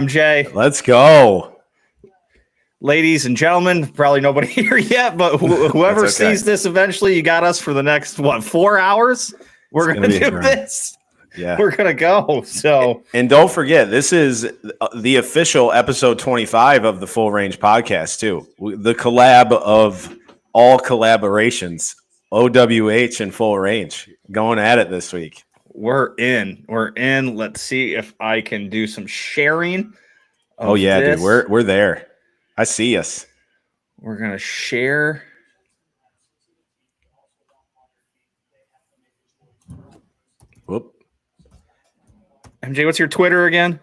MJ. Let's go. Ladies and gentlemen, probably nobody here yet, but whoever sees this eventually, you got us for the next, 4 hours? We're going to do this. Yeah. We're going to go. So, and don't forget, this is the official episode 25 of the Full Range podcast, too. The collab of all collaborations, OWH and Full Range, going at it this week. We're in. Let's see if I can do some sharing. Oh, yeah, dude. We're there. I see us. We're going to share. Whoop. MJ, what's your Twitter again?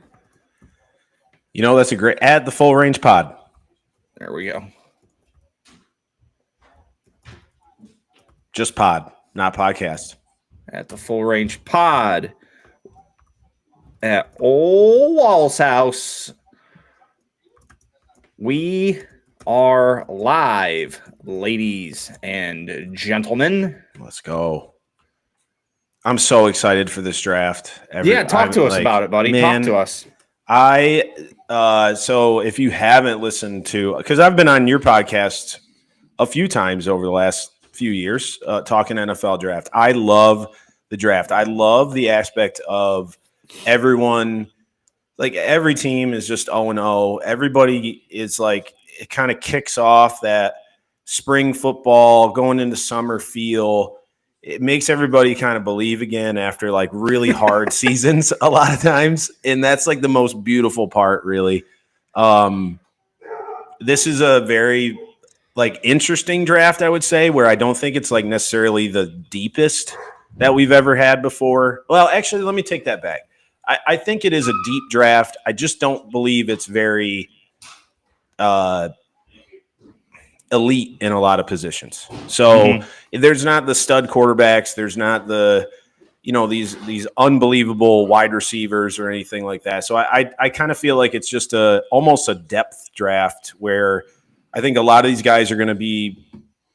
You know, that's a great at the Full Range Pod. There we go. Just pod, not podcast. At the Full Range Pod at Ole Walls house. We are live, ladies and gentlemen. Let's go. I'm so excited for this draft. Talk to us about it, buddy. Man, talk to us. So if you haven't listened to, because I've been on your podcast a few times over the last few years talking NFL draft. I love the draft. I love the aspect of everyone. Like every team is just 0-0. Everybody is like, it kind of kicks off that spring football going into summer feel. It makes everybody kind of believe again after like really hard seasons a lot of times. And that's like the most beautiful part, really. This is a very like interesting draft, I would say, where I don't think it's like necessarily the deepest that we've ever had before. Well, actually, let me take that back. I think it is a deep draft. I just don't believe it's very elite in a lot of positions. So there's not the stud quarterbacks. There's not the, these unbelievable wide receivers or anything like that. So I kind of feel like it's just almost a depth draft where I think a lot of these guys are going to be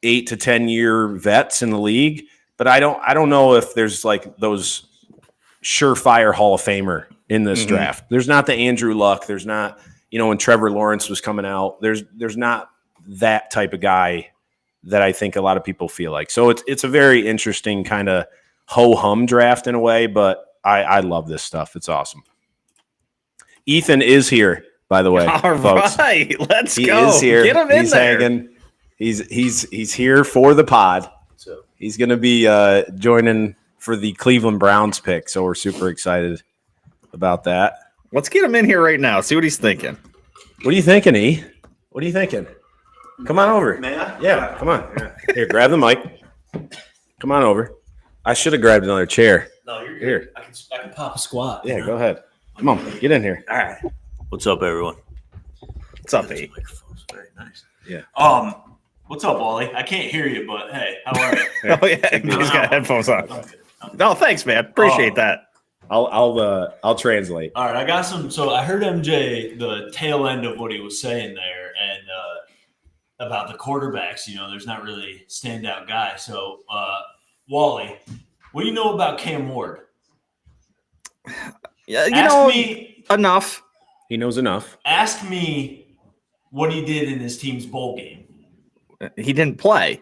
8 to 10 year vets in the league. But I don't know if there's like those surefire Hall of Famer in this draft. There's not the Andrew Luck. There's not, when Trevor Lawrence was coming out, there's not that type of guy that I think a lot of people feel like. So it's a very interesting kind of ho-hum draft in a way, but I love this stuff. It's awesome. Ethan is here, by the way. All folks. Right, let's he go. Is here. Get him in there. Hanging. He's here for the pod. So he's going to be joining for the Cleveland Browns pick, so we're super excited about that. Let's get him in here right now. See what he's thinking. What are you thinking, E? What are you thinking? Come on over. May I? Yeah, come on. Here, grab the mic. Come on over. I should have grabbed another chair. No, you're good. Here. I can pop a squat. Yeah, go ahead. Come on, get in here. All right. What's up, everyone? What's up, E? Microphone's very nice. Yeah. What's up, Ollie? I can't hear you, but hey, how are you? Oh yeah, he's got headphones on. No, thanks, man. Appreciate that. I'll translate. All right, I got some. So I heard MJ the tail end of what he was saying there, and about the quarterbacks. There's not really standout guy. So Wally, what do you know about Cam Ward? Yeah, enough. He knows enough. Ask me what he did in his team's bowl game. He didn't play.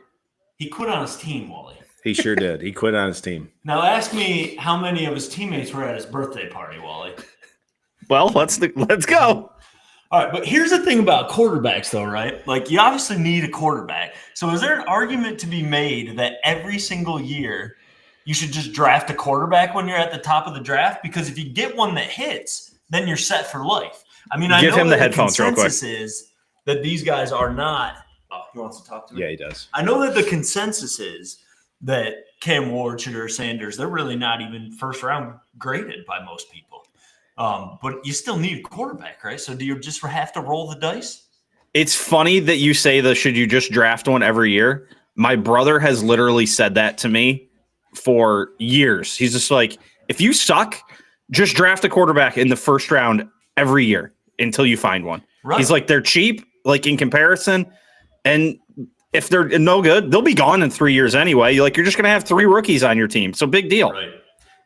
He quit on his team, Wally. He sure did. He quit on his team. Now ask me how many of his teammates were at his birthday party, Wally. Well, let's go. All right, but here's the thing about quarterbacks, though, right? Like, you obviously need a quarterback. So is there an argument to be made that every single year you should just draft a quarterback when you're at the top of the draft? Because if you get one that hits, then you're set for life. I mean, I know him the that headphones real quick. consensus is that these guys are not – oh, he wants to talk to me? Yeah, he does. I know that the consensus is that Cam Ward, Shedeur Sanders, they're really not even first round graded by most people. But you still need a quarterback, right? So do you just have to roll the dice? It's funny that you say should you just draft one every year? My brother has literally said that to me for years. He's just like, if you suck, just draft a quarterback in the first round every year until you find one. Right. He's like, they're cheap, like in comparison. And if they're no good, they'll be gone in 3 years anyway. You're just going to have 3 rookies on your team. So big deal. Right.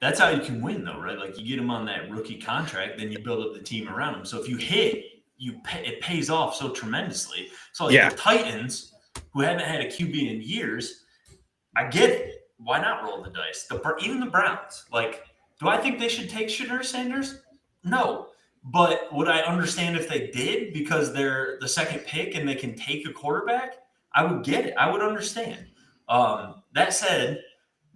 That's how you can win, though, right? Like you get him on that rookie contract, then you build up the team around him. So if you hit, it pays off so tremendously. So like the Titans, who haven't had a QB in years, I get it. Why not roll the dice? Even the Browns, like, do I think they should take Shedeur Sanders? No. But would I understand if they did because they're the second pick and they can take a quarterback? I would get it. I would understand. That said,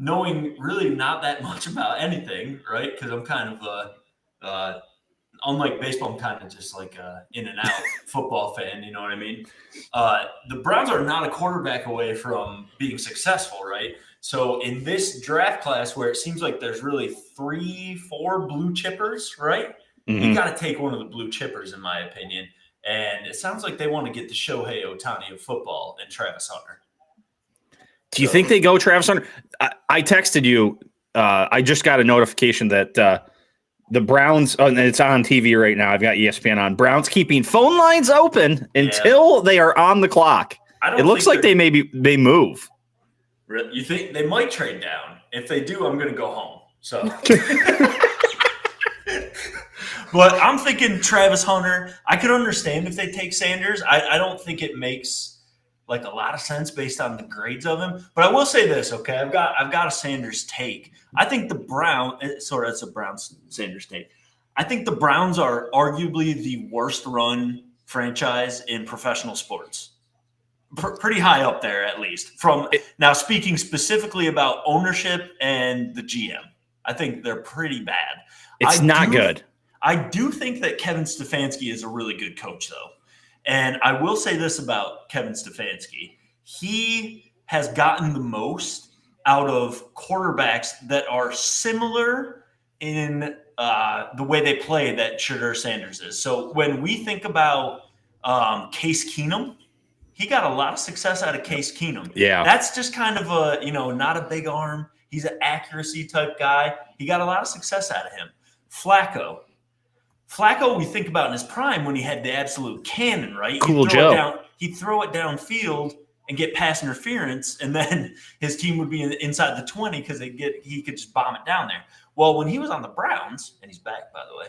knowing really not that much about anything, right? Because I'm kind of unlike baseball, I'm kind of just like a in and out football fan. You know what I mean? The Browns are not a quarterback away from being successful, right? So in this draft class where it seems like there's really 3-4 blue chippers, right? Mm-hmm. You got to take one of the blue chippers, in my opinion. And it sounds like they want to get the Shohei Ohtani of football and Travis Hunter. Do you think they go Travis Hunter? I texted you. I just got a notification that the Browns, and it's on TV right now. I've got ESPN on. Browns keeping phone lines open until they are on the clock. It looks like they move. You think they might trade down? If they do, I'm going to go home. So, but I'm thinking Travis Hunter. I could understand if they take Sanders. I don't think it makes like a lot of sense based on the grades of him. But I will say this, okay? I've got a Sanders take. I think the Browns. Sorry, that's a Browns Sanders take. I think the Browns are arguably the worst run franchise in professional sports. Pretty high up there, at least. Now, speaking specifically about ownership and the GM, I think they're pretty bad. It's not good. I do think that Kevin Stefanski is a really good coach, though. And I will say this about Kevin Stefanski. He has gotten the most out of quarterbacks that are similar in the way they play that Shedeur Sanders is. So when we think about Case Keenum, he got a lot of success out of Case Keenum. Yeah. That's just kind of not a big arm. He's an accuracy type guy. He got a lot of success out of him. Flacco, we think about in his prime when he had the absolute cannon, right? Cool Joe. He'd throw it downfield and get pass interference, and then his team would be inside the 20 because he could just bomb it down there. Well, when he was on the Browns, and he's back, by the way,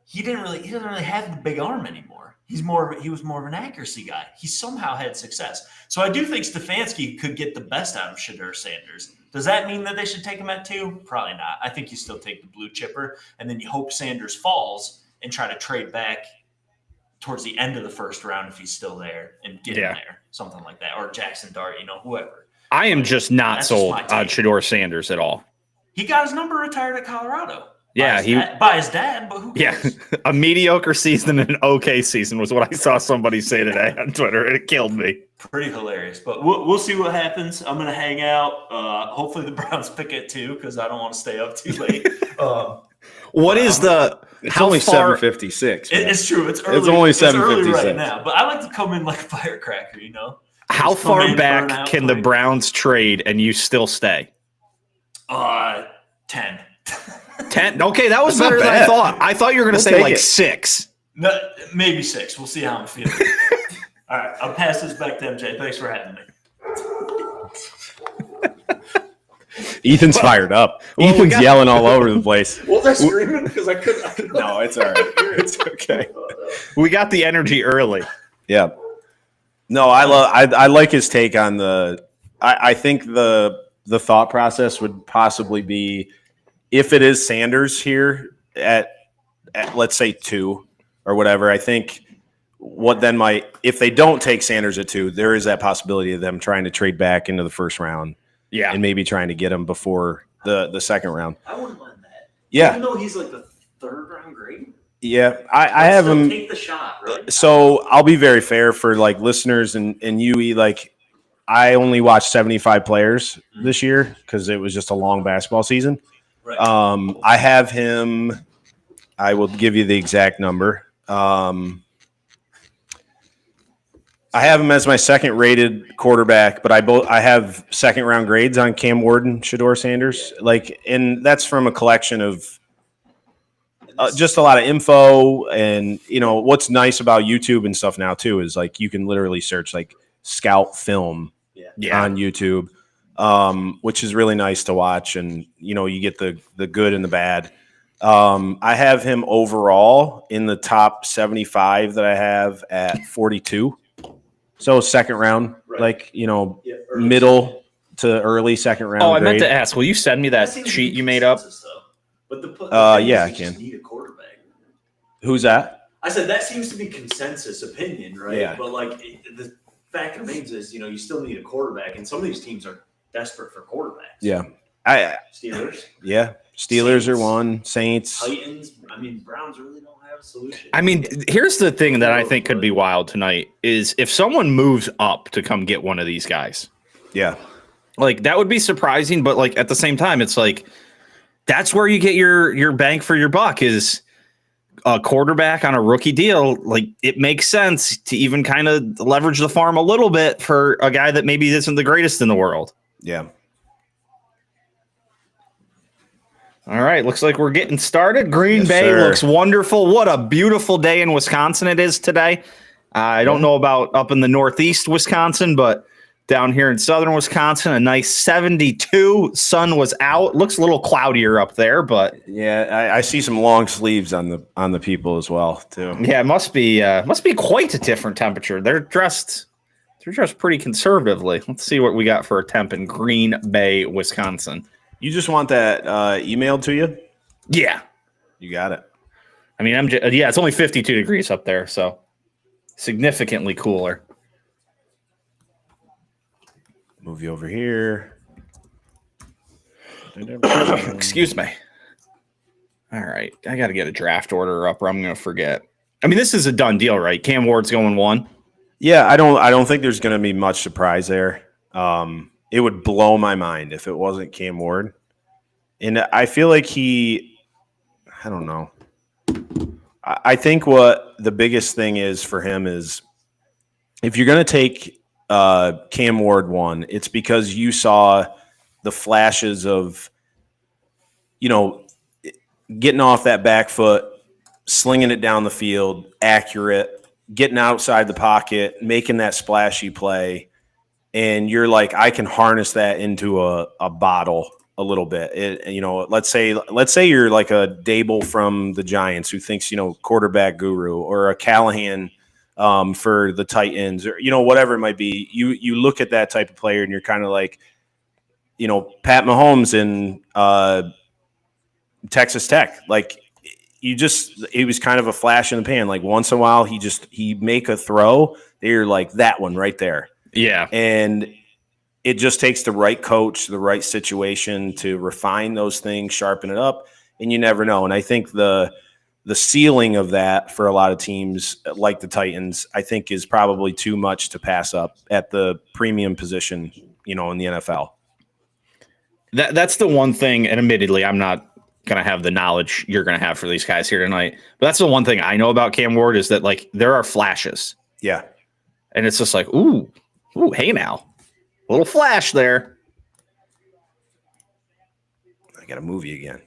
he doesn't really have the big arm anymore. He was more of an accuracy guy. He somehow had success. So I do think Stefanski could get the best out of Shedeur Sanders. Does that mean that they should take him at 2? Probably not. I think you still take the blue chipper, and then you hope Sanders falls and try to trade back towards the end of the first round if he's still there and get him there, something like that, or Jackson Dart, whoever. I am just not sold on Shedeur Sanders at all. He got his number retired at Colorado. Yeah, by his dad, but who cares? Yeah, a mediocre season and an okay season was what I saw somebody say today on Twitter, and it killed me. Pretty hilarious, but we'll see what happens. I'm going to hang out. Hopefully the Browns pick it too because I don't want to stay up too late. What is the? It's only 7:56. It's true. It's early. It's only 7:56 right now. But I like to come in like a firecracker. How far back can the Browns trade and you still stay? 10. 10. Okay, that was better than I thought. I thought you were going to say like 6. No, maybe 6. We'll see how I'm feeling. All right, I'll pass this back to MJ. Thanks for having me. Ethan's fired up. Ethan's yelling all over the place. Was I screaming? Because I couldn't. No, it's all right. It's okay. We got the energy early. Yeah. No, I like his take on the. I think the thought process would possibly be if it is Sanders here at let's say 2 or whatever. I think what then if they don't take Sanders at 2, there is that possibility of them trying to trade back into the first round. Yeah. And maybe trying to get him before the second round. I wouldn't mind that. Yeah. Even though he's like the 3rd round grade. Yeah. I have him. Take the shot, right? So I'll be very fair for like listeners and you, like I only watched 75 players this year because it was just a long basketball season. Right. I have him. I will give you the exact number. I have him as my second rated quarterback, but I have second round grades on Cam Ward, Shedeur Sanders. And that's from a collection of just a lot of info. And what's nice about YouTube and stuff now too is like you can literally search like scout film on YouTube. which is really nice to watch. And, you get the good and the bad. I have him overall in the top 75 that I have at 42. So second round, Right. middle to early second round. Oh, I meant grade. to ask, will you send me that seems to sheet be you made up? consensus, though. But the thing Yeah, is, I you just can. need a quarterback. Who's that? I said that seems to be consensus opinion, right? Yeah. But the fact remains is, you still need a quarterback, and some of these teams are desperate for quarterbacks. Yeah. Steelers, Steelers Saints. are one. Saints. Titans. I mean, Browns really don't have a solution. I mean, here's the thing that I think could be wild tonight is if someone moves up to come get one of these guys. Yeah. Like, that would be surprising, but like at the same time, it's like that's where you get your bang for your buck is a quarterback on a rookie deal. Like, it makes sense to even kind of leverage the farm a little bit for a guy that maybe isn't the greatest in the world. Yeah. All right, looks like we're getting started. Green Yes, Bay sir. looks wonderful. What a beautiful day in Wisconsin it is today. I don't know about up in the northeast Wisconsin, but down here in southern Wisconsin, a nice 72. Sun was out. Looks a little cloudier up there, but Yeah, I see some long sleeves on the people as well too. yeah, it must be quite a different temperature. They're dressed pretty conservatively. Let's see what we got for a temp in Green Bay, Wisconsin. You just want that emailed to you? Yeah. You got it. I mean, yeah, it's only 52 degrees up there, so significantly cooler. Move you over here. Excuse me. All right, I got to get a draft order up, or I'm going to forget. I mean, this is a done deal, right? Cam Ward's going 1. Yeah, I don't think there's going to be much surprise there. It would blow my mind if it wasn't Cam Ward. And I feel like I don't know. I think what the biggest thing is for him is if you're going to take Cam Ward 1, it's because you saw the flashes of, getting off that back foot, slinging it down the field, accurate, getting outside the pocket, making that splashy play. And you're like, I can harness that into a bottle a little bit. Let's say you're like a Dable from the Giants who thinks, quarterback guru, or a Callahan for the Titans, or, whatever it might be. You look at that type of player and you're kind of like, Pat Mahomes in Texas Tech. Like, he was kind of a flash in the pan. Like, once in a while, he make a throw. They're like, that one right there. Yeah. And it just takes the right coach, the right situation to refine those things, sharpen it up, and you never know. And I think the ceiling of that for a lot of teams like the Titans, I think, is probably too much to pass up at the premium position, in the NFL. That's the one thing, and admittedly, I'm not going to have the knowledge you're going to have for these guys here tonight, but that's the one thing I know about Cam Ward is that, like, there are flashes. Yeah. And it's just like, ooh, hey now. A little flash there. I got to move you again.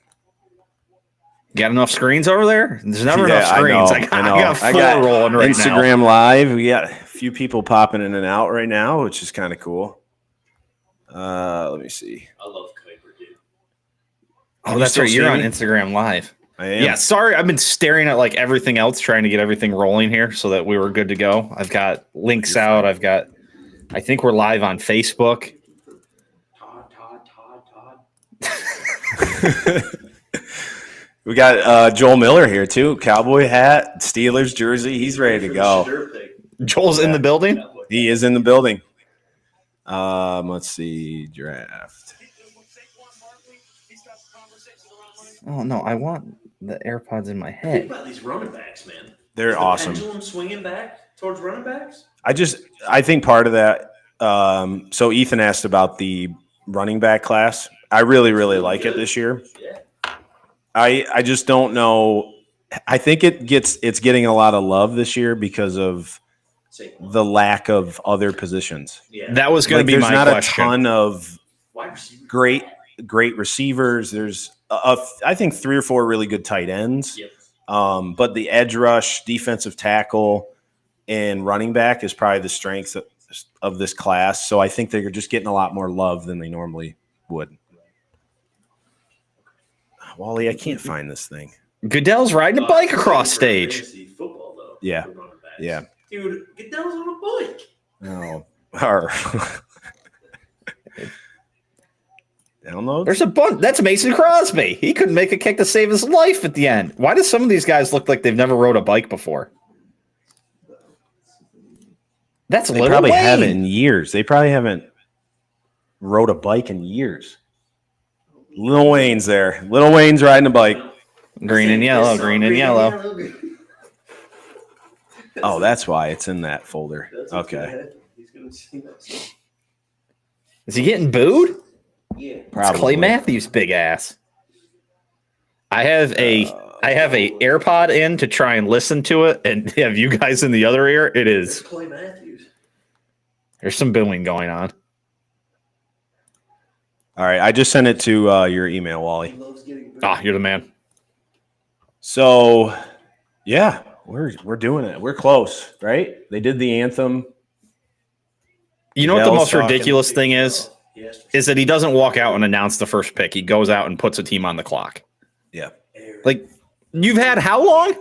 Got enough screens over there? There's never enough screens. I got rolling right Instagram now. Live. We got a few people popping in and out right now, which is kind of cool. Let me see. I love Kuiper, dude. Oh, that's right. You're on Instagram Live. I am. Yeah, sorry. I've been staring at like everything else, trying to get everything rolling here so that we were good to go. I've got links out. I think we're live on Facebook. Todd. We got Joel Miller here too. Cowboy hat, Steelers jersey. He's ready to go. Joel's in the building. He is in the building. Let's see. Draft. Oh no, I want the AirPods in my Think head. about these running backs, man. They're Is the awesome. pendulum swinging back towards running backs? I think part of that. So Ethan asked about the running back class. I really, really like it this year. Yeah. I just don't know. I think it's getting a lot of love this year because of the lack of other positions. Yeah. That was going to be there's my not question. a ton of Wide receiver. great receivers. There's I think 3 or 4 really good tight ends. Yep. But the edge rush, defensive tackle, and running back is probably the strength of this class. So I think they're just getting a lot more love than they normally would. Wally, I can't find this thing. Goodell's riding a bike across stage. Football, though, Yeah. Yeah. Dude, Goodell's on a bike. No. Downloads? There's a bunch. That's Mason Crosby. He couldn't make a kick to save his life at the end. Why do some of these guys look like they've never rode a bike before? That's They Lil probably Wayne. haven't in years. They probably haven't rode a bike in years. Lil Wayne's there. Lil Wayne's riding a bike. Green and yellow, green and yellow. Oh, that's why it's in that folder. Okay. Is he getting booed? Yeah. Probably. It's Clay Matthews' big ass. I have a AirPod in to try and listen to it, and have you guys in the other ear. It is. Clay Matthews. There's some booing going on. All right. I just sent it to your email, Wally. Ah, you're the man. So, yeah, we're doing it. We're close, right? They did the anthem. You know what the Goodell's most talking. ridiculous thing is? Is that he doesn't walk out and announce the first pick. He goes out and puts a team on the clock. Yeah. Like, you've had how long?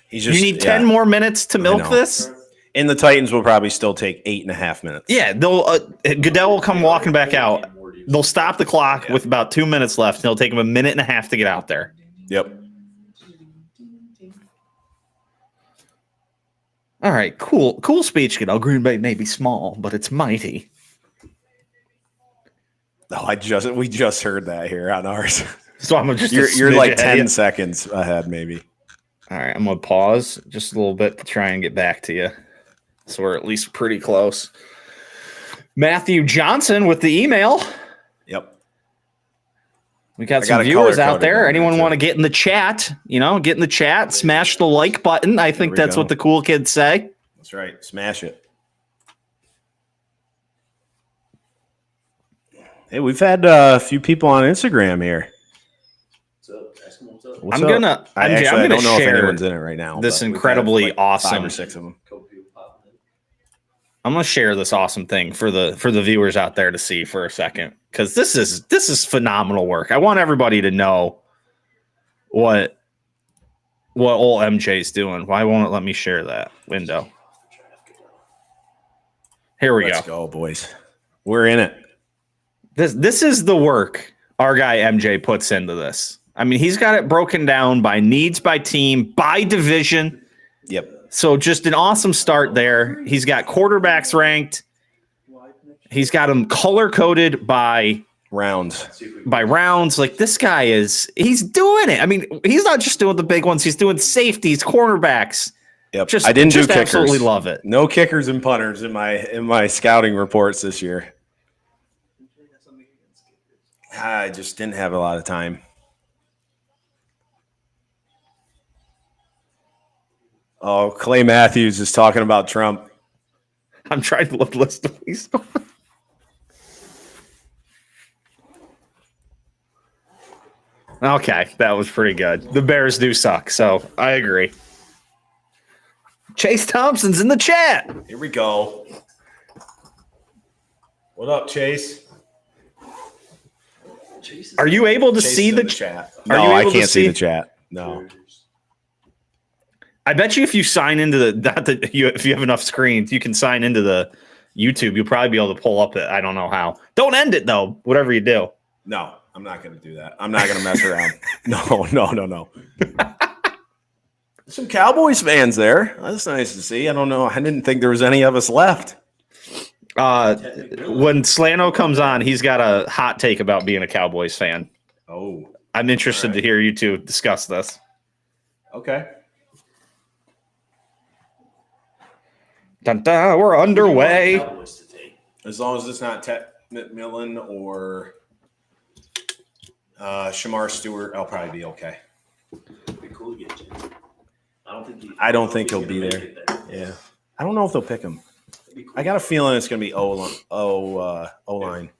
He's just, You need 10 more minutes to milk know. this? And the Titans will probably still take 8.5 minutes. Yeah, they'll Goodell will come walking back out. They'll stop the clock with about 2 minutes left, and it'll take him a minute and a half to get out there. Yep. All right, cool speech, Goodell. Green Bay may be small, but it's mighty. Oh, we just heard that here on ours. So I'm just You're like 10 10 seconds ahead, maybe. All right, I'm gonna pause just a little bit to try and get back to you, so we're at least pretty close. Matthew Johnson with the email. Yep. We got I some got a viewers color out coded there. one Anyone too. want to get in the chat? Get in the chat, smash the like button. I think we that's go. what the cool kids say. That's right. Smash it. Hey, we've had a few people on Instagram here. What's up? Ask him what's up. What's I'm up? gonna I don't don't know if share anyone's in it right now. this but we've had, incredibly like, awesome. 5 or 6 of them. I'm gonna share this awesome thing for the viewers out there to see for a second, because this is phenomenal work. I want everybody to know what Ole MJ's doing. Why won't it let me share that window? Here we Let's go. go, boys. We're in it. This is the work our guy MJ puts into this. I mean, he's got it broken down by needs, by team, by division. Yep. So just an awesome start there. He's got quarterbacks ranked. He's got them color coded by Rounds. rounds. Like, this guy he's doing it. I mean, he's not just doing the big ones. He's doing safeties, cornerbacks. Yep. Just I didn't do just kickers. absolutely love it. No kickers and punters in my scouting reports this year. I just didn't have a lot of time. Oh, Clay Matthews is talking about Trump. I'm trying to look list of these. Okay, that was pretty good. The Bears do suck, so I agree. Chase Thompson's in the chat. Here we go. What up, Chase? Are you able to Chase see is the in chat? Are No, you I able to can't see see- the chat. No. I bet you if you sign into if you have enough screens, you can sign into the YouTube. You'll probably be able to pull up it. I don't know how. Don't end it though. Whatever you do. No, I'm not going to do that. I'm not going to mess around. No. Some Cowboys fans there. That's nice to see. I don't know. I didn't think there was any of us left. When Slano comes on, he's got a hot take about being a Cowboys fan. Oh, I'm interested to hear you two discuss this. okay. Dun, dun, we're underway. As long as it's not Ted McMillan or Shamar Stewart, I'll probably be okay. Be cool to get you. I don't think he'll be there. Yeah. I don't know if they'll pick him. I got a feeling it's going to be O-line.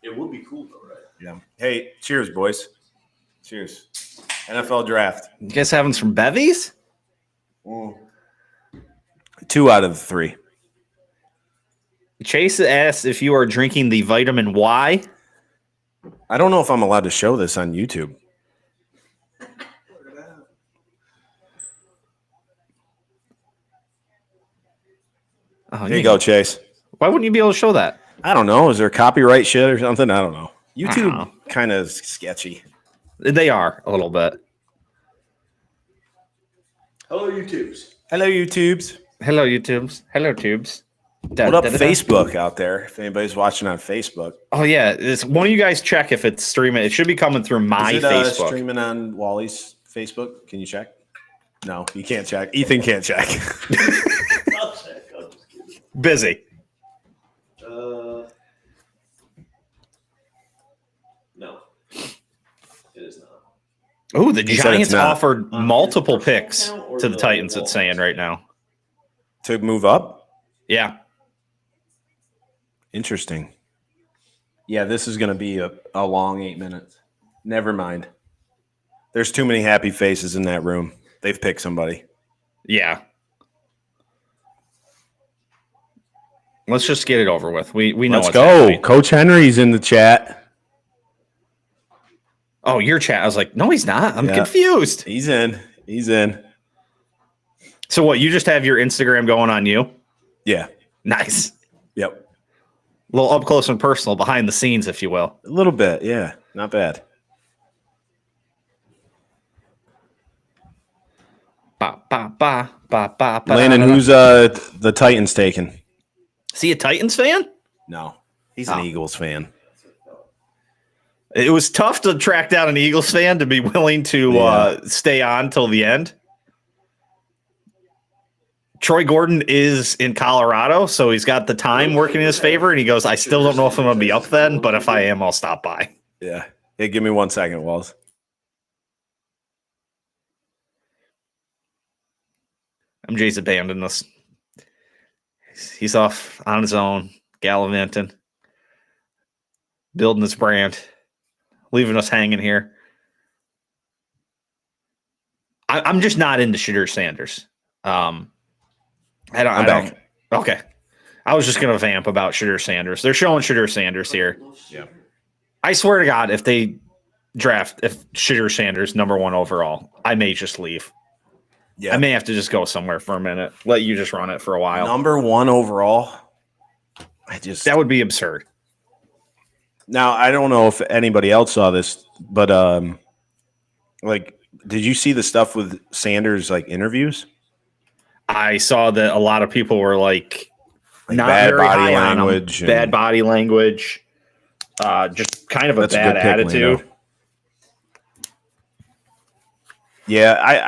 It would be cool though, right? Yeah. Hey, cheers, boys. Cheers. NFL draft. You guys having some bevies? 2 out of the 3. Chase asked if you are drinking the vitamin Y. I don't know if I'm allowed to show this on YouTube. Oh, There you go, Chase. Why wouldn't you be able to show that? I don't know. Is there copyright shit or something? I don't know. don't YouTube know. kind of sketchy. They are a little bit. Hello, YouTubes. Hello, YouTubes. Hello, YouTubes. Hello, tubes. What up, Facebook out there? If anybody's watching on Facebook. Oh, yeah. One of you guys check if it's streaming. It should be coming through my Is it, Facebook. Streaming on Wally's Facebook? Can you check? No, you can't check. Ethan can't check. I'll check. I'll just kidding. Busy. No, it is not. Oh, the He said it's Giants not. offered multiple picks account or to the the Titans, it's Walls? saying right now. To move up? Yeah. Interesting. Yeah, this is going to be a long 8 minutes. Never mind. There's too many happy faces in that room. They've picked somebody. Yeah. Let's just get it over with. We know Let's what's go. happening. Coach Henry's in the chat. Oh, your chat. I was like, no, he's not. I'm Yeah. confused. He's in. He's in. So what, you just have your Instagram going on you? Yeah. Nice. Yep. A little up close and personal, behind the scenes, if you will. A little bit. Yeah. Not bad. Ba, ba, ba, ba, ba, ba, Landon, da, da, da. who's the Titans taking? Is he a Titans fan? No. He's an Oh. Eagles fan. It was tough to track down an Eagles fan to be willing to stay on till the end. Troy Gordon is in Colorado, so he's got the time working in his favor, and he goes, I still don't know if I'm going to be up then, but if I am, I'll stop by. Yeah. Hey, give me 1 second, Walls. MJ's abandoned us. He's off on his own, gallivanting, building his brand, leaving us hanging here. I'm just not into Shadur Sanders. I don't. Okay. I was just going to vamp about Shadur Sanders. They're showing Shadur Sanders here. Yeah. I swear to God, if they draft Shadur Sanders number 1 overall, I may just leave. Yeah. I may have to just go somewhere for a minute. Let you just run it for a while. Number 1 overall. That would be absurd. Now, I don't know if anybody else saw this, but did you see the stuff with Sanders interviews? I saw that a lot of people were like not bad very body high on him. language and- Bad body language, just kind of a That's a bad good pick, attitude. Lando. Yeah,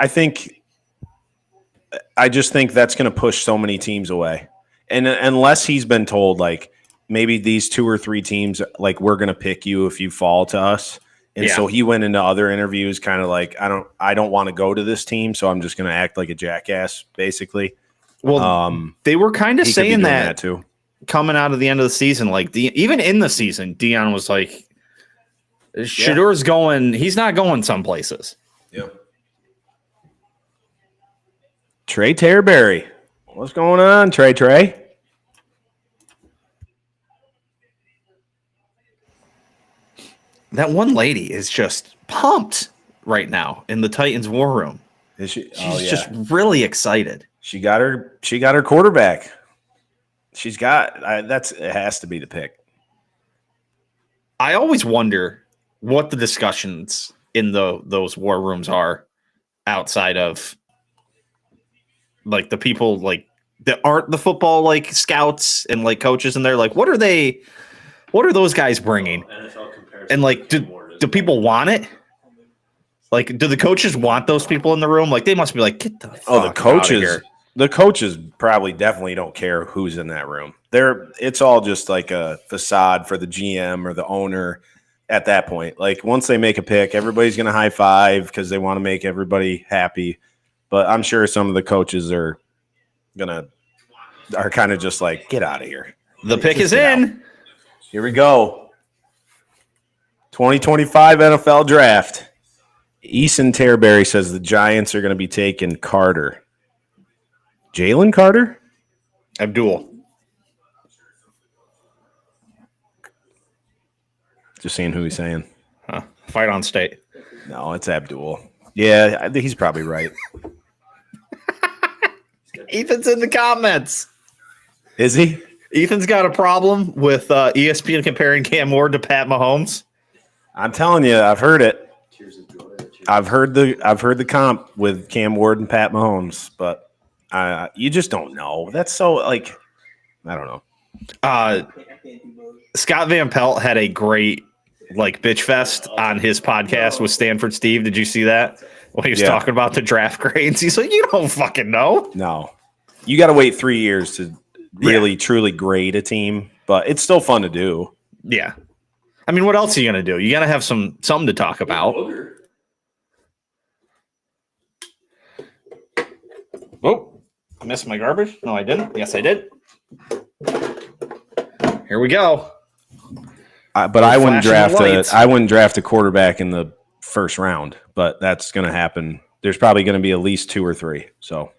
I just think that's going to push so many teams away. And unless he's been told maybe these 2 or 3 teams we're going to pick you if you fall to us. And Yeah. so he went into other interviews kind of I don't want to go to this team, so I'm just going to act like a jackass basically. Well, they were kind of He could be saying doing that too. coming out of the end of the season. Even in the season, Dion was like, Shadur's going, he's not going some places. Yep. Trey Terberry. What's going on, Trey? That one lady is just pumped right now in the Titans war room. Is she? She's just really excited. She got her quarterback. She's got it has to be the pick. I always wonder what the discussions in those war rooms are outside of the people that aren't the football scouts and coaches in there. What are those guys bringing? And do people want it? Do the coaches want those people in the room? They must be get the fuck The coaches. outta here. The coaches probably definitely don't care who's in that room. It's all just a facade for the GM or the owner at that point. Once they make a pick, everybody's going to high five because they want to make everybody happy. But I'm sure some of the coaches are kind of just get out of here. The pick Just is get in. out. Here we go. 2025 NFL Draft. Eason Terberry says the Giants are going to be taking Carter. Jalen Carter? Abdul. Just seeing who he's saying. Huh. Fight on state. No, it's Abdul. Yeah, I think he's probably right. Ethan's in the comments. Is he? Ethan's got a problem with ESPN comparing Cam Ward to Pat Mahomes. I'm telling you, I've heard it. I've heard the comp with Cam Ward and Pat Mahomes, but you just don't know. That's so like, I don't know. Scott Van Pelt had a great like bitch fest on his podcast with Stanford Steve. Did you see that? When he was talking about the draft grades, he's like, "You don't fucking know." No, you got to wait 3 years to really truly grade a team, but it's still fun to do. Yeah, I mean, what else are you gonna do? You got to have something to talk about. Oh, I missed my garbage. No, I didn't. Yes, I did. Here we go. But I wouldn't draft a quarterback in the first round, but that's going to happen. There's probably going to be at least 2 or 3. So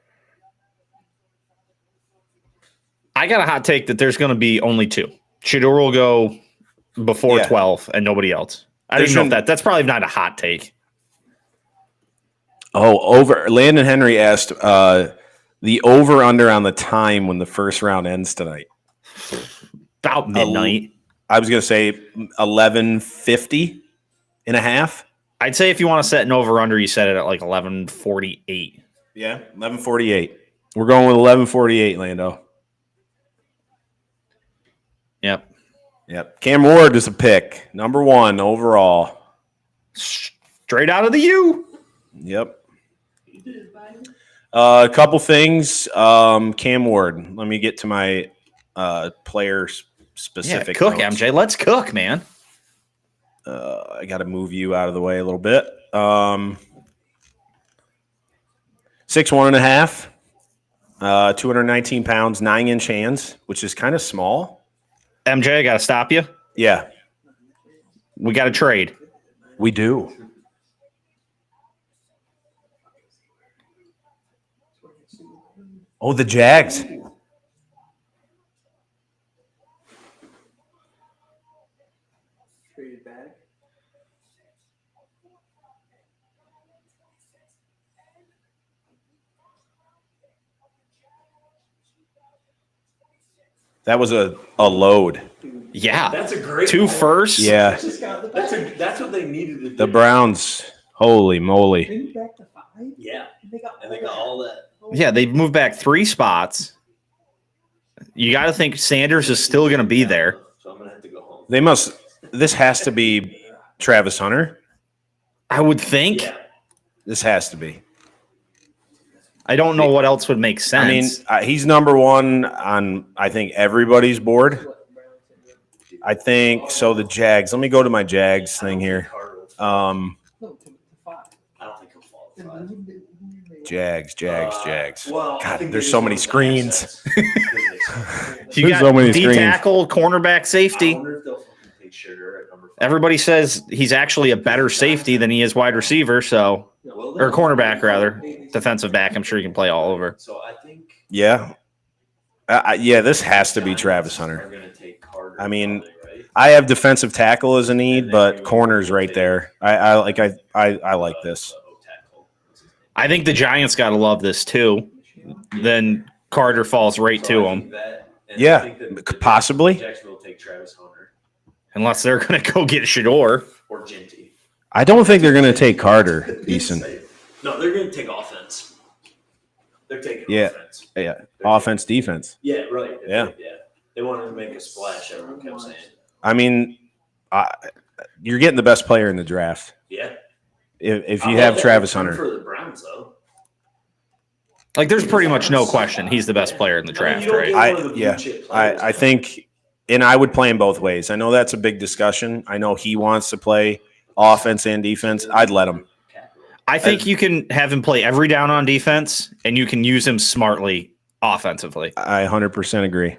I got a hot take that there's going to be only 2. Shador will go before 12 and nobody else. I didn't know if that's probably not a hot take. Oh, Landon Henry asked the over under on the time when the first round ends tonight. About midnight. I was going to say 11:50 and a half. I'd say if you want to set an over under, you set it at like 11:48. Yeah, 11:48. We're going with 11:48, Lando. Yep. Cam Ward is a pick. Number 1 overall. Straight out of the U. Yep. A couple things. Cam Ward. Let me get to my player specific. Cook, notes. MJ. Let's cook, man. I got to move you out of the way a little bit. 6'1.5", 219 pounds, 9-inch hands, which is kind of small. MJ, I got to stop you. Yeah. We got to trade. We do. Oh, the Jags. That was a load. Yeah. That's a great 2 firsts. Yeah. That's what they needed to do. The Browns, holy moly. Yeah. And they got all that. Yeah, they moved back 3 spots. You got to think Sanders is still going to be there. So I'm going to have to go home. This has to be Travis Hunter. I would think. Yeah. This has to be. I don't know what else would make sense. I mean, he's number 1 on, I think, everybody's board. I think so. The Jags. Let me go to my Jags thing here. I don't think he'll fall to 5. Jags. Well, God, there's so many screens. You got so many D screens. tackle, cornerback, I safety. wonder if they'll fucking take Sugar at number 5. Everybody says he's actually a better safety than he is wide receiver, or cornerback rather, defensive back. I'm sure he can play all over. So I think Yeah. This has to be Travis Hunter. are going to take Carter. I mean, probably, right? I have defensive tackle as a need, but corner's right there. I like this. I think the Giants got to love this too. Then Carter falls right to him, Yeah, possibly. Jacksonville will take Travis Hunter unless they're going to go get Shador. or Genty. I don't think they're going to take Carter, Eason. No, they're going to take offense. They're taking offense. Yeah, offense, defense. Yeah, right. Yeah. They wanted to make a splash, everyone kept saying. I mean, you're getting the best player in the draft. Yeah. If you have Travis Hunter. For the Browns, though. Like, there's pretty much no question he's the best player in the draft, right? I think, and I would play him both ways. I know that's a big discussion. I know he wants to play offense and defense. I'd let him. I think you can have him play every down on defense, and you can use him smartly offensively. I 100% agree.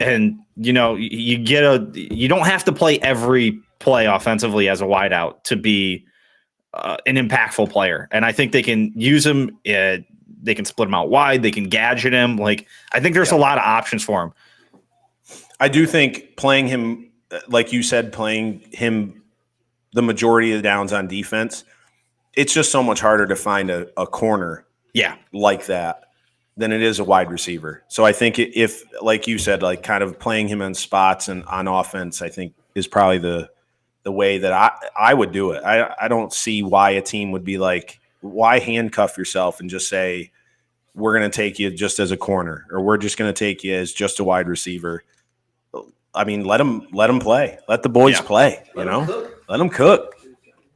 And, you don't have to play every play offensively as a wideout to be an impactful player. And I think they can use him. They can split him out wide. They can gadget him. Like, I think there's a lot of options for him. I do think playing him like you said, playing him the majority of the downs on defense, it's just so much harder to find a corner like that than it is a wide receiver. So I think if, like you said, like kind of playing him in spots and on offense, I think is probably the way that I would do it. I don't see why a team would be like, why handcuff yourself and just say, we're going to take you just as a corner, or we're just going to take you as just a wide receiver. I mean, let them play. Let the boys play, Let them cook.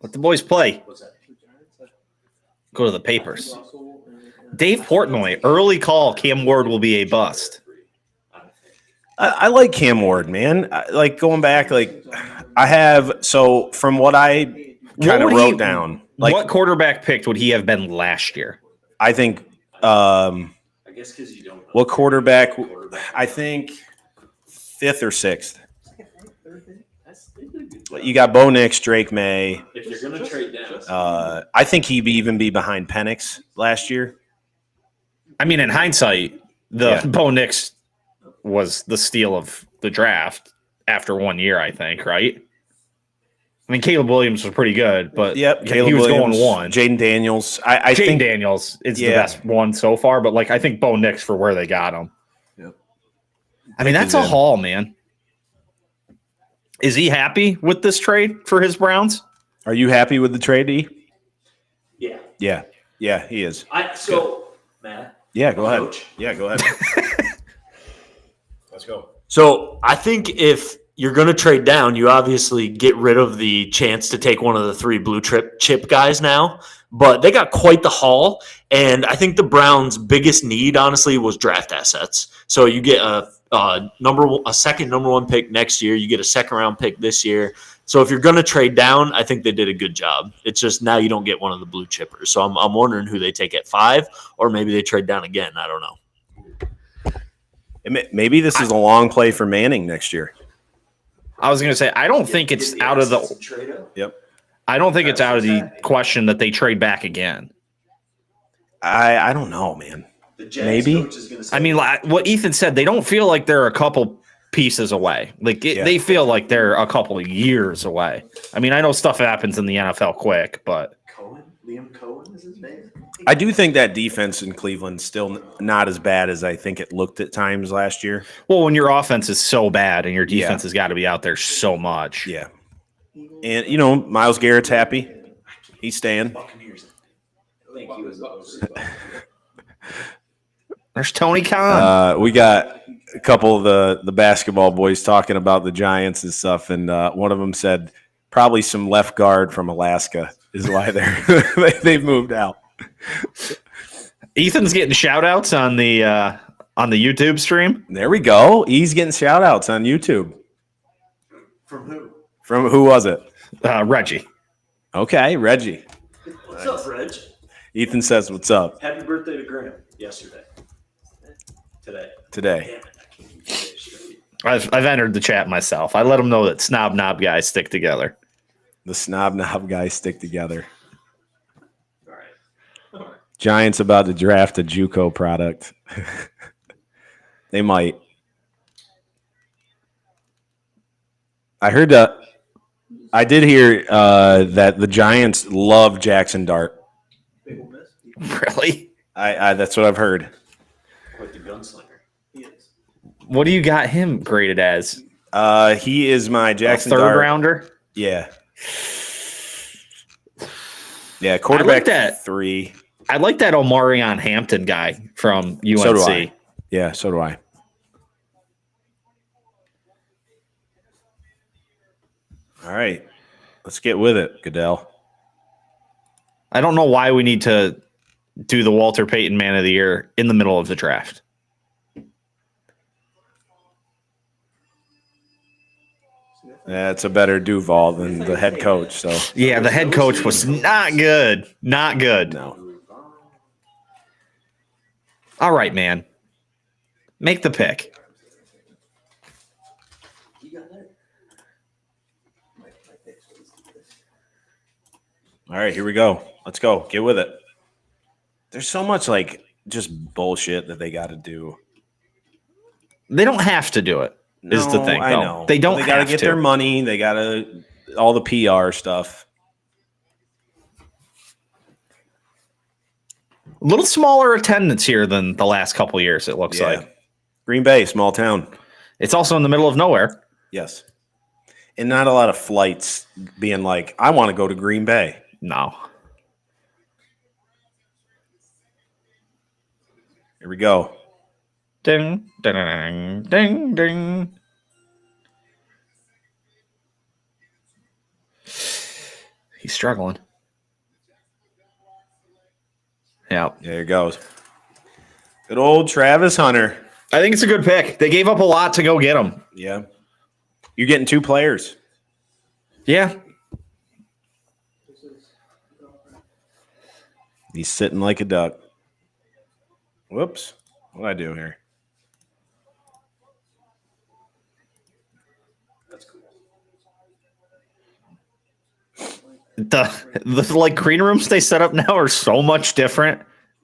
Let the boys play. Go to the papers. Dave Portnoy, early call, Cam Ward will be a bust. I like Cam Ward, man. Like going back, like I have. So from what I kind of wrote down, like what quarterback picked would he have been last year? I think. I guess because you don't. What quarterback? I think 5th or 6th. You got Bo Nix, Drake May. If you're going to trade down, I think he'd even be behind Penix last year. I mean, in hindsight, Bo Nix was the steal of the draft after 1 year, I think, right? I mean, Caleb Williams was pretty good, but he was going 1. Jaden Daniels. I think Daniels is the best one so far, but like I think Bo Nix for where they got him. Yep. I mean, that's a haul, man. Is he happy with this trade for his Browns? Are you happy with the trade, E? Yeah. Yeah, he is. Matt. Yeah, go ahead. Coach. Yeah, go ahead. Let's go. So I think if you're going to trade down, you obviously get rid of the chance to take one of the 3 blue chip guys now. But they got quite the haul, and I think the Browns' biggest need, honestly, was draft assets. So you get a second number 1 pick next year. You get a second-round pick this year. So if you're going to trade down, I think they did a good job. It's just now you don't get one of the blue chippers. So I'm wondering who they take at 5, or maybe they trade down again. I don't know. Maybe this is a long play for Manning next year. I was going to say, I don't think it's out of the – Yep. I don't think it's out of the question that they trade back again. I don't know, man. Maybe. I mean, like what Ethan said, they don't feel like they're a couple pieces away. Like they feel like they're a couple of years away. I mean, I know stuff happens in the NFL quick, but Liam Cohen is his name. I do think that defense in Cleveland's still not as bad as I think it looked at times last year. Well, when your offense is so bad and your defense has got to be out there so much. Yeah. And, Myles Garrett's happy. He's staying. There's Tony Khan. We got a couple of the basketball boys talking about the Giants and stuff, and one of them said probably some left guard from Alaska is why they've moved out. Ethan's getting shout-outs on the YouTube stream. There we go. He's getting shout-outs on YouTube. From who? From who was it? Reggie. Okay, Reggie. What's up, Reg? Ethan says, "What's up?" Happy birthday to Graham yesterday. Today. I've entered the chat myself. I let them know that snob knob guys stick together. The snob knob guys stick together. All right. Giants about to draft a JUCO product. They might. I did hear that the Giants love Jackson Dart. Really? I that's what I've heard. Quite the gunslinger. He is. What do you got him graded as? He is my Jackson third Dart rounder. Yeah. Yeah, quarterback that. 3. I like that Omarion Hampton guy from UNC. So do I. Yeah, so do I. All right. Let's get with it, Goodell. I don't know why we need to do the Walter Payton Man of the Year in the middle of the draft. That's a better Duval than the head coach. So yeah, the head coach was not good. Not good. No. All right, man. Make the pick. All right, here we go. Let's go. Get with it. There's so much just bullshit that they got to do. They don't have to do it. is the thing. I though. know. They don't They got to have get their money. They got to all the PR stuff. A little smaller attendance here than the last couple of years, it looks like. Green Bay, small town. It's also in the middle of nowhere. Yes. And not a lot of flights being like, I want to go to Green Bay. No. Here we go. Ding, ding, ding, ding, ding. He's struggling. Yeah. There he goes. Good old Travis Hunter. I think it's a good pick. They gave up a lot to go get him. Yeah. You're getting 2 players. Yeah. He's sitting like a duck. Whoops. What did I do here? That's cool. The like green rooms they set up now are so much different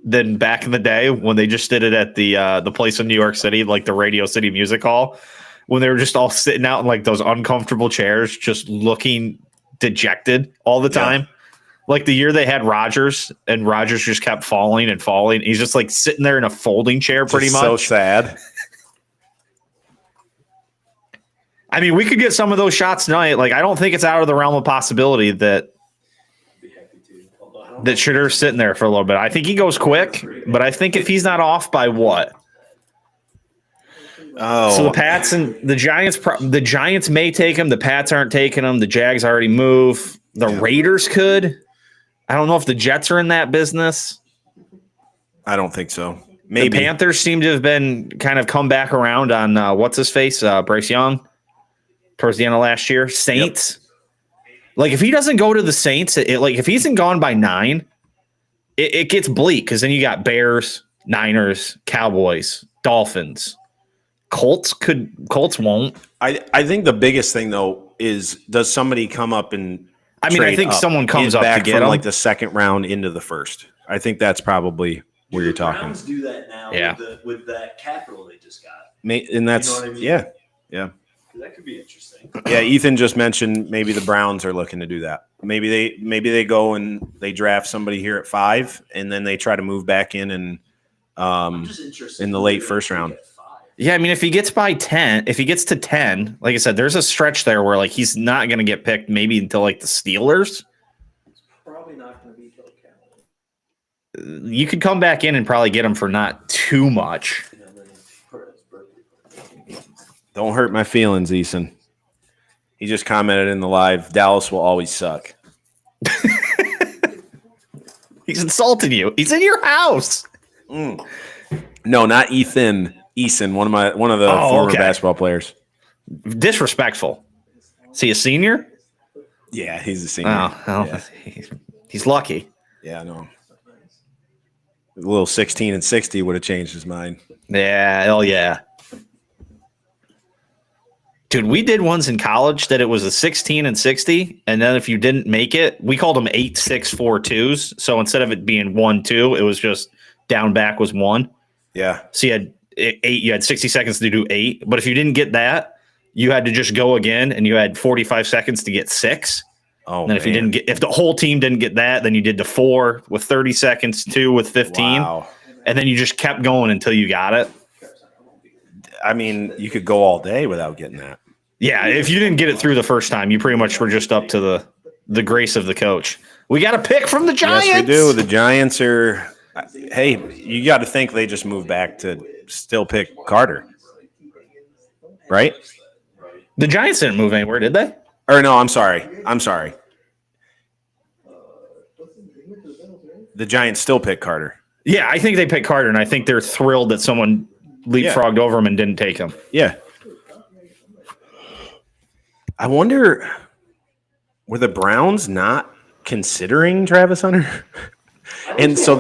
than back in the day when they just did it at the place in New York City, like the Radio City Music Hall, when they were just all sitting out in like those uncomfortable chairs, just looking dejected all the time. Yeah. Like the year they had Rodgers, and Rodgers just kept falling and falling. He's just like sitting there in a folding chair, pretty much. So sad. I mean, we could get some of those shots tonight. Like, I don't think it's out of the realm of possibility that Shitter's sitting there for a little bit. I think he goes quick, but I think if he's not off by what? Oh, so the Pats and the Giants may take him. The Pats aren't taking him. The Jags already move. The Raiders could. I don't know if the Jets are in that business. I don't think so. Maybe. The Panthers seem to have been kind of come back around on what's his face, Bryce Young, towards the end of last year. Saints. Yep. Like if he doesn't go to the Saints, like if he isn't gone by 9, it gets bleak because then you got Bears, Niners, Cowboys, Dolphins. Colts won't. I think the biggest thing though is does somebody come up and I think someone comes up to get from him. like the second round into the first. I think that's probably where you're talking. Browns do that now with that capital they just got. And that's you know what I mean? Yeah. That could be interesting. Yeah, Ethan just mentioned maybe the Browns are looking to do that. Maybe they go and they draft somebody here at 5 and then they try to move back in and in the late first round. Yeah, I mean, if he gets to 10, like I said, there's a stretch there where like he's not going to get picked maybe until like the Steelers. It's probably not going to be till Cowboys. You could come back in and probably get him for not too much. Don't hurt my feelings, Eason. He just commented in the live, Dallas will always suck. He's insulting you. He's in your house. No, not Ethan. Eason, one of the former basketball players. Disrespectful. Is he a senior? Yeah, he's a senior. Oh, well, yeah. He's lucky. Yeah, I know. A little 16 and 60 would have changed his mind. Yeah, hell yeah. Dude, we did ones in college that it was a 16 and 60, and then if you didn't make it, we called them 8, 6, 4, 2s. So instead of it being 1, 2, it was just down back was 1. Yeah. So you had 8, you had 60 seconds to do 8, but if you didn't get that, you had to just go again, and you had 45 seconds to get 6. Oh, and then if the whole team didn't get that, then you did the 4 with 30 seconds, 2 with 15, and then you just kept going until you got it. I mean, you could go all day without getting that. Yeah, if you didn't get it through the first time, you pretty much were just up to the grace of the coach. We got a pick from the Giants. Yes, we do. The Giants are. Hey, you got to think they just moved back to still pick Carter, right? The Giants didn't move anywhere, did they? Or no, I'm sorry. The Giants still pick Carter. Yeah, I think they picked Carter, and I think they're thrilled that someone leapfrogged over him and didn't take him. Yeah. I wonder, were the Browns not considering Travis Hunter? And so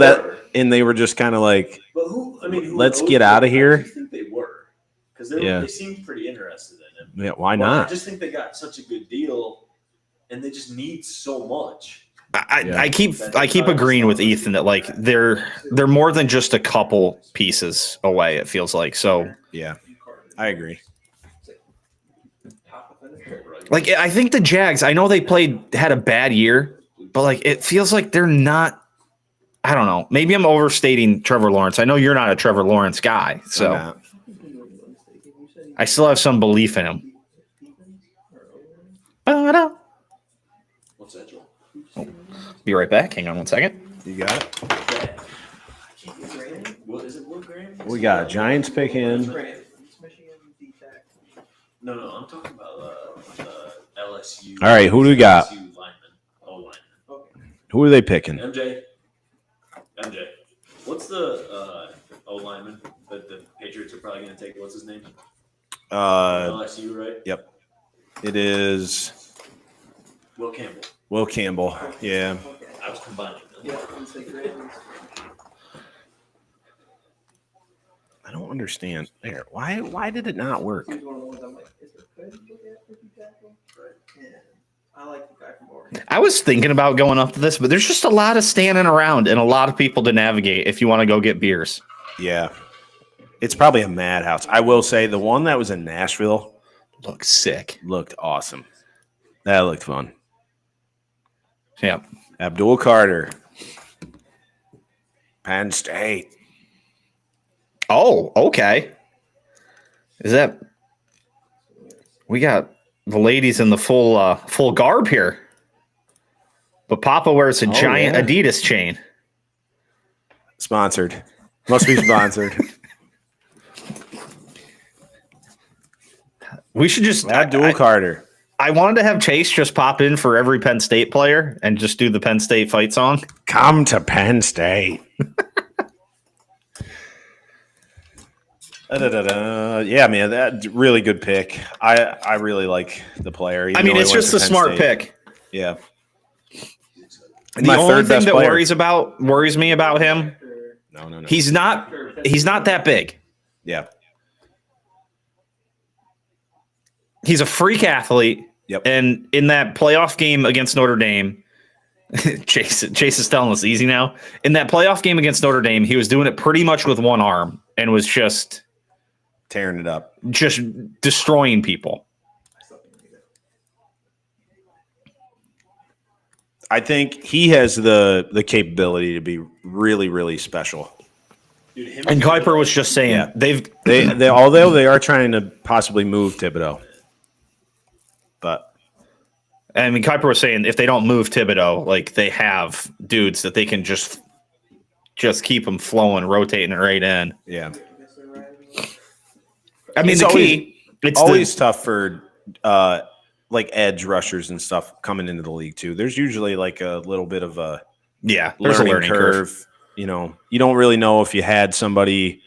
they were just kind of like, but who let's get out of here. I think they were, because they seemed pretty interested in him. Yeah, why not? I just think they got such a good deal, and they just need so much. I keep agreeing with Ethan that like they're more than just a couple pieces away. It feels like so. Yeah, I agree. Like, I think the Jags, I know they had a bad year, but like it feels like they're not. I don't know. Maybe I'm overstating Trevor Lawrence. I know you're not a Trevor Lawrence guy, so I still have some belief in him. What's that, Joel? Oh, be right back. Hang on 1 second. You got it. What is it? Will Graham? We got Giants pick in. No, I'm talking about LSU. All right, who do we got? LSU lineman. Oh, lineman. Who are they picking? MJ. What's the O lineman that the Patriots are probably going to take? What's his name? LSU, right? Yep. It is Will Campbell. Will Campbell. Yeah. I was combining them. I don't understand. There. Why did it not work? I was thinking about going up to this, but there's just a lot of standing around and a lot of people to navigate if you want to go get beers. Yeah. It's probably a madhouse. I will say the one that was in Nashville Looks sick. looked awesome. That looked fun. Yeah. Abdul Carter. Penn State. Oh, okay. Is that we got the ladies in the full garb here. But Papa wears a giant Adidas chain. Sponsored. Must be sponsored. We should just Abdul Carter. I wanted to have Chase just pop in for every Penn State player and just do the Penn State fight song. Come to Penn State. Yeah, man, that really good pick. I really like the player. I mean, it's just a smart pick. Yeah. The only thing that worries me about him, No. he's not that big. Yeah. He's a freak athlete. Yep. And in that playoff game against Notre Dame, Chase is telling us easy now. In that playoff game against Notre Dame, he was doing it pretty much with one arm and was just tearing it up, just destroying people. I think he has the capability to be really, really special. Dude, And Kuiper was just saying they although they are trying to possibly move Thibodeau, but I mean Kuiper was saying if they don't move Thibodeau, like they have dudes that they can just keep them flowing, rotating it right in. Yeah. I mean, it's always tough for like edge rushers and stuff coming into the league too. There's usually like a little bit of a there's a learning curve. You know, you don't really know if you had somebody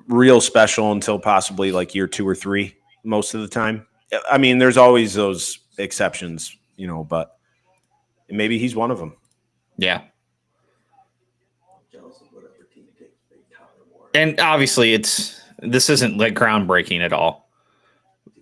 real special until possibly like year 2 or 3 most of the time. I mean, there's always those exceptions, you know, but maybe he's one of them. Yeah. And obviously this isn't like groundbreaking at all.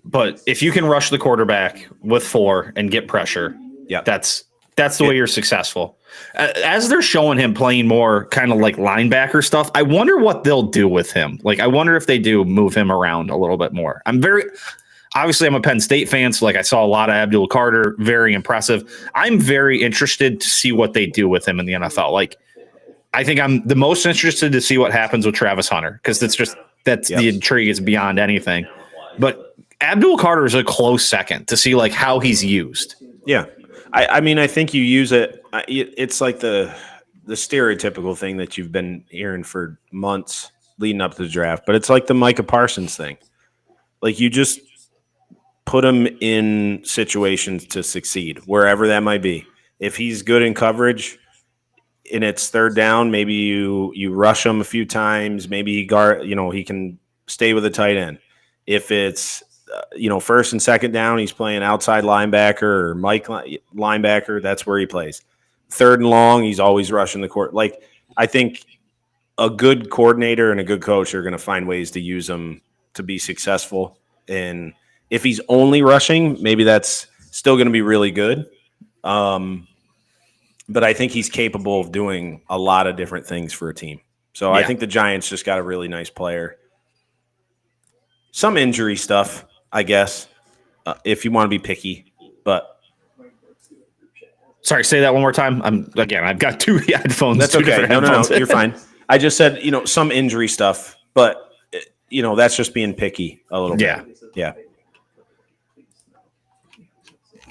But if you can rush the quarterback with 4 and get pressure, that's the way you're successful. As they're showing him playing more kind of like linebacker stuff, I wonder what they'll do with him. Like, I wonder if they do move him around a little bit more. I'm a Penn State fan, so like I saw a lot of Abdul Carter, very impressive. I'm very interested to see what they do with him in the NFL. Like, I think I'm the most interested to see what happens with Travis Hunter because the intrigue is beyond anything. But Abdul Carter is a close second to see like how he's used. Yeah. I mean, I think you use it. It's like the stereotypical thing that you've been hearing for months leading up to the draft, but it's like the Micah Parsons thing. Like you just put him in situations to succeed, wherever that might be. If he's good in coverage and it's third down, maybe you rush him a few times. Maybe he can stay with a tight end. If it's first and second down, he's playing outside linebacker or Mike linebacker. That's where he plays. Third and long, he's always rushing the court. Like, I think a good coordinator and a good coach are going to find ways to use him to be successful. And if he's only rushing, maybe that's still going to be really good. But I think he's capable of doing a lot of different things for a team. So I think the Giants just got a really nice player. Some injury stuff, I guess. if you want to be picky. But Sorry, say that one more time. I've got two headphones. that's two okay. different No, headphones. you're fine. I just said, some injury stuff, but that's just being picky a little bit. Yeah.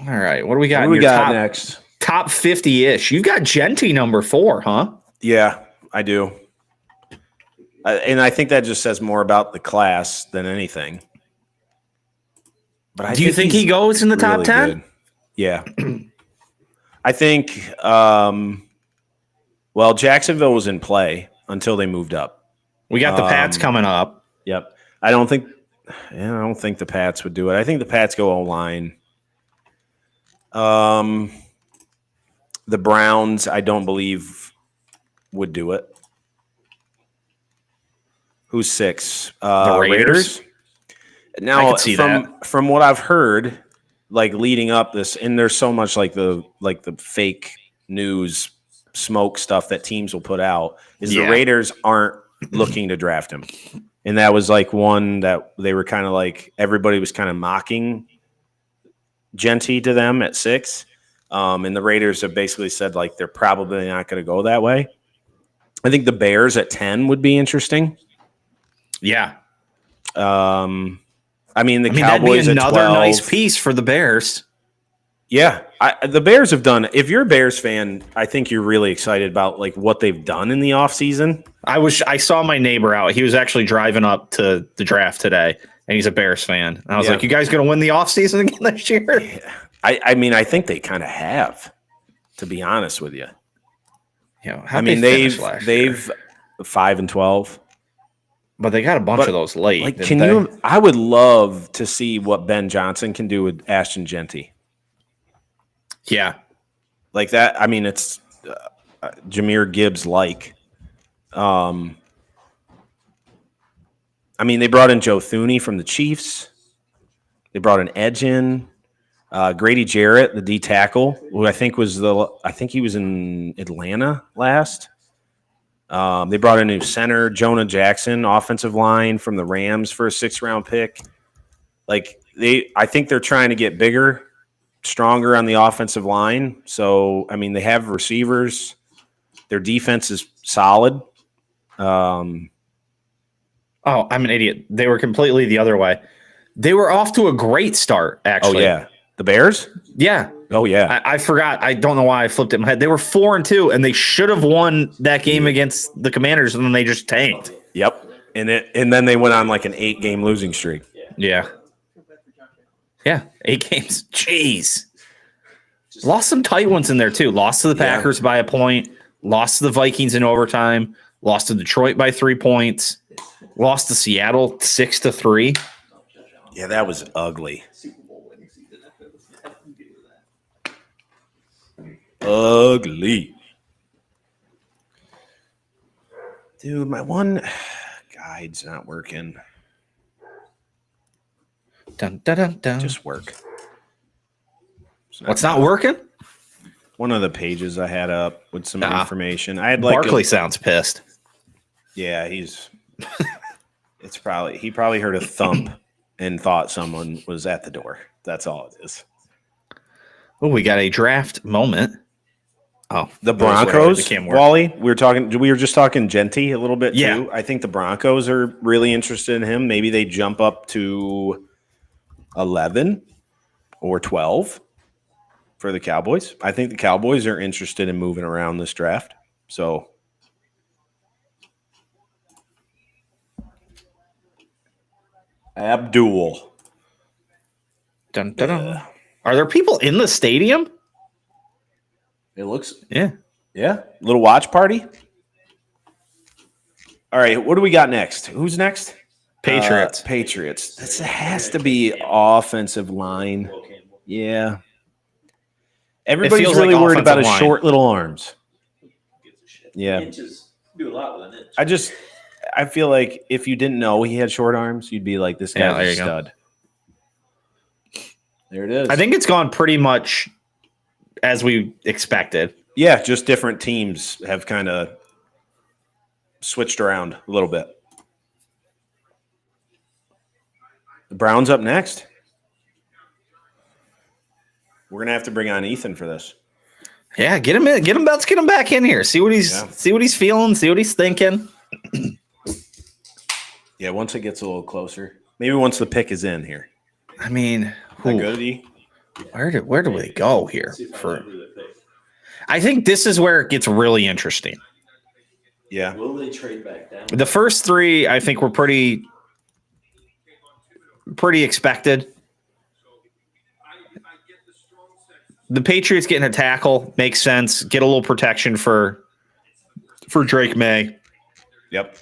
All right. What do we got? What do we got top, next? Top 50-ish. You've got Genty number 4, huh? Yeah, I do. And I think that just says more about the class than anything. But do you think he goes in the top 10? Good. Yeah. I think, Jacksonville was in play until they moved up. We got the Pats coming up. Yep. I don't think the Pats would do it. I think the Pats go O-line. The Browns, I don't believe, would do it. Who's 6? The Raiders. Now, I could see from what I've heard, like leading up this, and there's so much like the fake news smoke stuff that teams will put out, is the Raiders aren't looking to draft him. And that was like one that they were kind of like, everybody was kind of mocking Genty to them at 6. And the Raiders have basically said like they're probably not going to go that way. I think the Bears at 10 would be interesting. Yeah. The Cowboys that'd be at another 12. nice piece for the Bears. Yeah, the Bears have done. If you're a Bears fan, I think you're really excited about like what they've done in the offseason. I saw my neighbor out. He was actually driving up to the draft today, and he's a Bears fan. And I was like, "You guys going to win the offseason again this year?" Yeah. I think they kind of have, to be honest with you. They've 5-12. But they got a bunch of those late. Like, I would love to see what Ben Johnson can do with Ashton Genty. Yeah. Like that. It's Jahmyr Gibbs like. They brought in Joe Thuney from the Chiefs. They brought an edge in. Grady Jarrett, the D tackle, who I think he was in Atlanta last. They brought a new center, Jonah Jackson, offensive line from the Rams for a 6th-round pick. I think they're trying to get bigger, stronger on the offensive line. So, they have receivers. Their defense is solid. I'm an idiot. They were completely the other way. They were off to a great start, actually. Oh, yeah. The Bears? Yeah. Oh, yeah. I forgot. I don't know why I flipped it in my head. They were 4-2, and they should have won that game against the Commanders, and then they just tanked. Yep. And then they went on like an 8-game losing streak. Yeah. Yeah, 8 games. Jeez. Lost some tight ones in there, too. Lost to the Packers by a point. Lost to the Vikings in overtime. Lost to Detroit by 3 points. Lost to Seattle 6-3. Yeah, that was ugly. Ugly. Dude, my one guide's not working. Dun, dun, dun, dun. Just work. What's not working? One of the pages I had up with some information. I had Barkley sounds pissed. Yeah, he probably heard a thump and thought someone was at the door. That's all it is. Oh, we got a draft moment. Oh, the Broncos, Wally. We were just talking Genty a little bit too. Yeah. I think the Broncos are really interested in him. Maybe they jump up to 11 or 12 for the Cowboys. I think the Cowboys are interested in moving around this draft. So Abdul. Dun, dun, dun. Are there people in the stadium? It looks Yeah. Little watch party. All right, what do we got next? Who's next? Patriots. Patriots. This has to be offensive line. Yeah. Everybody's really worried about his short little arms. Yeah. Inches do a lot with an inch. I feel like if you didn't know he had short arms, you'd be like, this guy's a stud. There it is. I think it's gone pretty much as we expected. Yeah, just different teams have kind of switched around a little bit. The Browns up next. We're gonna have to bring on Ethan for this. Yeah, get him in. Let's get him back in here. See what he's feeling. See what he's thinking. Yeah, once it gets a little closer, maybe once the pick is in here. I mean, good, E? where do we go here? I think this is where it gets really interesting. Yeah. Will they trade back down? The first three, I think, were pretty expected. The Patriots getting a tackle makes sense. Get a little protection for Drake May. Yep.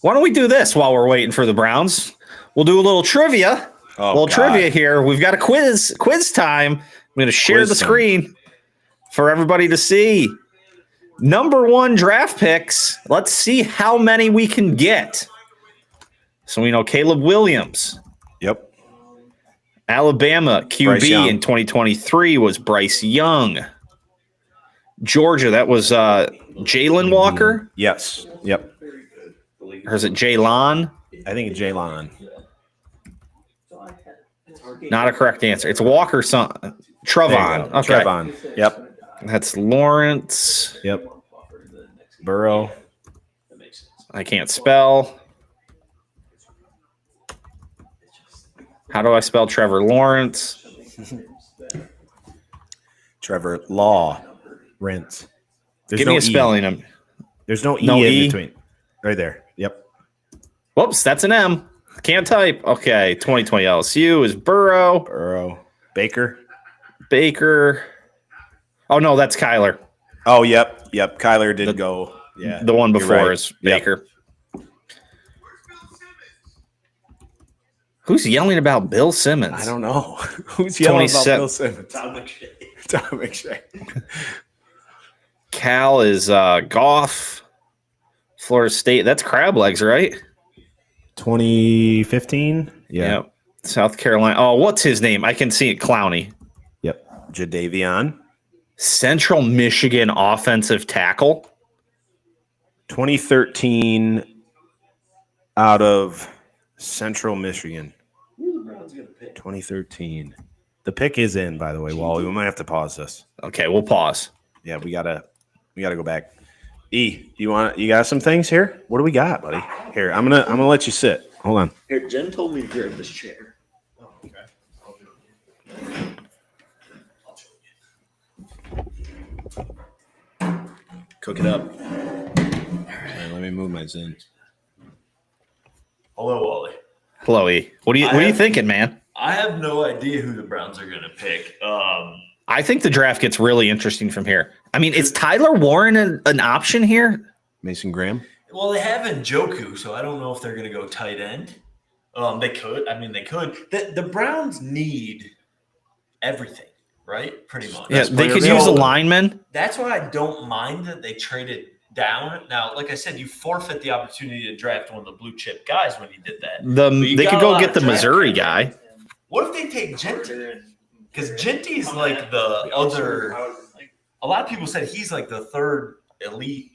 Why don't we do this while we're waiting for the Browns? We'll do a little trivia. Trivia here. We've got a quiz time. I'm going to share the screen for everybody to see. Number 1 draft picks. Let's see how many we can get. So we know Caleb Williams. Yep. Alabama QB in 2023 was Bryce Young. Georgia, that was Jalen Walker. Yes. Yep. Or is it Jaylon? I think it's Jaylon. Not a correct answer. It's Walker son. Trevon. Okay. Trevon. Yep. That's Lawrence. Yep. Burrow. I can't spell. How do I spell Trevor Lawrence? Trevor Law. Rinse. Give me a spelling. There's no E in between. Right there. Yep. Whoops, that's an M. Can't type. Okay, 2020 LSU is Burrow. Baker. Oh, no, that's Kyler. Oh, yep. Kyler did go. Yeah. The one before is Baker. Yep. Who's yelling about Bill Simmons? I don't know. Who's yelling about Bill Simmons? Tom McShay. Cal is Goff. Florida State. That's crab legs, right? 2015. Yeah. Yep. South Carolina. Oh, what's his name? I can see it. Clowney. Yep. Jadavion. Central Michigan offensive tackle. 2013 out of Central Michigan. 2013. The pick is in, by the way, Wally. We might have to pause this. Okay, we'll pause. Yeah, we gotta go back. E, you got some things here? What do we got, buddy? Here, I'm gonna let you sit. Hold on. Here, Jen told me to grab this chair. Oh, okay. Cook it up. All right, let me move my Zen. Hello, Wally. Hello, E. What are you thinking, man? I have no idea who the Browns are going to pick. I think the draft gets really interesting from here. I mean, is Tyler Warren an option here? Mason Graham? Well, they have Njoku, so I don't know if they're going to go tight end. They could. I mean, they could. The Browns need everything, right? Pretty much. Yeah, they could use a lineman. That's why I don't mind that they traded down. Now, like I said, you forfeit the opportunity to draft one of the blue chip guys when you did that. They could go get the Missouri guy. What if they take Genty? Because Genty's like the other. A lot of people said he's like the third elite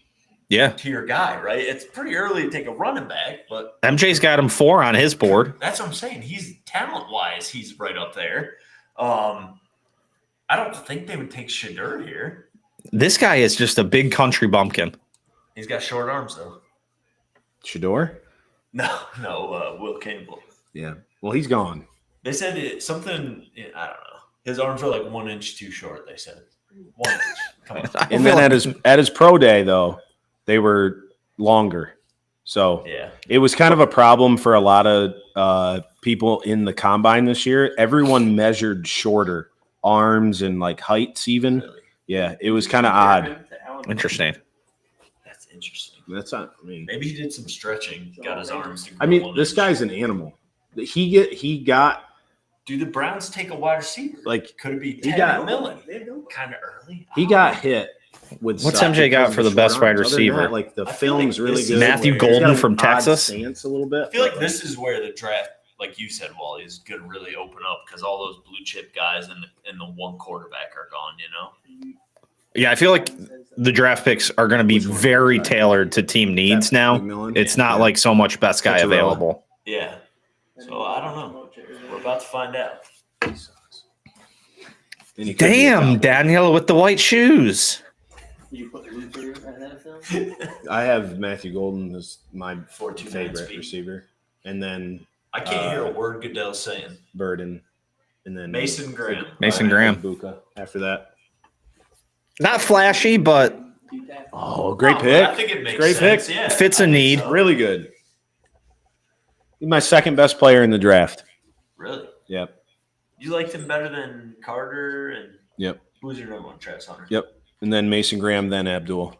tier guy, right? It's pretty early to take a running back, but MJ's got him 4 on his board. That's what I'm saying. He's talent-wise, he's right up there. I don't think they would take Shedeur here. This guy is just a big country bumpkin. He's got short arms, though. Shedeur? No, Will Campbell. Yeah. Well, he's gone. They said something, I don't know. His arms are like 1 inch too short, they said. 1 inch. Come on. And then at his pro day, though, they were longer. So it was kind of a problem for a lot of people in the combine this year. Everyone measured shorter arms and like heights even. Really? Yeah, it was kind of odd. Interesting. That's interesting. That's not, I mean, Maybe he did some stretching, got his arms to grow. I mean, this guy's an animal. He got. Do the Browns take a wide receiver? Like, could it be Tevin Millen? Kind of early. He got hit with. What's MJ got for the best wide receiver? That, like the film's really good. Matthew Golden from Texas. Stance a little bit. I feel like this is where the draft, like you said, Wally, is going to really open up because all those blue chip guys and the one quarterback are gone. You know. Yeah, I feel like the draft picks are going to be very tailored to team needs now. It's not like so much best guy available. Yeah. So I don't know. We're about to find out. Damn, Daniel with the white shoes. Did you put Luther at NFL? I have Matthew Golden as my 4.29 favorite speed. receiver, and then I can't hear a word Goodell's saying. Burden, and then Mason Graham. Mason Graham. Buka after that. Not flashy, but Great pick. I think it makes Great sense. pick. Yeah, fits a need. Really good. He's my second best player in the draft. Really? Yep. You liked him better than Carter and Yep. who was your number one, Travis Hunter? Yep. And then Mason Graham, then Abdul.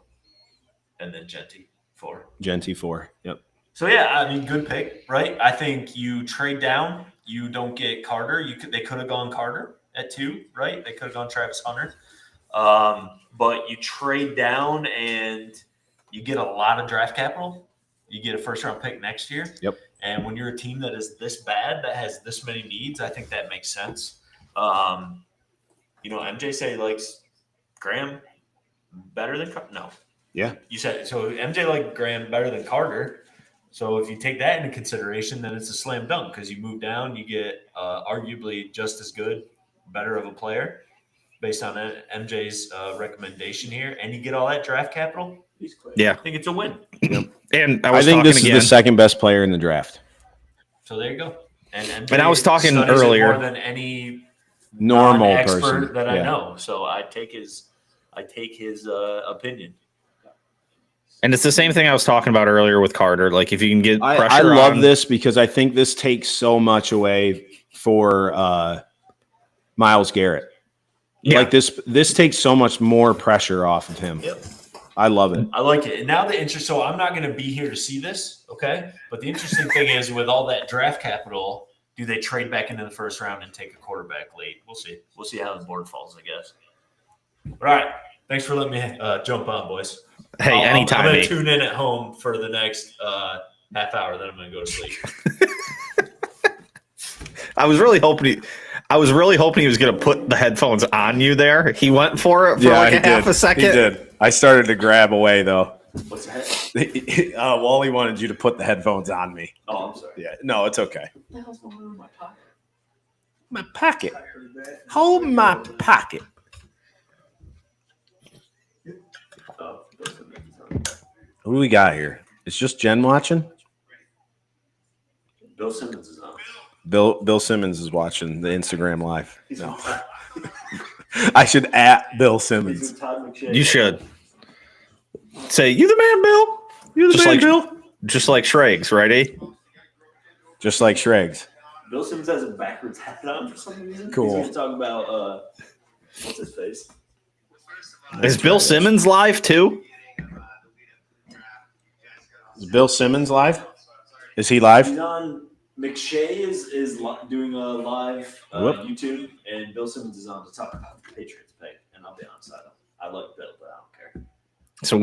And then Genty 4. Genty 4. Yep. So yeah, I mean, good pick, right? I think you trade down, you don't get Carter. They could have gone Carter at 2, right? They could have gone Travis Hunter. But you trade down and you get a lot of draft capital. You get a first round pick next year. Yep. And when you're a team that is this bad, that has this many needs, I think that makes sense. MJ said he likes Graham better than Carter. No. Yeah. You said so. MJ liked Graham better than Carter. So if you take that into consideration, then it's a slam dunk because you move down, you get arguably just as good, better of a player based on MJ's recommendation here, and you get all that draft capital. Yeah. I think it's a win. And I think this is the second best player in the draft. So there you go. And MJ And I was talking studies it earlier. more than any Normal expert person that I know. So I take his opinion. And it's the same thing I was talking about earlier with Carter. Like, if you can get pressure I love on, this because I think this takes so much away for Myles Garrett. Yeah. Like this takes so much more pressure off of him. Yep. I love it. I like it. And now so I'm not going to be here to see this, okay? But the interesting thing is with all that draft capital, do they trade back into the first round and take a quarterback late? We'll see. We'll see how the board falls, I guess. All right. Thanks for letting me jump on, boys. hey, anytime. I'm going mate. to tune in at home for the next half hour, then I'm going to go to sleep. I was really hoping he was going to put the headphones on you there. He went for it for half a second. He did. I started to grab away though. What's that? Wally wanted you to put the headphones on me. Oh, I'm sorry. Yeah. No, it's okay. What the hell's going on in my pocket? My pocket. Hold my pocket. Oh, Who do we got here? It's just Jen watching? Bill Simmons is on. Bill Simmons is watching the Instagram live. No. I should at Bill Simmons. You should say, "You the man, Bill. You the Just man, like- Bill." Just like Shregs, right? Eh? Just like Shregs. Bill Simmons has a backwards hat on for some reason. Cool. He's going to talk about what's his face? Is Bill Simmons live too? Is Bill Simmons live? Is he live? He's on. McShay is doing a live YouTube, and Bill Simmons is on to talk about the Patriots pick. And I'll be honest, I like Bill, but I don't care. So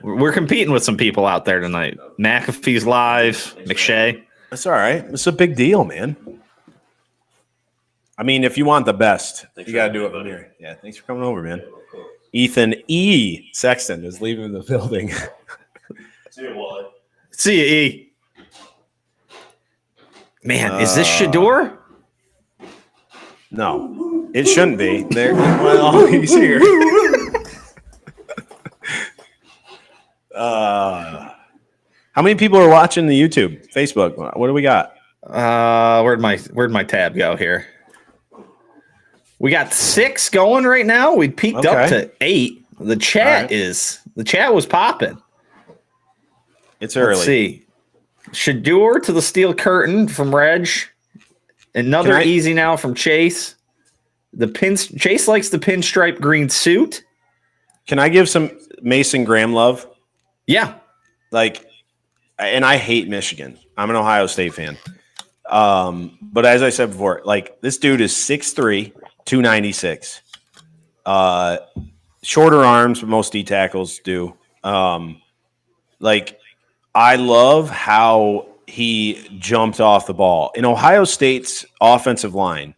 we're competing with some people out there tonight. McAfee's live. McShay. That's all right. It's a big deal, man. I mean, if you want the best, Thanks you for got to do it having from me, here. Yeah, thanks for coming over, man. Yeah, of course. Ethan E. Sexton is leaving the building. See you, Wally. See you, E. Man, is this Shador? No, it shouldn't be. There, well, he's here. How many people are watching the YouTube, Facebook? What do we got? Where'd my tab go here? We got 6 going right now. We peaked up Okay. to 8. The chat right. was popping. It's early. Let's see. Shador to the steel curtain from Reg. Another Can I- easy now from Chase. Chase likes the pinstripe green suit. Can I give some Mason Graham love? Yeah. Like, and I hate Michigan. I'm an Ohio State fan. But as I said before, like, this dude is 6'3", 296. Shorter arms, but most D tackles do. Like, I love how he jumped off the ball. In Ohio State's offensive line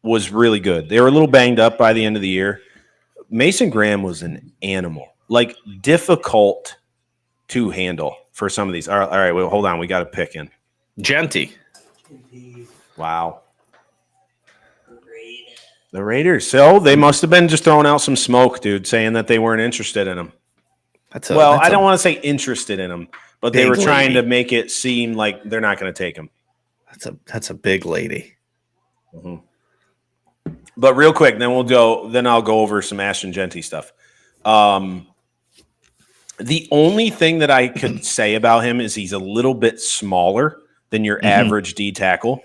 was really good. They were a little banged up by the end of the year. Mason Graham was an animal, like difficult to handle for some of these. All right, well, hold on. We got to pick in. Genty. Wow. The Raiders. So they must have been just throwing out some smoke, dude, saying that they weren't interested in him. I don't want to say interested in him, but they were trying to make it seem like they're not going to take him. That's a big lady. Mm-hmm. But real quick, then I'll go over some Ashton Genty stuff. The only thing that I could say about him is he's a little bit smaller than your average D tackle.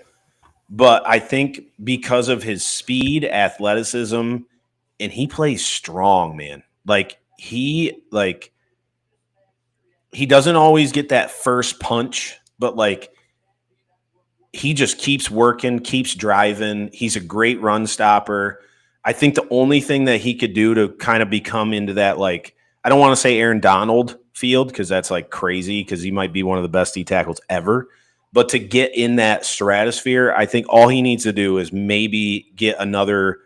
But I think because of his speed, athleticism, and he plays strong, man. He doesn't always get that first punch, but he just keeps working, keeps driving. He's a great run stopper. I think the only thing that he could do to kind of become into that, I don't want to say Aaron Donald field because that's crazy because he might be one of the best D tackles ever. But to get in that stratosphere, I think all he needs to do is maybe get another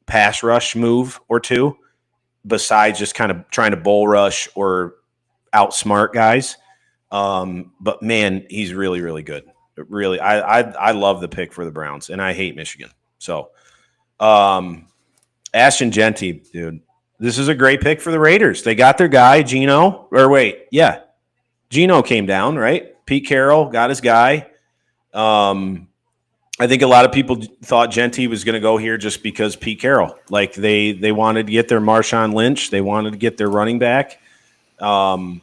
pass rush move or two besides just kind of trying to bull rush or outsmart guys. But, man, he's really, really good. Really, I love the pick for the Browns, and I hate Michigan. So, Ashton Genty, dude, this is a great pick for the Raiders. They got their guy, Geno. Geno came down, right? Pete Carroll got his guy. I think a lot of people thought Genty was going to go here just because Pete Carroll. They wanted to get their Marshawn Lynch. They wanted to get their running back. I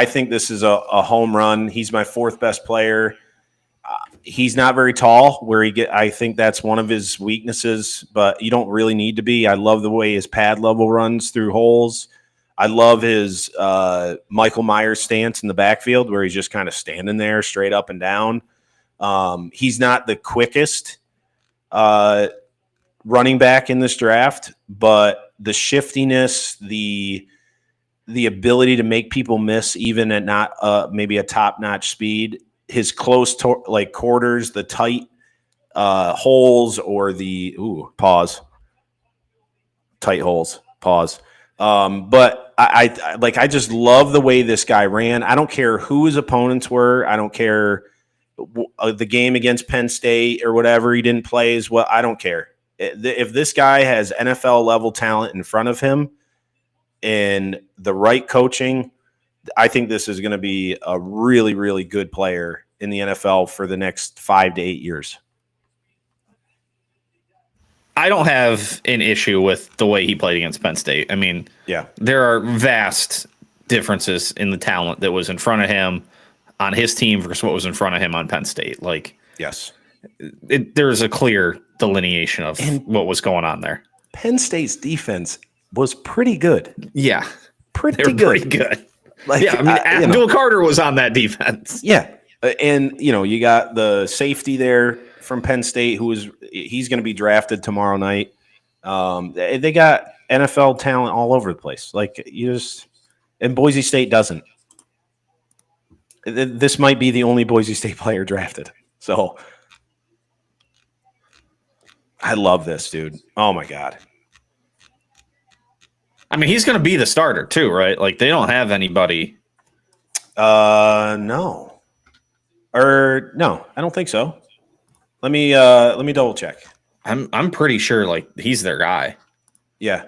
think this is a home run. He's my fourth best player. He's not very tall. I think that's one of his weaknesses, but you don't really need to be. I love the way his pad level runs through holes. I love his Michael Myers stance in the backfield where he's just kind of standing there straight up and down. He's not the quickest running back in this draft, but the shiftiness, the ability to make people miss even at not maybe a top-notch speed, his close quarters, the tight holes or the tight holes, pause. But I just love the way this guy ran. I don't care who his opponents were. I don't care the game against Penn State or whatever he didn't play as well. I don't care. If this guy has NFL level talent in front of him and the right coaching, I think this is going to be a really, really good player in the NFL for the next 5 to 8 years. I don't have an issue with the way he played against Penn State. I mean, there are vast differences in the talent that was in front of him on his team versus what was in front of him on Penn State. Yes, there's a clear delineation of what was going on there. Penn State's defense was pretty good. Yeah, pretty good. Abdul Carter was on that defense. Yeah, and you got the safety there from Penn State, he's going to be drafted tomorrow night. They got NFL talent all over the place. And Boise State doesn't. This might be the only Boise State player drafted. So I love this, dude. Oh my God. I mean, he's going to be the starter too, right? They don't have anybody. No. No, I don't think so. Let me double check. I'm pretty sure he's their guy. Yeah.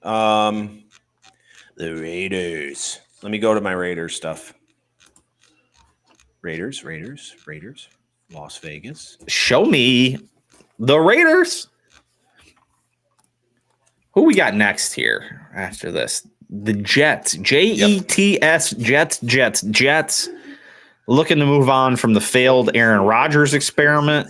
The Raiders. Let me go to my Raiders stuff. Raiders. Las Vegas. Show me the Raiders. Who we got next here after this? The Jets. Jets. Jets. Looking to move on from the failed Aaron Rodgers experiment.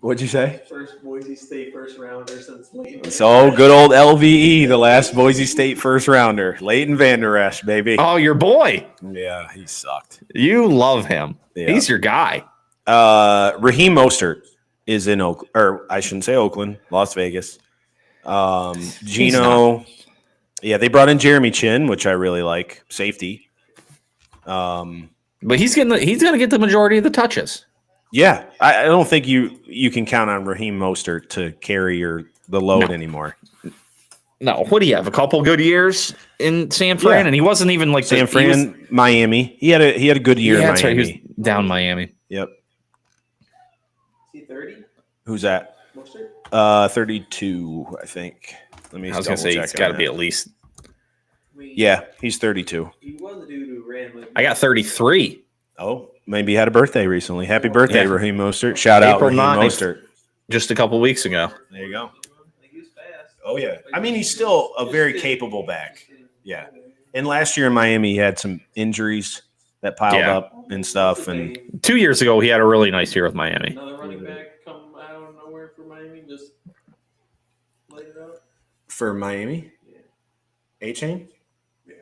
What'd you say? First Boise State first rounder since Leighton. So good old LVE, the last Boise State first rounder. Leighton Vander Esch, baby. Oh, your boy. Yeah, he sucked. You love him. Yeah. He's your guy. Raheem Mostert is in Oakland, or I shouldn't say Oakland, Las Vegas. Geno. Yeah, they brought in Jeremy Chin, which I really like. Safety. But he's gonna get the majority of the touches. Yeah, I don't think you can count on Raheem Mostert to carry the load anymore. No, what do you have? A couple good years in San Fran, and he wasn't even like San Fran, Miami. He had a good year in Miami. That's right. He was down Miami. Yep. Is he 30? Who's that? Mostert? 32, I think. Let me. I was gonna say it's got to be at least. Yeah, he's 32. He was a dude who ran. I got 33. Oh, maybe he had a birthday recently. Happy birthday, Raheem Mostert. Shout out April Raheem 9th, Mostert. Just a couple weeks ago. There you go. He was fast. Oh, yeah. I mean, he's still a very capable back. Yeah. And last year in Miami, he had some injuries that piled up and stuff. And 2 years ago, he had a really nice year with Miami. Another running back come out of nowhere for Miami, just laid it out. For Miami? A-Chain?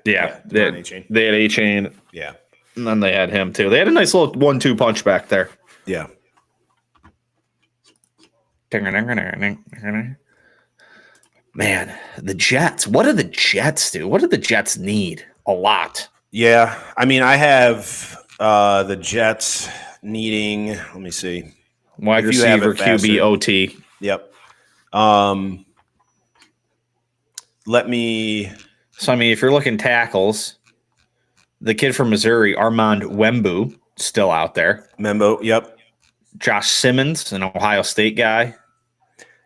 Yeah, they had A-Chain. Yeah. And then they had him, too. They had a nice little 1-2 punch back there. Yeah. Man, the Jets. What do the Jets do? What do the Jets need? A lot. Yeah. I mean, I have the Jets needing, let me see. Wide receiver, QB, OT. Yep. Let me. So, I mean, if you're looking tackles, the kid from Missouri, Armand Wembu, still out there. Membo, yep. Josh Simmons, an Ohio State guy.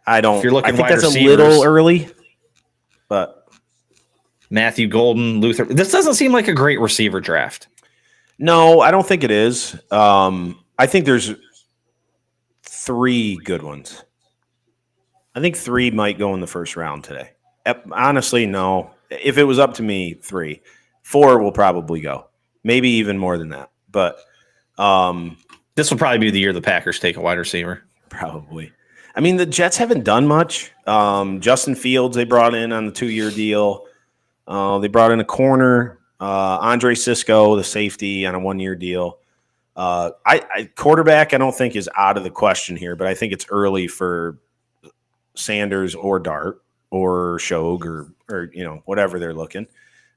I don't. If you're looking I think wide that's receivers, a little early, but Matthew Golden, Luther. This doesn't seem like a great receiver draft. No, I don't think it is. I think there's 3 good ones. I think 3 might go in the first round today. Honestly, no. If it was up to me, 3. 4 will probably go. Maybe even more than that. But this will probably be the year the Packers take a wide receiver. Probably. I mean, the Jets haven't done much. Justin Fields they brought in on the 2-year deal. They brought in a corner. Andre Sisco, the safety, on a 1-year deal. Quarterback I don't think is out of the question here, but I think it's early for Sanders or Dart or Shog or whatever they're looking.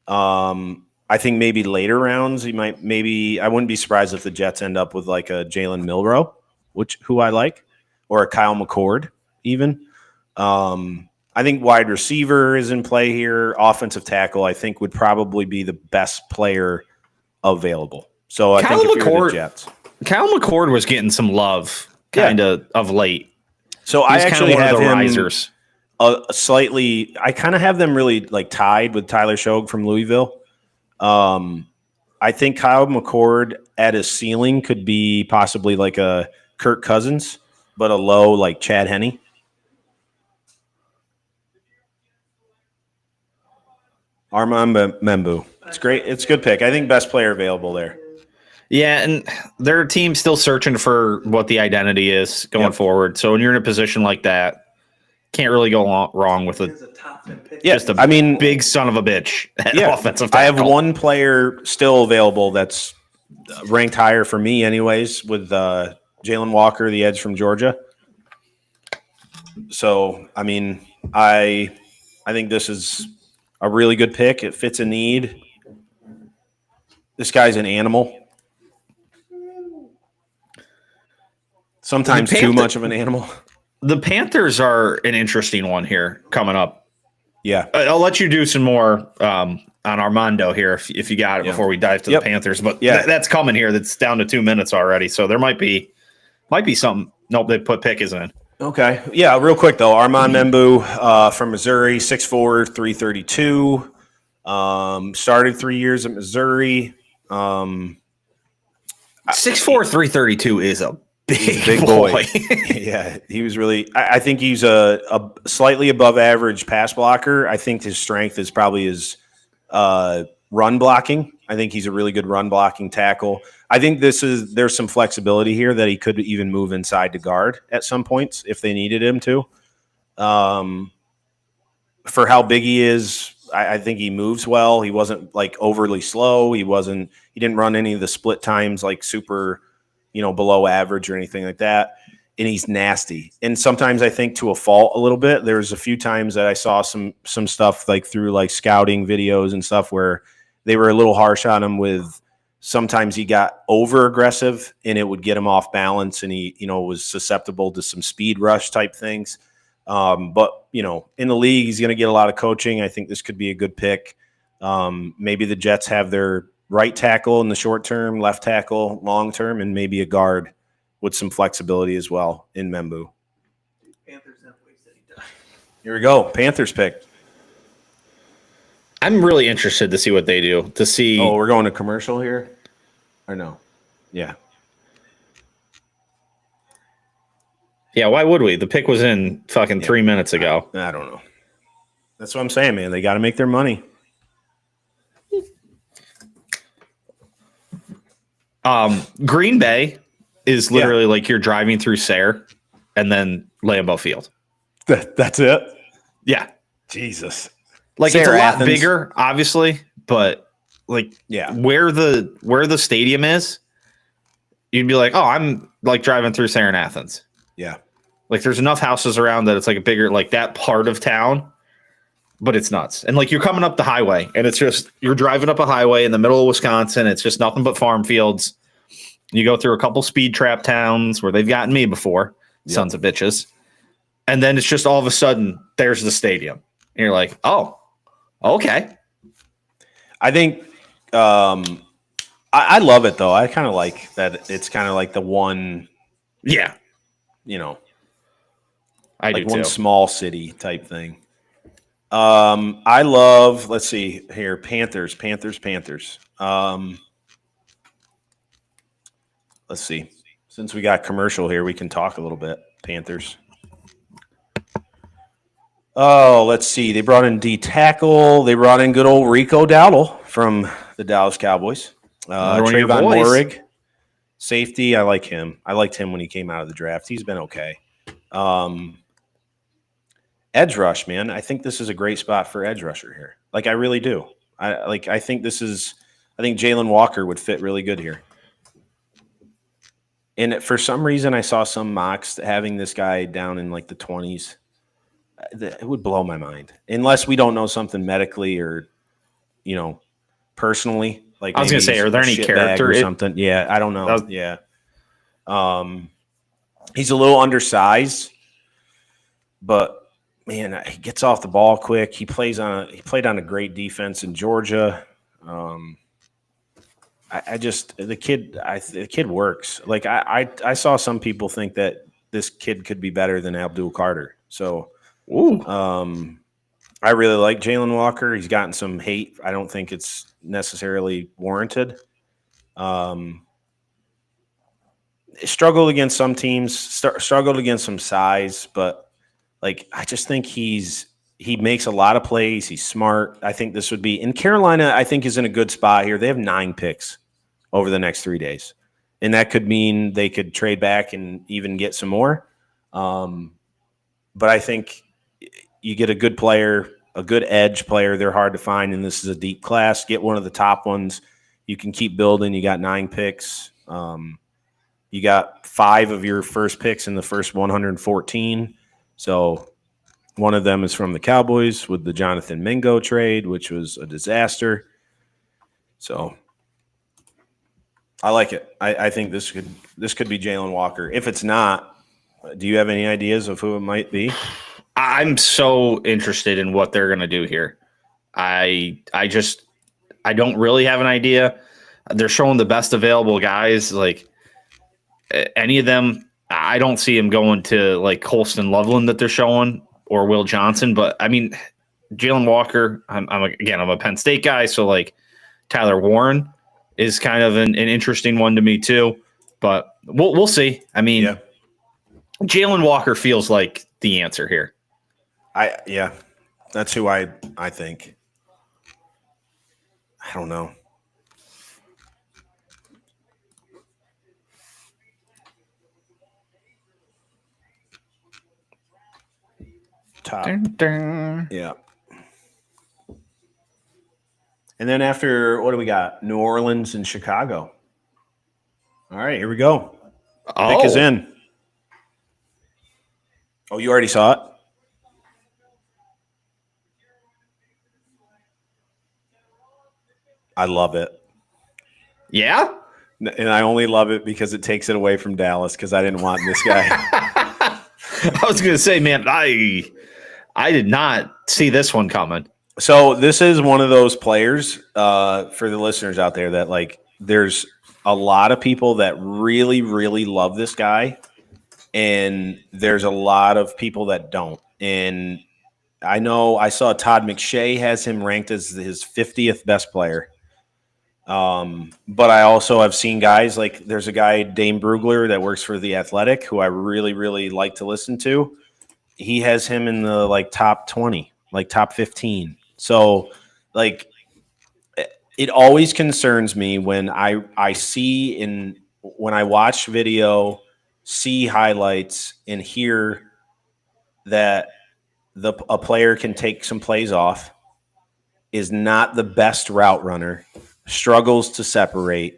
I think maybe later rounds I wouldn't be surprised if the Jets end up with like a Jalen Milroe, who I like, or a Kyle McCord even. I think wide receiver is in play here. Offensive tackle I think would probably be the best player available. So I think if you're the Jets. Kyle McCord was getting some love of late. So I actually have him risers. Slightly. I kind of have them really like tied with Tyler Shog from Louisville. I think Kyle McCord at his ceiling could be possibly like a Kirk Cousins, but a low like Chad Henne. Armand Membu. It's great. It's a good pick. I think best player available there. Yeah, and their team's still searching for what the identity is going forward. So when you're in a position like that, can't really go wrong with it. Just a big son of a bitch at offensive tackle. I have one player still available that's ranked higher for me anyways with Jalen Walker, the edge from Georgia. So, I mean, I think this is a really good pick. It fits a need. This guy's an animal. Sometimes too much of an animal. The Panthers are an interesting one here coming up. Yeah. I'll let you do some more on Armando here if you got it before we dive to the Panthers. But that's coming here. That's down to 2 minutes already. So there might be something. Nope, they put pick is in. Okay. Yeah, real quick, though. Armand Membu from Missouri, 6'4", 332. Started 3 years at Missouri. 6'4", 332 is a big boy. Yeah, he was really – I think he's a slightly above average pass blocker. I think his strength is probably his run blocking. I think he's a really good run blocking tackle. I think there's some flexibility here that he could even move inside to guard at some points if they needed him to. For how big he is, I think he moves well. He wasn't like overly slow. He didn't run any of the split times like super, below average or anything like that. And he's nasty. And sometimes I think to a fault a little bit. There's a few times that I saw some stuff like through like scouting videos and stuff where they were a little harsh on him with sometimes he got over aggressive and it would get him off balance and he, was susceptible to some speed rush type things. But, in the league, he's going to get a lot of coaching. I think this could be a good pick. Maybe the Jets have their right tackle in the short term, left tackle long term, and maybe a guard with some flexibility as well in Membu. Panthers have wasted time. Here we go. Panthers pick. I'm really interested to see what they do. To see. Oh, we're going to commercial here? Or no? Yeah. Yeah, why would we? The pick was in fucking 3 minutes ago. I don't know. That's what I'm saying, man. They got to make their money. Green Bay is literally like you're driving through Sayre and then Lambeau Field. That's it? Yeah. Jesus. Like Sayre, it's a lot Athens. bigger, obviously, but like where the stadium is, you'd be like, oh, I'm like driving through Sayre and Athens. Yeah. Like there's enough houses around that it's like a bigger, like that part of town, but it's nuts. And like you're coming up the highway and it's just, you're driving up a highway in the middle of Wisconsin. It's just nothing but farm fields. You go through a couple speed trap towns where they've gotten me before, sons of bitches. And then it's just all of a sudden there's the stadium. And you're like, oh, okay. I think I love it though. I kind of like that. It's kind of like the one, Yeah. I like do one too. small city type thing. I love, let's see here, Panthers. Let's see. Since we got commercial here, we can talk a little bit. Panthers. Oh, let's see. They brought in D tackle. They brought in good old Rico Dowdle from the Dallas Cowboys. Another one of your Trayvon boys. Moehrig, safety. I like him. I liked him when he came out of the draft. He's been okay. Edge rush, man. I think this is a great spot for edge rusher here. Like I really do. I think Jalen Walker would fit really good here. And for some reason, I saw some mocks having this guy down in like the 20s. It would blow my mind, unless we don't know something medically or, personally. Like I was going to say, are there any character or something? Yeah, I don't know. Yeah, he's a little undersized, but man, he gets off the ball quick. He played on a great defense in Georgia. The kid works. Like I saw some people think that this kid could be better than Abdul Carter. So, I really like Jalen Walker. He's gotten some hate. I don't think it's necessarily warranted. Struggled against some teams. Struggled against some size, but like I just think he makes a lot of plays. He's smart. I think this would be in Carolina. I think is in a good spot here. They have 9 picks over the next 3 days, and that could mean they could trade back and even get some more. But I think you get a good player, a good edge player. They're hard to find, and this is a deep class. Get one of the top ones. You can keep building. You got 9 picks. You got 5 of your first picks in the first 114. So one of them is from the Cowboys with the Jonathan Mingo trade, which was a disaster. So I like it. I think this could be Jalen Walker. If it's not, do you have any ideas of who it might be? I'm so interested in what they're going to do here. I don't really have an idea. They're showing the best available guys. Like any of them, I don't see him going to like Colston Loveland that they're showing or Will Johnson. But I mean, Jalen Walker, I'm a Penn State guy. So like Tyler Warren is kind of an interesting one to me too, but we'll see. I mean, Jalen Walker feels like the answer here. That's who I think. I don't know. Top. Yeah. And then after, what do we got? New Orleans and Chicago. All right, here we go. Pick is in. Oh, you already saw it? I love it. Yeah? And I only love it because it takes it away from Dallas because I didn't want this guy. I was going to say, man, I did not see this one coming. So this is one of those players for the listeners out there that like there's a lot of people that really, really love this guy, and there's a lot of people that don't. And I know I saw Todd McShay has him ranked as his 50th best player. But I also have seen guys like there's a guy, Dane Brugler, that works for The Athletic, who I really, really like to listen to. He has him in the like top 20, like top 15. So like it always concerns me when I see when I watch video, see highlights, and hear that a player can take some plays off, is not the best route runner, struggles to separate,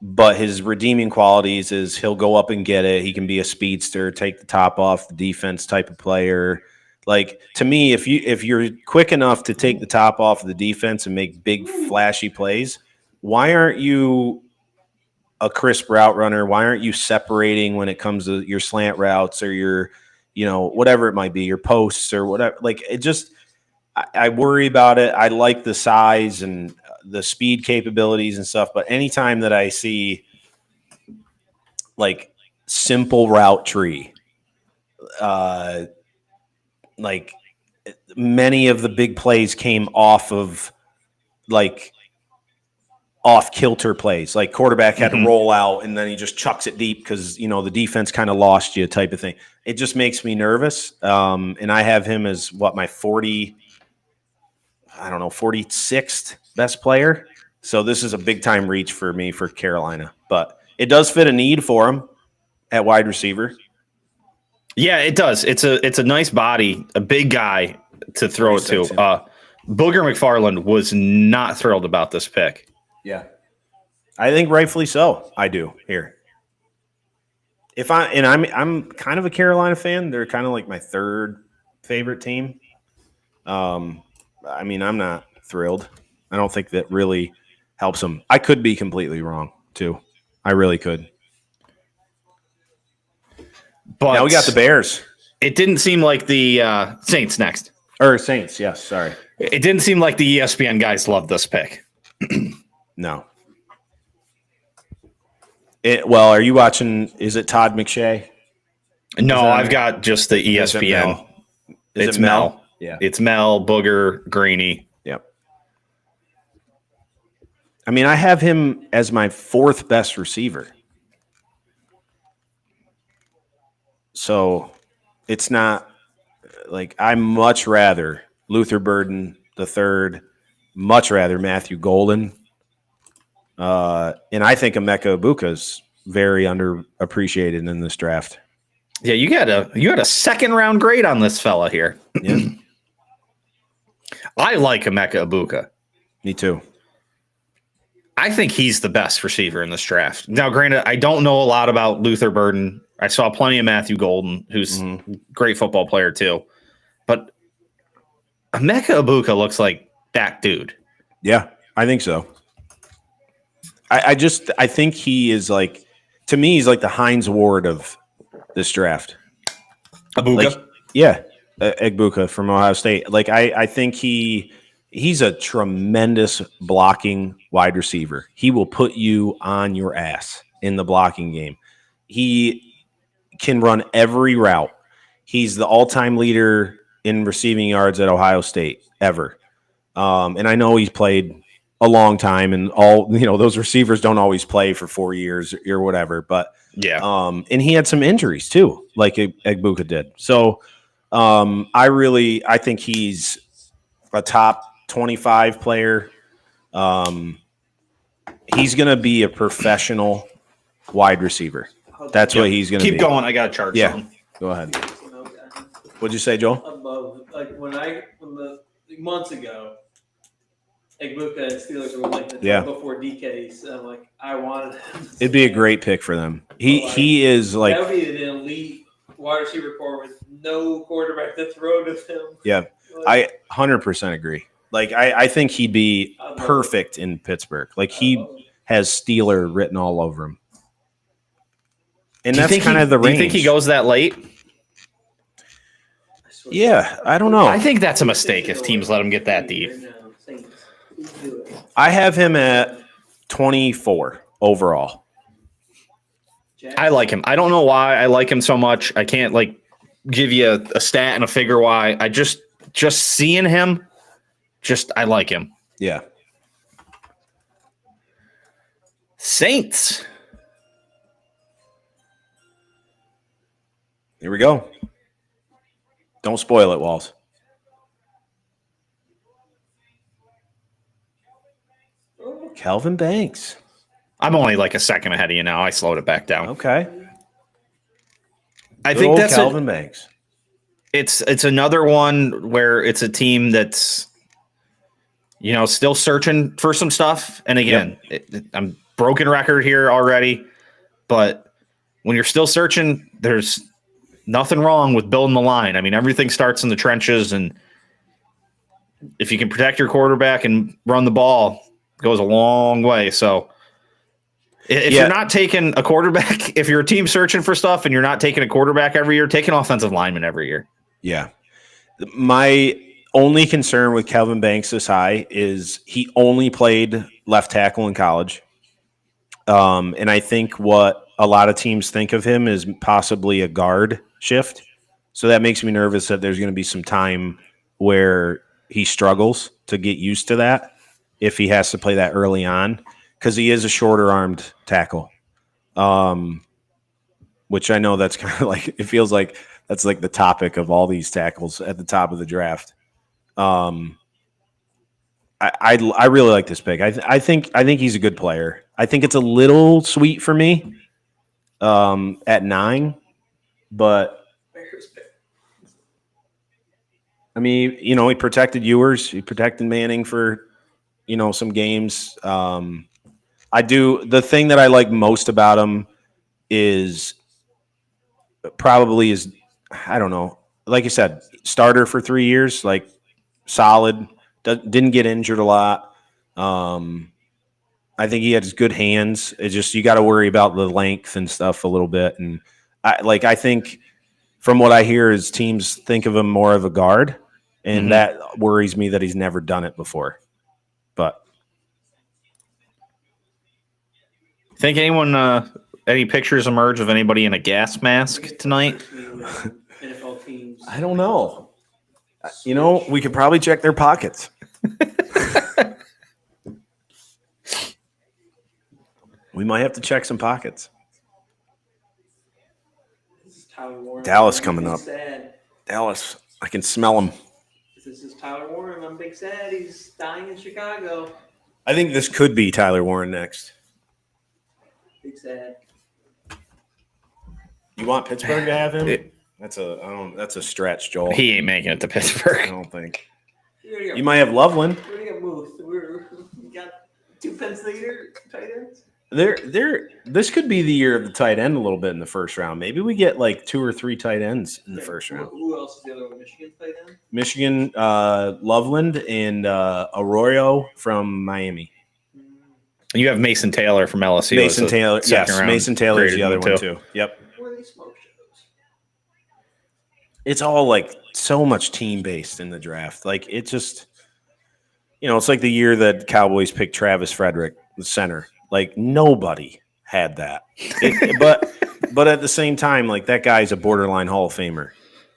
but his redeeming qualities is he'll go up and get it. He can be a speedster, take the top off the defense type of player. Like, to me, if you're quick enough to take the top off of the defense and make big flashy plays, why aren't you a crisp route runner? Why aren't you separating when it comes to your slant routes or your, whatever it might be, your posts or whatever? Like, it just, I worry about it. I like the size and the speed capabilities and stuff, but anytime that I see like simple route tree, like many of the big plays came off of like off kilter plays, like quarterback had to roll out and then he just chucks it deep because the defense kind of lost you type of thing. It just makes me nervous. And I have him as my 46th best player. So this is a big time reach for me for Carolina, but it does fit a need for him at wide receiver. Yeah, it does. It's a nice body, a big guy to throw it to. Booger McFarland was not thrilled about this pick. Yeah, I think rightfully so. I do here. I'm kind of a Carolina fan. They're kind of like my third favorite team. I'm not thrilled. I don't think that really helps them. I could be completely wrong too. I really could. But now we got the Bears. It didn't seem like the Saints next. Or Saints, yes, sorry. It didn't seem like the ESPN guys loved this pick. No. Are you watching? Is it Todd McShay? No, I've got just the ESPN. It's Mel. Yeah. It's Mel, Booger, Greeny. Yep. I have him as my fourth best receiver. So it's not like I much rather Luther Burden the third, much rather Matthew Golden. And I think Emeka Egbuka is very underappreciated in this draft. Yeah, you had a second round grade on this fella here. Yeah. I like Emeka Egbuka. Me too. I think he's the best receiver in this draft. Now, granted, I don't know a lot about Luther Burden. I saw plenty of Matthew Golden, who's a great football player too. But Emeka Egbuka looks like that dude. Yeah, I think so. I think he is like, to me, he's like the Hines Ward of this draft. Egbuka? Egbuka from Ohio State. Like, I think he's a tremendous blocking wide receiver. He will put you on your ass in the blocking game. He can run every route. He's the all-time leader in receiving yards at Ohio State ever. And I know he's played a long time, and those receivers don't always play for 4 years or whatever. But yeah, and he had some injuries too, like Egbuka did. So I think he's a top 25 player. He's going to be a professional wide receiver. That's what he's going to be. Keep going. I got to charge something. Go ahead. What'd you say, Joel? Above, like months ago, Egbuka and Steelers were like before DK's. I'm like, I wanted him. It'd be a great pick for them. He is like, that would be an elite wide receiver core with no quarterback to throw to them. Yeah, I 100% agree. Like, I think he'd be perfect in Pittsburgh. Like, he has Steeler written all over him. And that's kind of the range. Do you think he goes that late? Yeah, I don't know. I think that's a mistake if teams let him get that deep. I have him at 24 overall. I like him. I don't know why I like him so much. I can't give you a stat and a figure why. I just seeing him, I like him. Yeah. Saints. Here we go. Don't spoil it, Walls. Calvin Banks. I'm only like a second ahead of you now. I slowed it back down. Okay. I Good think old that's Calvin Banks. It's another one where it's a team that's still searching for some stuff. And again, I'm broken record here already, but when you're still searching, there's nothing wrong with building the line. I mean, everything starts in the trenches, and if you can protect your quarterback and run the ball, it goes a long way. So if you're not taking a quarterback, if you're a team searching for stuff and you're not taking a quarterback every year, take an offensive lineman every year. Yeah. My only concern with Calvin Banks this high is he only played left tackle in college. And I think what a lot of teams think of him is possibly a guard shift. So that makes me nervous that there's going to be some time where he struggles to get used to that if he has to play that early on, because he is a shorter-armed tackle, which I know that's kind of like – it feels like that's like the topic of all these tackles at the top of the draft. I really like this pick. I think he's a good player. I think it's a little sweet for me at 9, but I mean, he protected Ewers, he protected Manning for some games. The thing that I like most about him is I don't know, like you said, starter for 3 years, like solid. Didn't get injured a lot. I think he has good hands. It's just you got to worry about the length and stuff a little bit. And I think from what I hear is teams think of him more of a guard, and that worries me that he's never done it before. But think any pictures emerge of anybody in a gas mask tonight? NFL teams. I don't know. We could probably check their pockets. We might have to check some pockets. This is Tyler Warren. Dallas coming up. Sad. Dallas, I can smell him. This is Tyler Warren. I'm big sad. He's dying in Chicago. I think this could be Tyler Warren next. Big sad. You want Pittsburgh to have him? That's a stretch, Joel. He ain't making it to Pittsburgh. I don't think. You might have Loveland. We already got moved. We got 2 Penn State tight ends. This could be the year of the tight end a little bit in the first round. Maybe we get like 2 or 3 tight ends in the first round. Who else is the other one? Michigan tight end? Michigan, Loveland, and Arroyo from Miami. You have Mason Taylor from LSU. Mason Taylor, yes. Mason Taylor is the other one too. Yep. Where are these smoke shows? It's all like so much team based in the draft. Like it just, it's like the year that Cowboys picked Travis Frederick, the center. Like nobody had that, but at the same time, like that guy's a borderline Hall of Famer,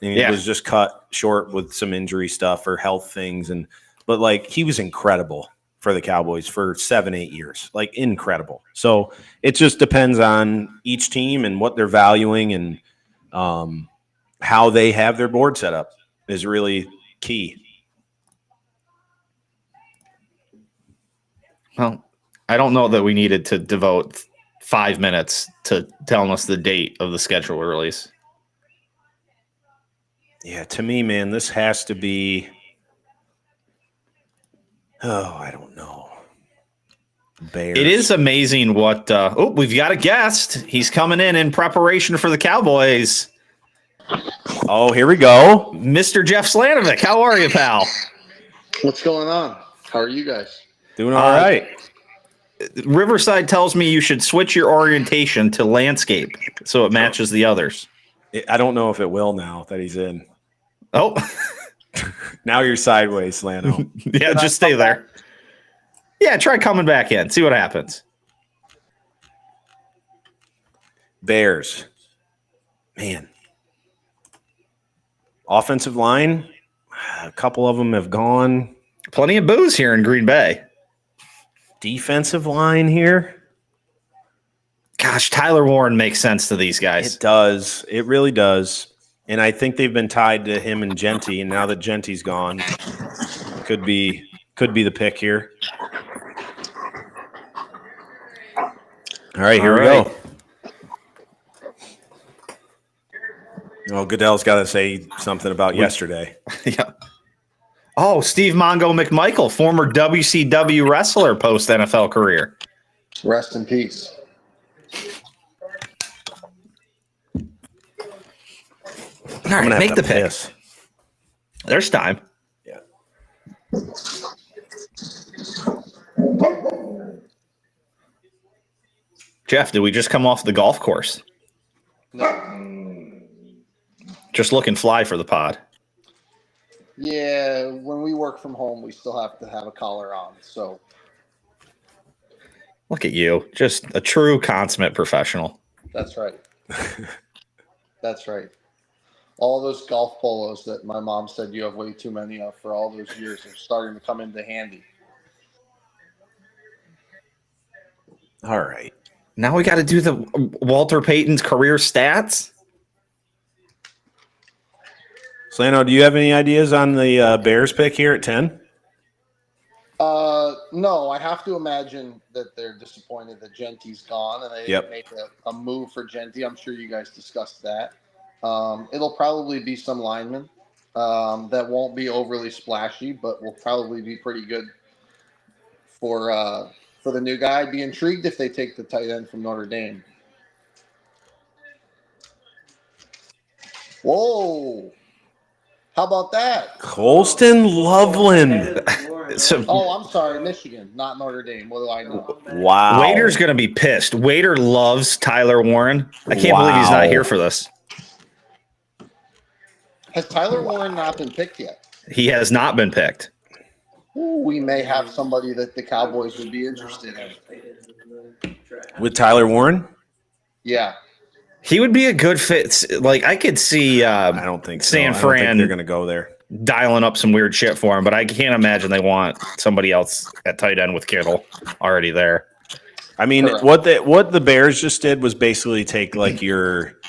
and he was just cut short with some injury stuff or health things, but like he was incredible for the Cowboys for 7-8 years, like incredible. So it just depends on each team and what they're valuing and how they have their board set up is really key. Well, I don't know that we needed to devote 5 minutes to telling us the date of the schedule release. Yeah, to me, man, this has to be. Oh, I don't know. Bears. It is amazing what. We've got a guest. He's coming in preparation for the Cowboys. Oh, here we go. Mr. Jeff Slanovic. How are you, pal? What's going on? How are you guys? Doing all right. Riverside tells me you should switch your orientation to landscape so it matches the others. I don't know if it will now that he's in. Oh, Now you're sideways, Lano. yeah, just stay there. Yeah, try coming back in. See what happens. Bears. Man. Offensive line, a couple of them have gone. Plenty of booze here in Green Bay. Defensive line here. Gosh, Tyler Warren makes sense to these guys. It does. It really does. And I think they've been tied to him and Genty. And now that Genty's gone, could be the pick here. All right, here we go. Oh, Goodell's got to say something about yesterday. Yeah. Oh, Steve Mongo McMichael, former WCW wrestler post NFL career. Rest in peace. All right, make the pick. Piss. There's time. Yeah. Jeff, did we just come off the golf course? Just looking fly for the pod. Yeah, when we work from home, we still have to have a collar on. So Look at you. Just a true consummate professional. that's right. That's right. All those golf polos that my mom said you have way too many of for all those years are starting to come into handy. All right. Now we got to do the Walter Payton's career stats. Slano, do you have any ideas on the Bears pick here at 10? No, I have to imagine that they're disappointed that Genty's gone and they didn't make a move for Genty. I'm sure you guys discussed that. It'll probably be some linemen that won't be overly splashy, but will probably be pretty good for the new guy. I'd be intrigued if they take the tight end from Notre Dame. Whoa. How about that? Colston Loveland. So, I'm sorry, Michigan, not Notre Dame. What do I know? Wow. Waiter's going to be pissed. Waiter loves Tyler Warren. I can't believe he's not here for this. Has Tyler Warren not been picked yet? He has not been picked. Ooh, we may have somebody that the Cowboys would be interested in. With Tyler Warren? Yeah. He would be a good fit. Like, I could see I don't think so. San I don't Fran think they're going to go there. dialing up some weird shit for him, but I can't imagine they want somebody else at tight end with Kittle already there. I mean, what the Bears just did was basically take like your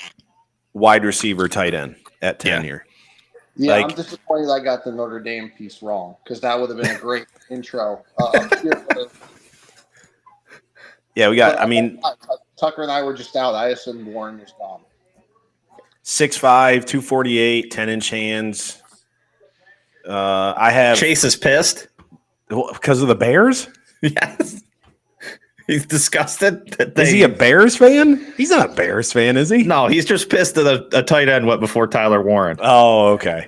wide receiver tight end at 10 here. Yeah, Like- I'm disappointed I got the Notre Dame piece wrong because that would have been a great intro. Yeah, we got, I mean, Tucker and I were just out. I assumed Warren was gone. 6'5", 248, 10-inch hands. I have Chase is pissed. because of the Bears. Yes. He's disgusted. That Is he a Bears fan? He's not a Bears fan, is he? No, he's just pissed that a tight end went before Tyler Warren. Oh, okay.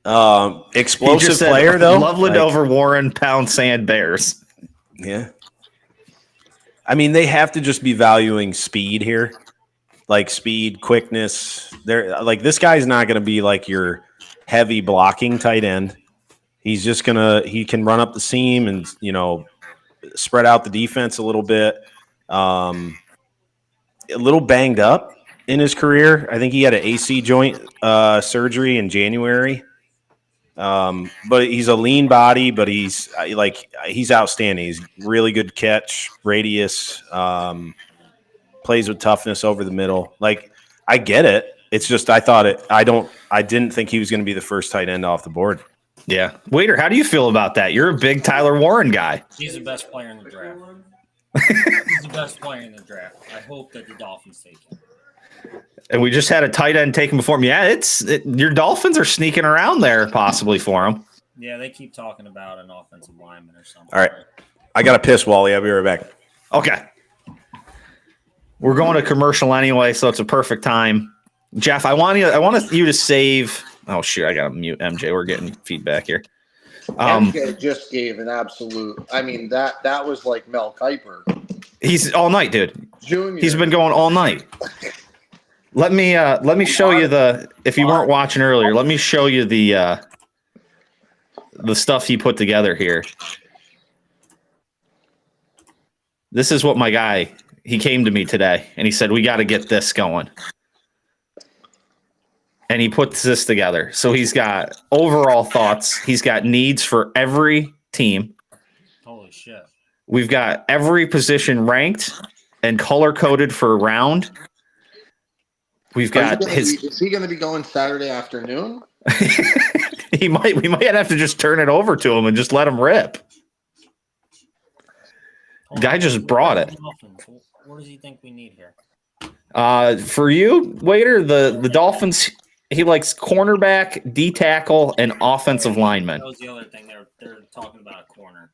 He Explosive just said, player though. Loveland Like, over Warren, pound sand Bears. yeah. I mean, they have to just be valuing speed here, like speed, quickness. They're like, this guy's not going to be like your heavy blocking tight end. He's just he can run up the seam and, spread out the defense a little bit. A little banged up in his career. I think he had an AC joint surgery in January. But he's a lean body, but he's outstanding. He's really good catch, radius, plays with toughness over the middle. Like, I get it. It's just I didn't think he was going to be the first tight end off the board. Yeah. Waiter, how do you feel about that? You're a big Tyler Warren guy. He's the best player in the draft. He's the best player in the draft. I hope that the Dolphins take him. And we just had a tight end taken before him. Yeah, your Dolphins are sneaking around there possibly for him. Yeah, they keep talking about an offensive lineman or something. All right. I got to piss, Wally. I'll be right back. Okay. We're going to commercial anyway, so it's a perfect time. Jeff, I want you to save. Oh shoot, I gotta mute MJ. We're getting feedback here. MJ just gave an absolute. I mean, that was like Mel Kiper. He's all night, dude. Junior. He's been going all night. Let me show you if you weren't watching earlier, let me show you the stuff he put together here. This is what my guy, he came to me today and he said, we got to get this going. And he puts this together. So he's got overall thoughts. He's got needs for every team. Holy shit. We've got every position ranked and color coded for a round. We've got is he going to be going Saturday afternoon? We might have to just turn it over to him and just let him rip. Guy just brought it. What does he think we need here? For you, Waiter, the Dolphins, he likes cornerback, D tackle, and offensive lineman. That was the other thing they're talking about, a corner.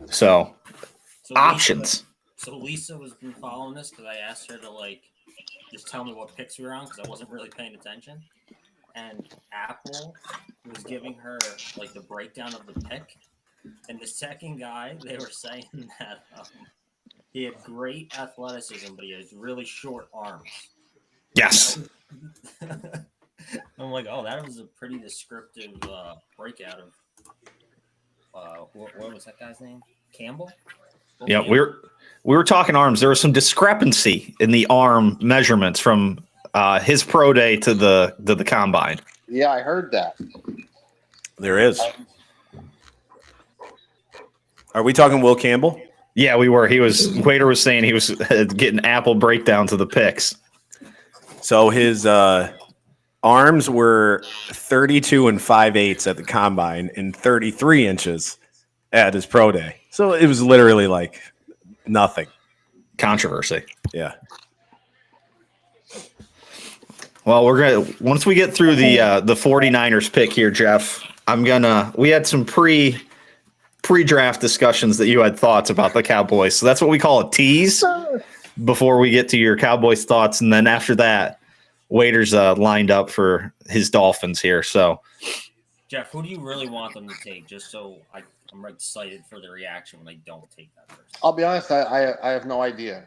So options. Lisa was been following this because I asked her to just tell me what picks we were on because I wasn't really paying attention. And Apple was giving her the breakdown of the pick. And the second guy, they were saying that he had great athleticism, but he has really short arms. Yes. I'm like, oh, that was a pretty descriptive breakout of what was that guy's name? Campbell? Yeah, we were talking arms. There was some discrepancy in the arm measurements from his pro day to the combine. Yeah, I heard that. There is. Are we talking Will Campbell? Yeah, we were. Waiter was saying he was getting Apple breakdowns of the picks. So his arms were 32 and 5/8 at the combine and 33 inches at his pro day. So it was literally nothing. Controversy. Yeah. Well, once we get through the 49ers pick here, Jeff, we had some pre-draft discussions that you had thoughts about the Cowboys. So that's what we call a tease before we get to your Cowboys thoughts. And then after that, Waiter's lined up for his Dolphins here. So, Jeff, who do you really want them to take? Just so I'm excited for the reaction when they don't take that person. I'll be honest, I have no idea.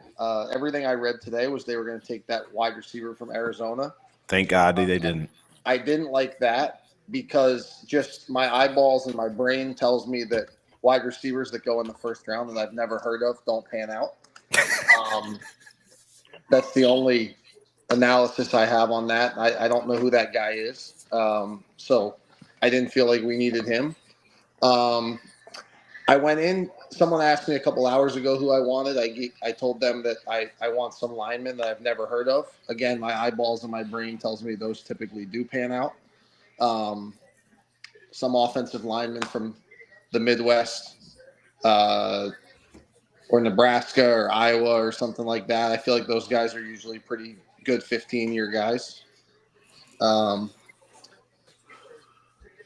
Everything I read today was they were going to take that wide receiver from Arizona. Thank God they didn't. I didn't like that because just my eyeballs and my brain tells me that wide receivers that go in the first round that I've never heard of don't pan out. That's the only analysis I have on that. I don't know who that guy is. So I didn't feel like we needed him. I went in. Someone asked me a couple hours ago who I wanted. I told them that I want some linemen that I've never heard of. Again, my eyeballs and my brain tells me those typically do pan out. Some offensive linemen from the Midwest or Nebraska or Iowa or something like that. I feel like those guys are usually pretty good 15-year guys.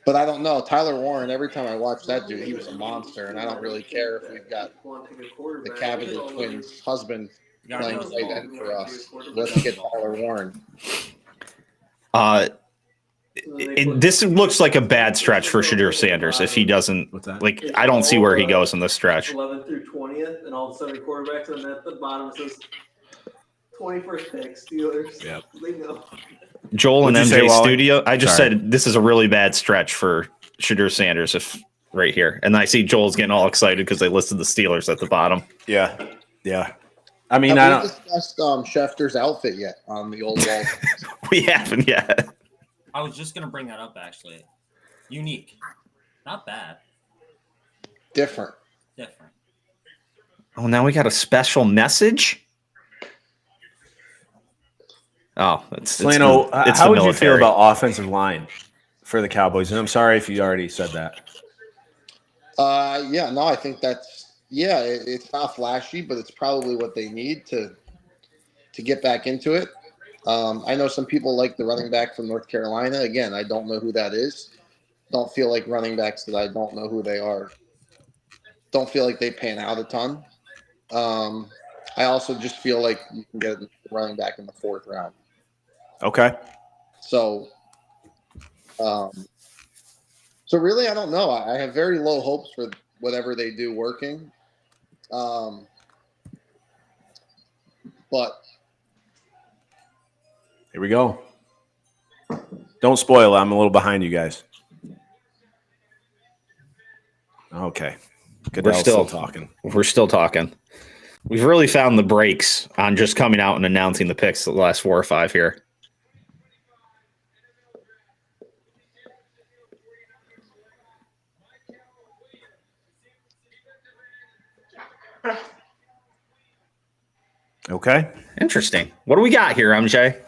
But I don't know. Tyler Warren, every time I watch that dude, he was a monster. And I don't really care if we've got the Cavender twins' husband playing tight end for us. Let's get Tyler Warren. This looks like a bad stretch for Shadir Sanders if he doesn't. I don't see where he goes in this stretch. 11th through 20th, and all of a sudden quarterbacks, and at the bottom it says 21st pick, Steelers. Yep. They know. Joel and MJ studio. I just Sorry. said this is a really bad stretch for Shadir Sanders right here. And I see Joel's getting all excited because they listed the Steelers at the bottom. Yeah. Yeah. I mean, Have we discussed Schefter's outfit yet on the old wall? We haven't yet. I was just going to bring that up, actually. Unique. Not bad. Different. Oh, now we got a special message? Oh, Slano, how would you feel about offensive line for the Cowboys? And I'm sorry if you already said that. Yeah, no, I think it's not flashy, but it's probably what they need to get back into it. I know some people like the running back from North Carolina. Again, I don't know who that is. Don't feel like running backs that I don't know who they are. Don't feel like they pan out a ton. I also just feel like you can get a running back in the 4th round. Okay. So really, I don't know. I have very low hopes for whatever they do working. But here we go. Don't spoil it. I'm a little behind you guys. Okay. Goodell's still talking. We're still talking. We've really found the breaks on just coming out and announcing the picks the last 4 or 5 here. Okay. Interesting. What do we got here, MJ?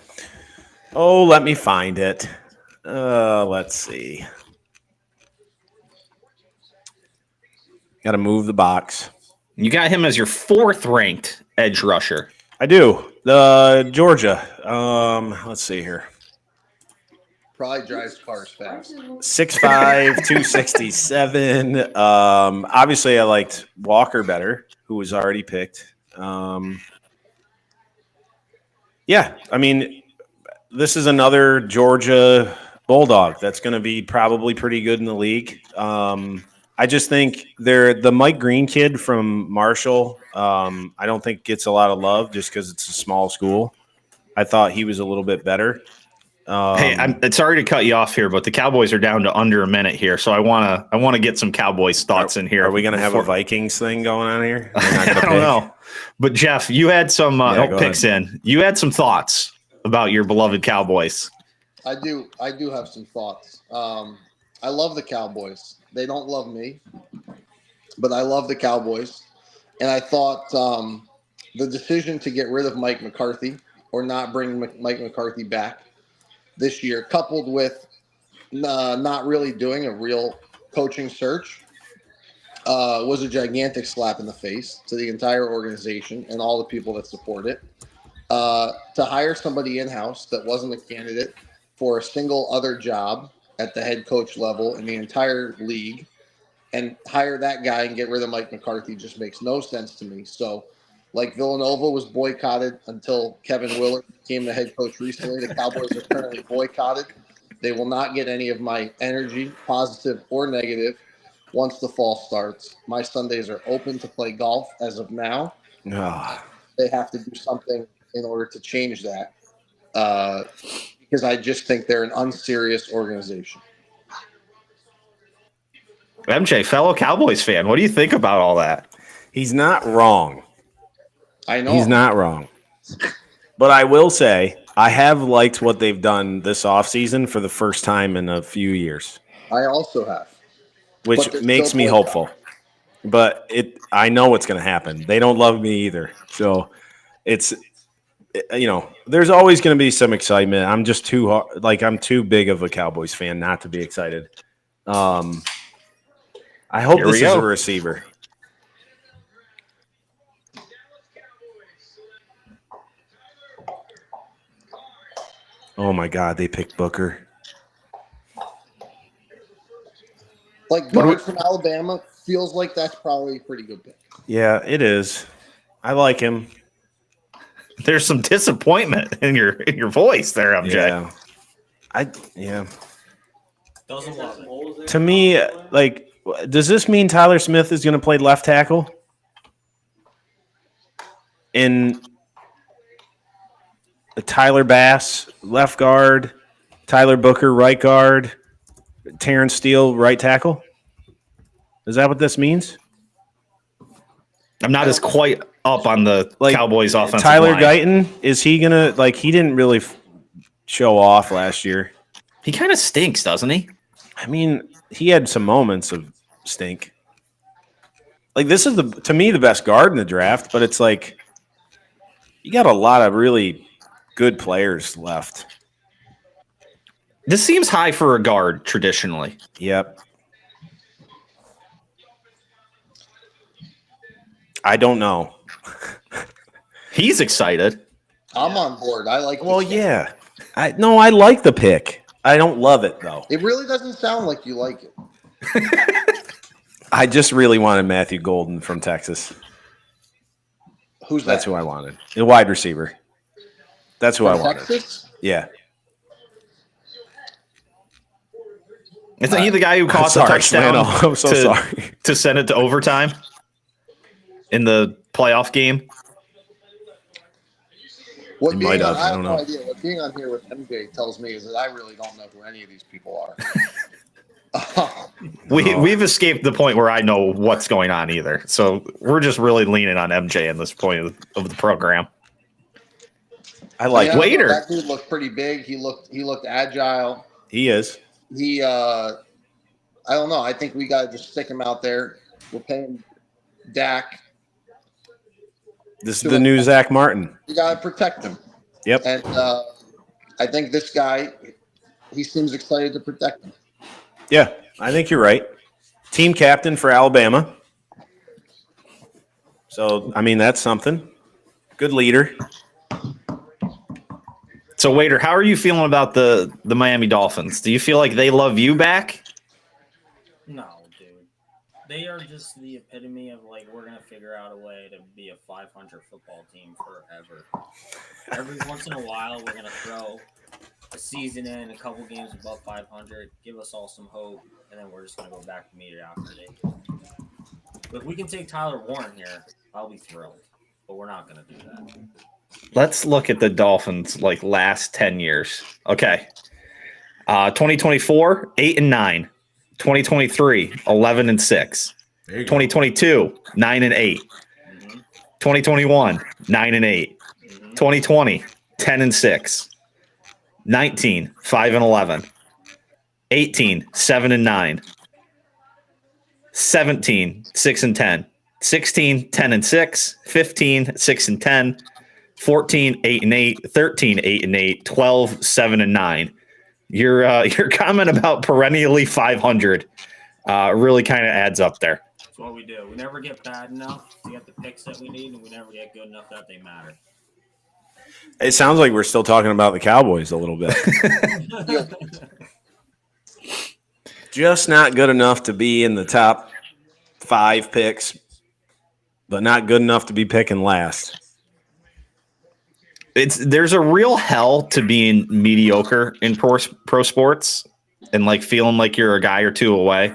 Oh, let me find it. Let's see. Got to move the box. You got him as your 4th ranked edge rusher. I do. Georgia. Let's see here. probably drives cars fast. 6'5", 267. Obviously, I liked Walker better, who was already picked. Yeah, I mean, this is another Georgia Bulldog that's going to be probably pretty good in the league. I just think the Mike Green kid from Marshall, I don't think gets a lot of love just because it's a small school. I thought he was a little bit better. Hey, I'm sorry to cut you off here, but the Cowboys are down to under a minute here, so I want to get some Cowboys thoughts in here. Are we going to have a Vikings thing going on here? I don't know. But Jeff, you had some picks in. You had some thoughts about your beloved Cowboys. I do have some thoughts. I love the Cowboys. They don't love me, but I love the Cowboys. And I thought the decision to get rid of Mike McCarthy or not bring Mike McCarthy back this year, coupled with not really doing a real coaching search, was a gigantic slap in the face to the entire organization and all the people that support it. To hire somebody in-house that wasn't a candidate for a single other job at the head coach level in the entire league and hire that guy and get rid of Mike McCarthy just makes no sense to me. So, like Villanova was boycotted until Kevin Willard became the head coach recently, the Cowboys are currently boycotted. They will not get any of my energy, positive or negative, once the fall starts. My Sundays are open to play golf as of now. They have to do something in order to change that because I just think they're an unserious organization. MJ, fellow Cowboys fan, what do you think about all that? He's not wrong. I know. He's not wrong. But I will say, I have liked what they've done this offseason for the first time in a few years. I also have. Which makes me hopeful. But I know what's going to happen. They don't love me either. So it's, there's always going to be some excitement. I'm just I'm too big of a Cowboys fan not to be excited. I hope this is a receiver. Oh my God, they picked Booker. Like guard from Alabama feels like that's probably a pretty good pick. Yeah, it is. I like him. There's some disappointment in your voice there, MJ. Yeah. Doesn't love it. To me, does this mean Tyler Smith is going to play left tackle? In Tyler Bass, left guard, Tyler Booker, right guard, Terrence Steele, right tackle? Is that what this means? I'm not as quite up on the Cowboys offensive Tyler line. Guyton, is he going to, he didn't really show off last year. He kind of stinks, doesn't he? I mean, he had some moments of stink. This is, to me, the best guard in the draft, but it's you got a lot of really good players left. This seems high for a guard traditionally. Yep. I don't know. He's excited. I'm on board. I like. Well, yeah. I like the pick. I don't love it though. It really doesn't sound like you like it. I just really wanted Matthew Golden from Texas. Who's that? That's who I wanted. A wide receiver. That's who I wanted. Texas? Yeah. Isn't he the guy who caught the touchdown? I'm so sorry. To send it to overtime in the playoff game? What It being might on, have. I I have don't no know. idea. What being on here with MJ tells me is that I really don't know who any of these people are. We've escaped the point where I know what's going on either. So we're just really leaning on MJ in this point of the program. I like Waiter. That dude looked pretty big. He looked agile. He is. He I don't know. I think we gotta just stick him out there. We're paying Dak. This is the new Zach Martin. You gotta protect him. Yep. And I think this guy, he seems excited to protect him. Yeah, I think you're right. Team captain for Alabama. So, I mean, that's something. Good leader. So, Waiter, how are you feeling about the Miami Dolphins? Do you feel like they love you back? No, dude. They are just the epitome of like we're gonna figure out a way to be a 500 football team forever. Every once in a while, we're gonna throw a season in, a couple games above 500, give us all some hope, and then we're just gonna go back to mediocrity. But if we can take Tyler Warren here, I'll be thrilled. But we're not gonna do that. Let's look at the Dolphins like last 10 years. Okay. 2024, 8-9. 2023, 11-6. 2022, 9-8. 2021, 9-8. 2020, 10-6. 19, 5-11. 18, 7-9. 17, 6-10. 16, 10-6. 15, 6-10. 14, 8-8, 13, 8-8, 12, 7-9. Your comment about perennially 500 really kind of adds up there. That's what we do. We never get bad enough to get the picks that we need, and we never get good enough that they matter. It sounds like we're still talking about the Cowboys a little bit. Just not good enough to be in the top 5 picks, but not good enough to be picking last. There's a real hell to being mediocre in pro sports and like feeling like you're a guy or two away,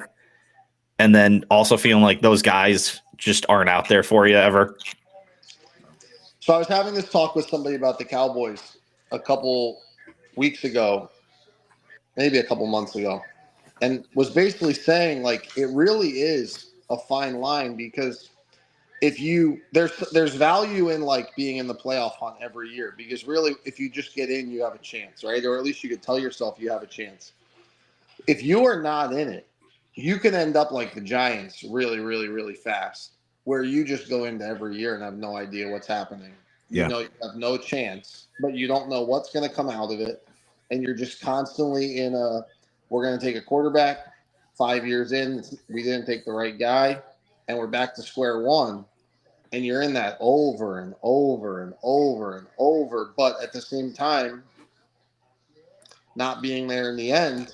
and then also feeling like those guys just aren't out there for you ever. So I was having this talk with somebody about the Cowboys a couple weeks ago, maybe a couple months ago, and was basically saying like it really is a fine line because if you there's value in like being in the playoff hunt every year because really if you just get in you have a chance, right? Or at least you could tell yourself you have a chance. If you are not in it, you can end up like the Giants really, really, really fast, where you just go into every year and have no idea what's happening. You know you have no chance, but you don't know what's going to come out of it, and you're just constantly in we're going to take a quarterback. 5 years in, we didn't take the right guy, and we're back to square one. And you're in that over and over and over and over, but at the same time, not being there in the end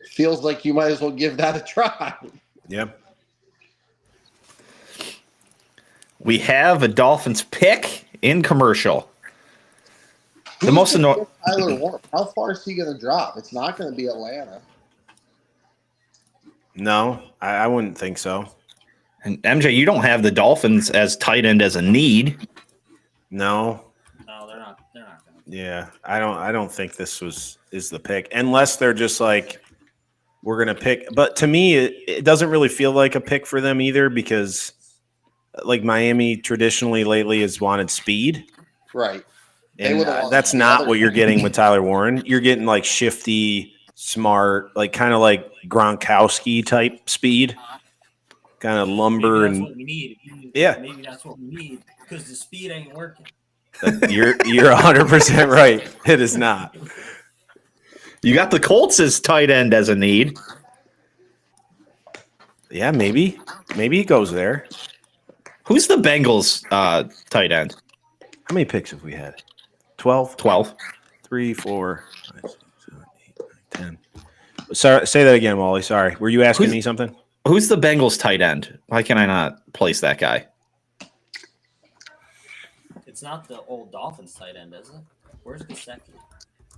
feels like you might as well give that a try. Yep. We have a Dolphins pick in commercial. The most annoying Tyler Warren. How far is he going to drop? It's not going to be Atlanta. No, I wouldn't think so. And MJ, you don't have the Dolphins as tight end as a need. No. No, they're not. They're not going to. Yeah, I don't think this is the pick unless they're just like we're gonna pick. But to me, it doesn't really feel like a pick for them either because like Miami traditionally lately has wanted speed, right? And that's not what you're getting with Tyler Warren. You're getting like shifty, smart, like kind of like Gronkowski type speed. Kind of lumber maybe that's and what we need. Yeah, maybe that's what we need because the speed ain't working. You're 100% right. It is not. You got the Colts as tight end as a need. Yeah, maybe he goes there. Who's the Bengals tight end? How many picks have we had? 12? 12. 3, 4, 5, 6, 7, 8, 9, 10. Sorry, say that again, Wally. Sorry. Were you asking me something? Who's the Bengals tight end? Why can I not place that guy? It's not the old Dolphins tight end, is it? Where's Gesicki?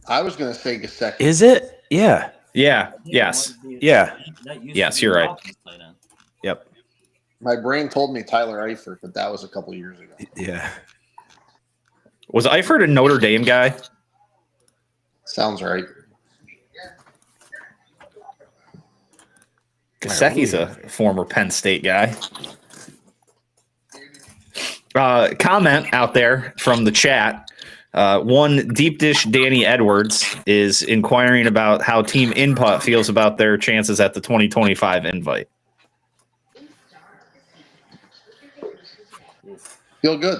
I was going to say Gesicki. Is it? Yeah. Yeah. Yes. Yeah. Yes, you're right. Yep. My brain told me Tyler Eifert, but that was a couple years ago. Yeah. Was Eifert a Notre Dame guy? Sounds right. Kasecki's a former Penn State guy. Comment out there from the chat. One deep dish Danny Edwards is inquiring about how Team Input feels about their chances at the 2025 invite. Feel good.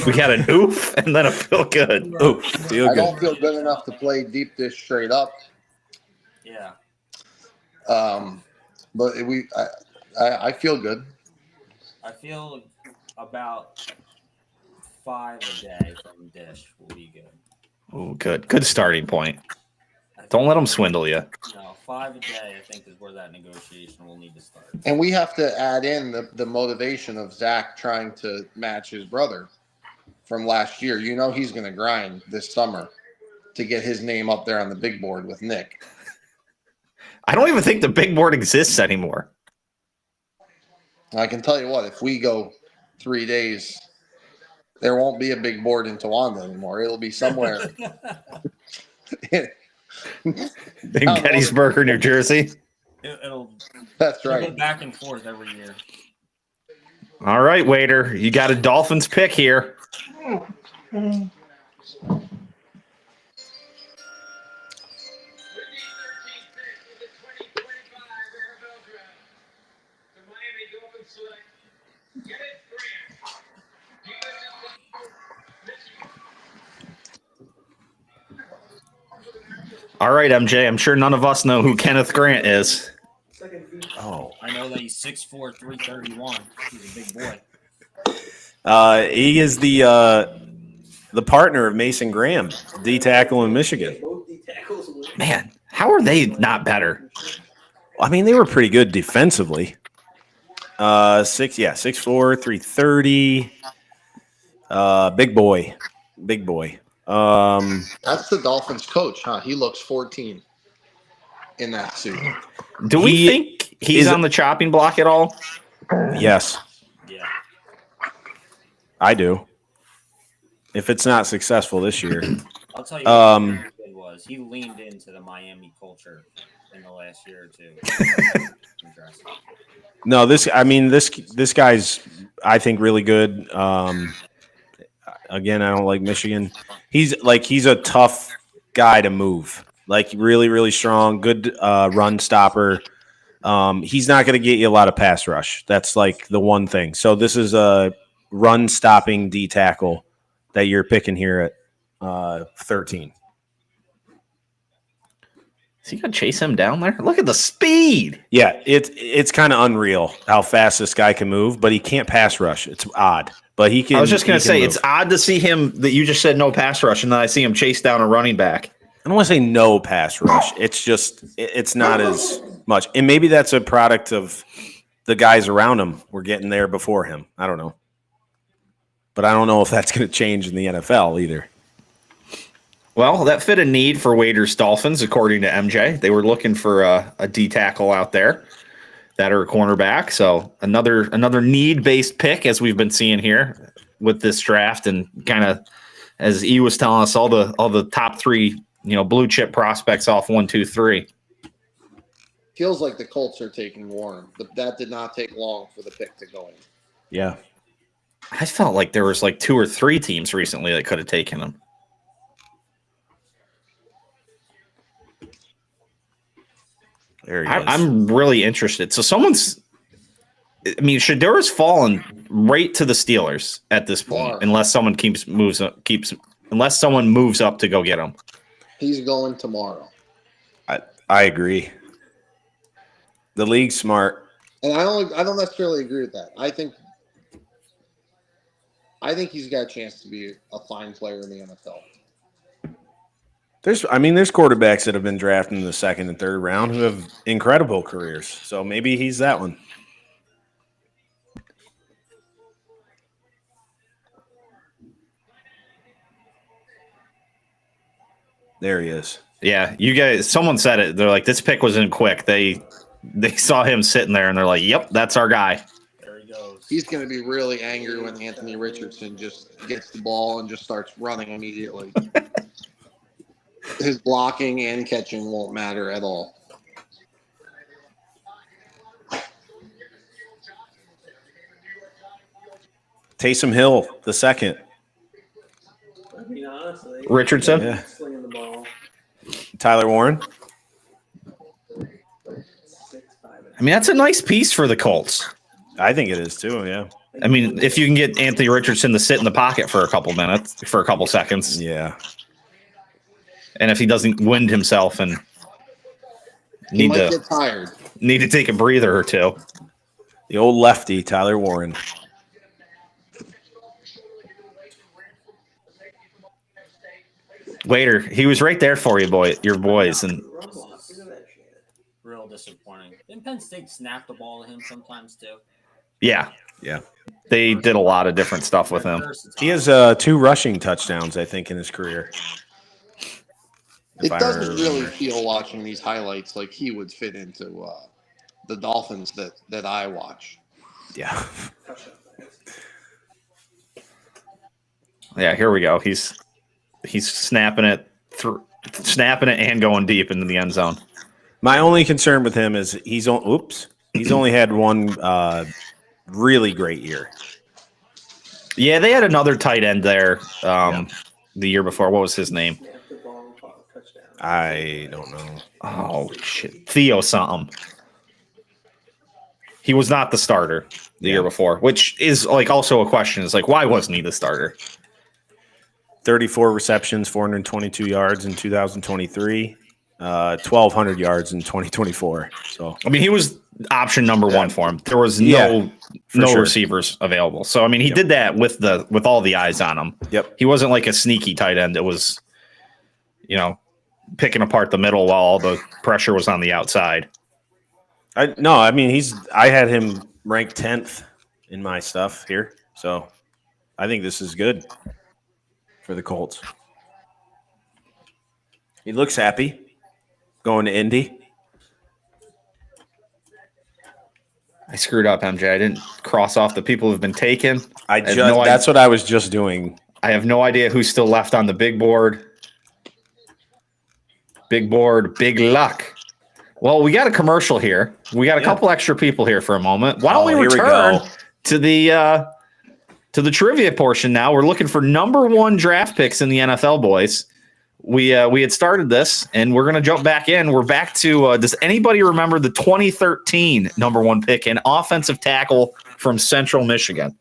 We got an oof and then a feel good. Oof, feel I good. don't feel good enough to play deep dish straight up. Yeah. But I feel good. I feel about 5 a day from Dish will be good. Oh, good. Good starting point. Don't let them swindle you. No, 5 a day I think is where that negotiation will need to start. And we have to add in the motivation of Zach trying to match his brother from last year. You know he's going to grind this summer to get his name up there on the big board with Nick. I don't even think the big board exists anymore. I can tell you what, if we go 3 days, there won't be a big board in Towanda anymore. It'll be somewhere In Gettysburg or New Jersey. It'll That's go right. back and forth every year. All right, waiter. You got a Dolphins pick here. All right, MJ. I'm sure none of us know who Kenneth Grant is. Oh, I know that he's 6'4", 331. He's a big boy. he is the partner of Mason Graham, D tackle in Michigan. Man, how are they not better? I mean, they were pretty good defensively. 6'4", 330. Big boy. That's the Dolphins coach, huh? He looks 14 in that suit. Do we think he's on the chopping block at all? Yes, Yeah. I do. If it's not successful this year, I'll tell you what he did was he leaned into the Miami culture in the last year or two. no. This guy's, I think, really good. Again, I don't like Michigan. He's a tough guy to move. Like really, really strong, good run stopper. He's not going to get you a lot of pass rush. That's like the one thing. So this is a run stopping D tackle that you're picking here at 13. Is he going to chase him down there? Look at the speed. Yeah, it's kind of unreal how fast this guy can move, but he can't pass rush. It's odd, but he can. I was just going to say, move. it's odd to see him that you just said no pass rush, and then I see him chase down a running back. I don't want to say no pass rush. It's just it's not as much, and maybe that's a product of the guys around him were getting there before him. I don't know, but I don't know if that's going to change in the NFL either. Well, that fit a need for Waiters Dolphins, according to MJ. They were looking for a D tackle out there that are a cornerback. So another need-based pick, as we've been seeing here with this draft, and kind of as E was telling us, all the top three, blue chip prospects off 1, 2, 3. Feels like the Colts are taking Warren, but that did not take long for the pick to go in. Yeah, I felt like there was like 2 or 3 teams recently that could have taken him. there he is. I'm really interested. So Shadura's fallen right to the Steelers at this point, unless someone unless someone moves up to go get him. He's going tomorrow. I agree. The league's smart. And I don't necessarily agree with that. I think he's got a chance to be a fine player in the NFL. There's quarterbacks that have been drafted in the second and third round who have incredible careers. So maybe he's that one. There he is. Yeah, you guys. Someone said it. They're like, this pick was in quick. They saw him sitting there and they're like, "Yep, that's our guy." Very goes. He's going to be really angry when Anthony Richardson just gets the ball and just starts running immediately. His blocking and catching won't matter at all. Taysom Hill, the second. I mean, honestly, Richardson? Yeah. slinging the ball. Tyler Warren. 6'5". I mean, that's a nice piece for the Colts. I think it is too, yeah. I mean, if you can get Anthony Richardson to sit in the pocket for a couple seconds. Yeah. And if he doesn't wind himself and He might get tired. Need to take a breather or two. The old lefty, Tyler Warren. Waiter, he was right there for you, your boys, and Real disappointing. Didn't Penn State snap the ball to him sometimes too? yeah, Yeah. they did a lot of different stuff with him. He has 2 rushing touchdowns, I think, in his career. It doesn't really feel watching these highlights like he would fit into the Dolphins that I watch. Yeah. Yeah, here we go. He's snapping it and going deep into the end zone. My only concern with him is he's only had one really great year. Yeah, they had another tight end there the year before. What was his name? I don't know. Oh, shit. Theo something. He was not the starter the year before, which is like also a question. It's like, why wasn't he the starter? 34 receptions, 422 yards in 2023, 1,200 yards in 2024. So, I mean, he was option number one for him. There was no sure. receivers available. So, I mean, he did that with all the eyes on him. Yep. He wasn't like a sneaky tight end. It was, picking apart the middle while all the pressure was on the outside. I had him ranked 10th in my stuff here. So, I think this is good for the Colts. He looks happy going to Indy. I screwed up, MJ. I didn't cross off the people who've been taken. That's what I was just doing. I have no idea who's still left on the big board. Big board, big luck. Well, we got a commercial here. We got a couple extra people here for a moment. Why don't we return to the trivia portion now? We're looking for number 1 draft picks in the NFL, boys. We had started this, and we're going to jump back in. We're back to, does anybody remember the 2013 number 1 pick, an offensive tackle from Central Michigan?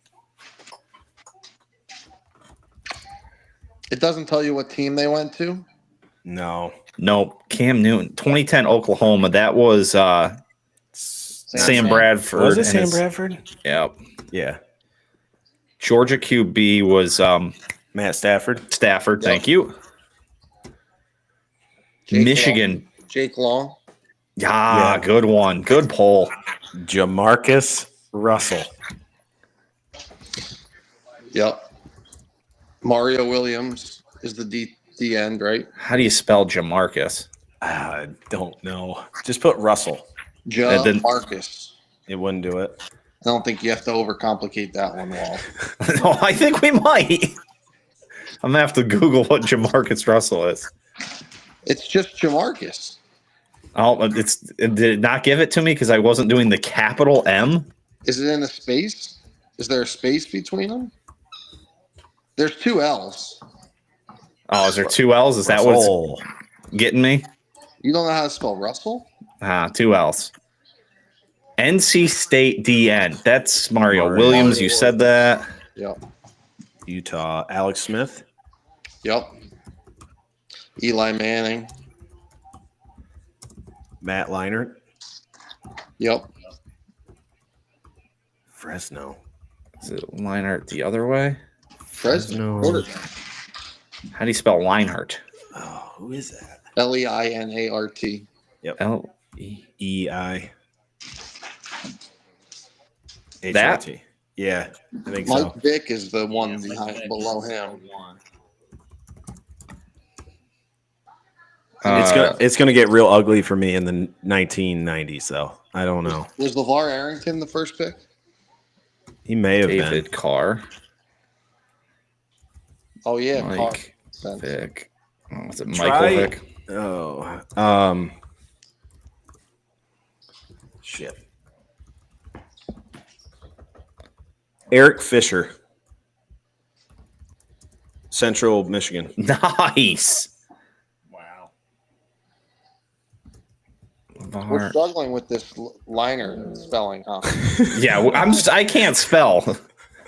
It doesn't tell you what team they went to? No. Nope. Cam Newton, 2010 Oklahoma. That was Sam Bradford. Was it Sam Bradford? Yep. Yeah. Georgia QB was Matt Stafford. Stafford, thank you. Michigan. Jake Long. Yeah, good one. Good poll. Jamarcus Russell. Yep. Mario Williams is the D end, right? How do you spell Jamarcus? I don't know. Just put Russell. Marcus. It wouldn't do it. I don't think you have to overcomplicate that one, Wall. No, I think we might. I'm going to have to Google what Jamarcus Russell is. It's just Jamarcus. Oh, did it not give it to me because I wasn't doing the capital M? Is it in a space? Is there a space between them? There's 2 L's. Oh, is there 2 L's? Is that what's getting me? You don't know how to spell Russell? 2 L's. NC State DN. That's Mario Williams. You said that. Yep. Utah. Alex Smith. Yep. Eli Manning. Matt Leinart. Yep. Fresno. Is it Leinart the other way? Fresno. How do you spell Leinart? Oh, who is that? Leinart. Yep. L-E-I. That? Yeah, I think Mike so. Vick is the one below him. It's gonna get real ugly for me in the 1990s, though. I don't know. Was LeVar Arrington the first pick? He may have David been. Carr. Oh yeah, Mike Carr. Vick. Oh, was it Try- Michael Vick? Oh, shit. Eric Fisher, Central Michigan. Nice. Wow. We're struggling with this liner spelling, huh? Yeah, I can't spell.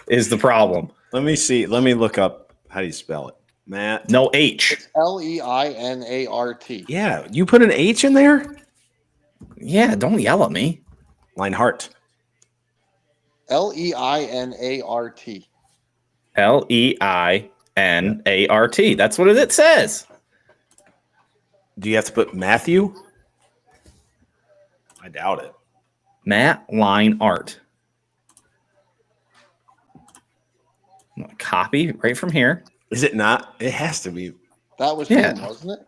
Is the problem? Let me see. Let me look up how do you spell it. Matt. No H. It's Leinart. Yeah, you put an H in there? Yeah, don't yell at me. Leinart. Leinart. Leinart. That's what it says. Do you have to put Matthew? I doubt it. Matt Leinart. Copy right from here. Is it not? It has to be. That was Yeah. him, wasn't it?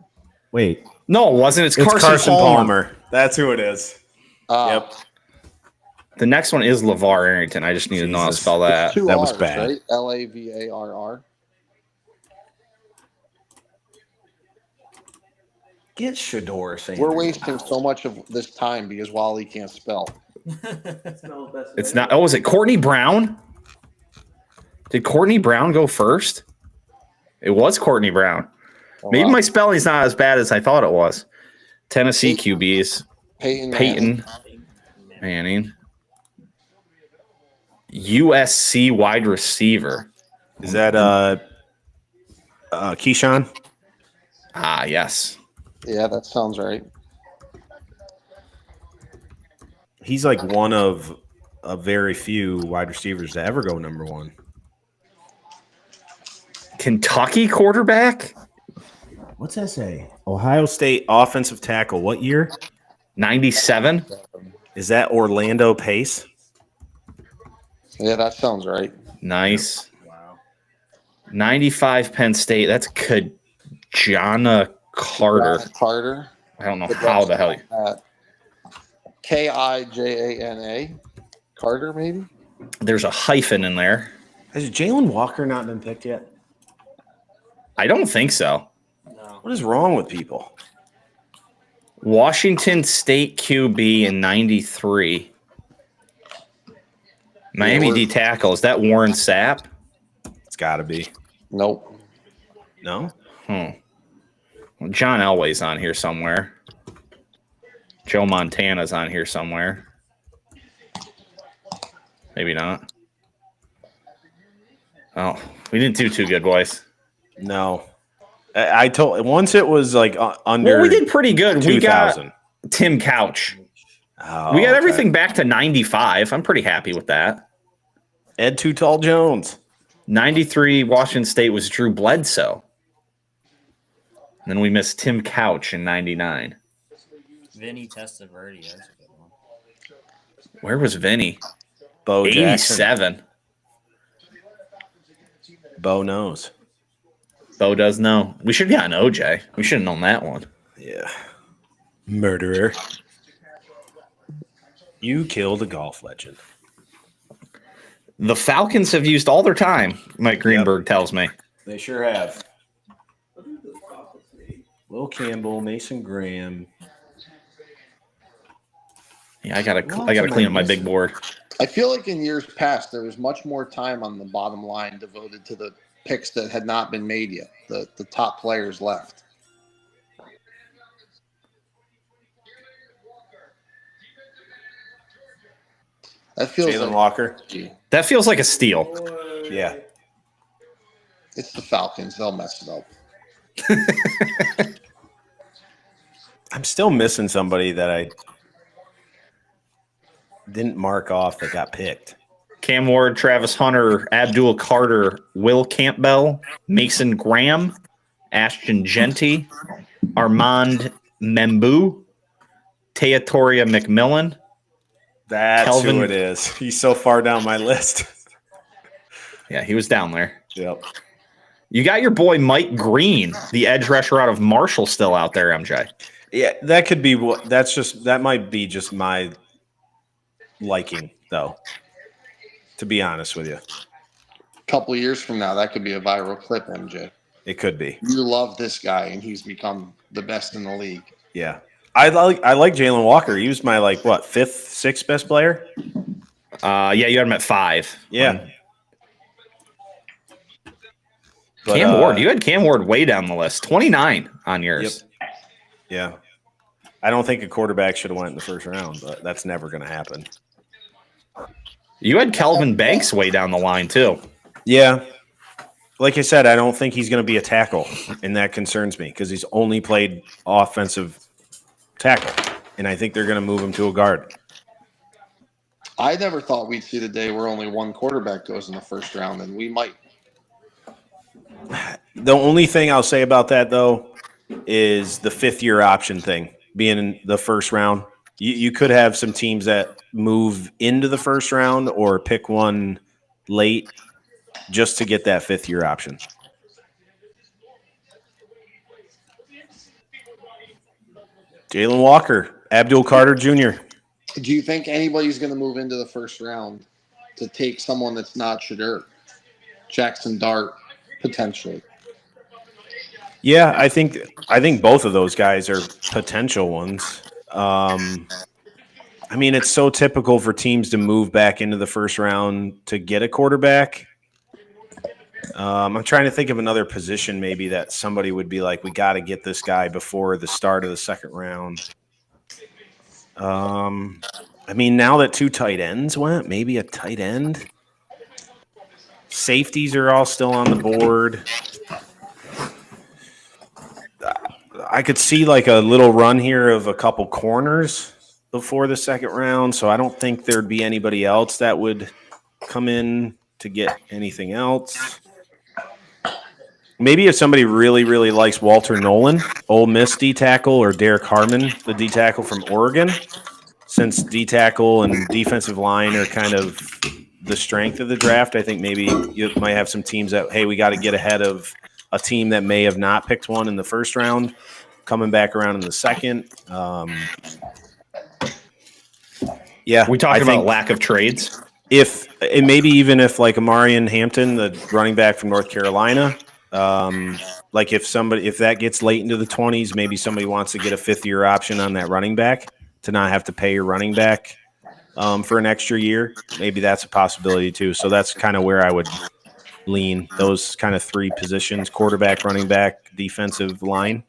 Wait. No, it wasn't. It's It's Carson Palmer. That's who it is. Yep. The next one is LeVar Arrington. I just need to know how to Jesus. spell that. Two That was R's, bad. right? Lavarr. Get Shador saying We're wasting so much of this time because Wally can't spell. It's not. Oh, is it Courtney Brown? Did Courtney Brown go first? It was Courtney Brown. Oh, Maybe wow. my spelling's not as bad as I thought it was. Tennessee QBs. Peyton Manning. USC wide receiver. Is that Keyshawn? Ah, yes. Yeah, that sounds right. He's like one of a very few wide receivers to ever go number one. Kentucky quarterback? What's that say? Ohio State offensive tackle. What year? 97? Is that Orlando Pace? Yeah, that sounds right. Nice. Wow. 95 Penn State. That's Kajana Carter. Carter. I don't know how the hell. Kijana. Carter, maybe? There's a hyphen in there. Has Jalen Walker not been picked yet? I don't think so. No. What is wrong with people? Washington State QB in 93. Miami D tackle. Is that Warren Sapp? It's got to be. Nope. No? Well, John Elway's on here somewhere. Joe Montana's on here somewhere. Maybe not. Oh, we didn't do too good, boys. No. I told once it was like under. Well, we did pretty good. 2000. We got Tim Couch. Oh, We got okay. everything back to 95. I'm pretty happy with that. Ed Too Tall Jones. 93 Washington State was Drew Bledsoe. And then we missed Tim Couch in 99. Vinny Testaverde. That's a good one. Where was Vinny? Bo Jackson. 87. Bo knows. Bo does know. We should be on OJ. We should have known that one. Yeah. Murderer. You killed a golf legend. The Falcons have used all their time, Mike Greenberg tells me. They sure have. Will Campbell, Mason Graham. Yeah, I gotta clean up my big board. I feel like in years past, there was much more time on the bottom line devoted to the picks that had not been made yet, the top players left. That feels Jalen like, Walker. That feels like a steal. Yeah. it's the Falcons. They'll mess it up. I'm still missing somebody that I didn't mark off that got picked. Cam Ward, Travis Hunter, Abdul Carter, Will Campbell, Mason Graham, Ashton Genty, Armand Membu, Teatoria McMillan. That's Kelvin- who it is. He's so far down my list. Yeah, he was down there. Yep. You got your boy Mike Green, the edge rusher out of Marshall, still out there, MJ. Yeah, that could be what. That might be just my liking, though. to be honest with you. A couple of years from now, that could be a viral clip, MJ. It could be. You love this guy, and he's become the best in the league. Yeah. I like Jalen Walker. He was my, fifth, sixth best player? Yeah, you had him at 5. Yeah. But, Cam Ward. You had Cam Ward way down the list. 29 on yours. Yep. Yeah. I don't think a quarterback should have went in the first round, but that's never going to happen. You had Kelvin Banks way down the line, too. Yeah. Like I said, I don't think he's going to be a tackle, and that concerns me because he's only played offensive tackle, and I think they're going to move him to a guard. I never thought we'd see the day where only one quarterback goes in the first round, and we might. The only thing I'll say about that, though, is the fifth-year option thing being in the first round. You could have some teams that move into the first round or pick one late just to get that fifth-year option. Jalen Walker, Abdul Carter Jr. Do you think anybody's going to move into the first round to take someone that's not Shedeur? Jackson Dart, potentially. Yeah, I think both of those guys are potential ones. I mean, it's so typical for teams to move back into the first round to get a quarterback. I'm trying to think of another position maybe that somebody would be like, we got to get this guy before the start of the second round. I mean, now that 2 tight ends went, maybe a tight end. Safeties are all still on the board. I could see like a little run here of a couple corners before the second round, so I don't think there'd be anybody else that would come in to get anything else. Maybe if somebody really, really likes Walter Nolan, Ole Miss D-tackle, or Derek Harmon, the D-tackle from Oregon, since D-tackle and defensive line are kind of the strength of the draft, I think maybe you might have some teams that, hey, we got to get ahead of a team that may have not picked one in the first round, coming back around in the second. Yeah, We talked about lack of trades. Maybe even if like Amarian Hampton, the running back from North Carolina, like if that gets late into the 20s, maybe somebody wants to get a fifth-year option on that running back to not have to pay your running back for an extra year. Maybe that's a possibility too. So that's kind of where I would lean, those kind of 3 positions: quarterback, running back, defensive line.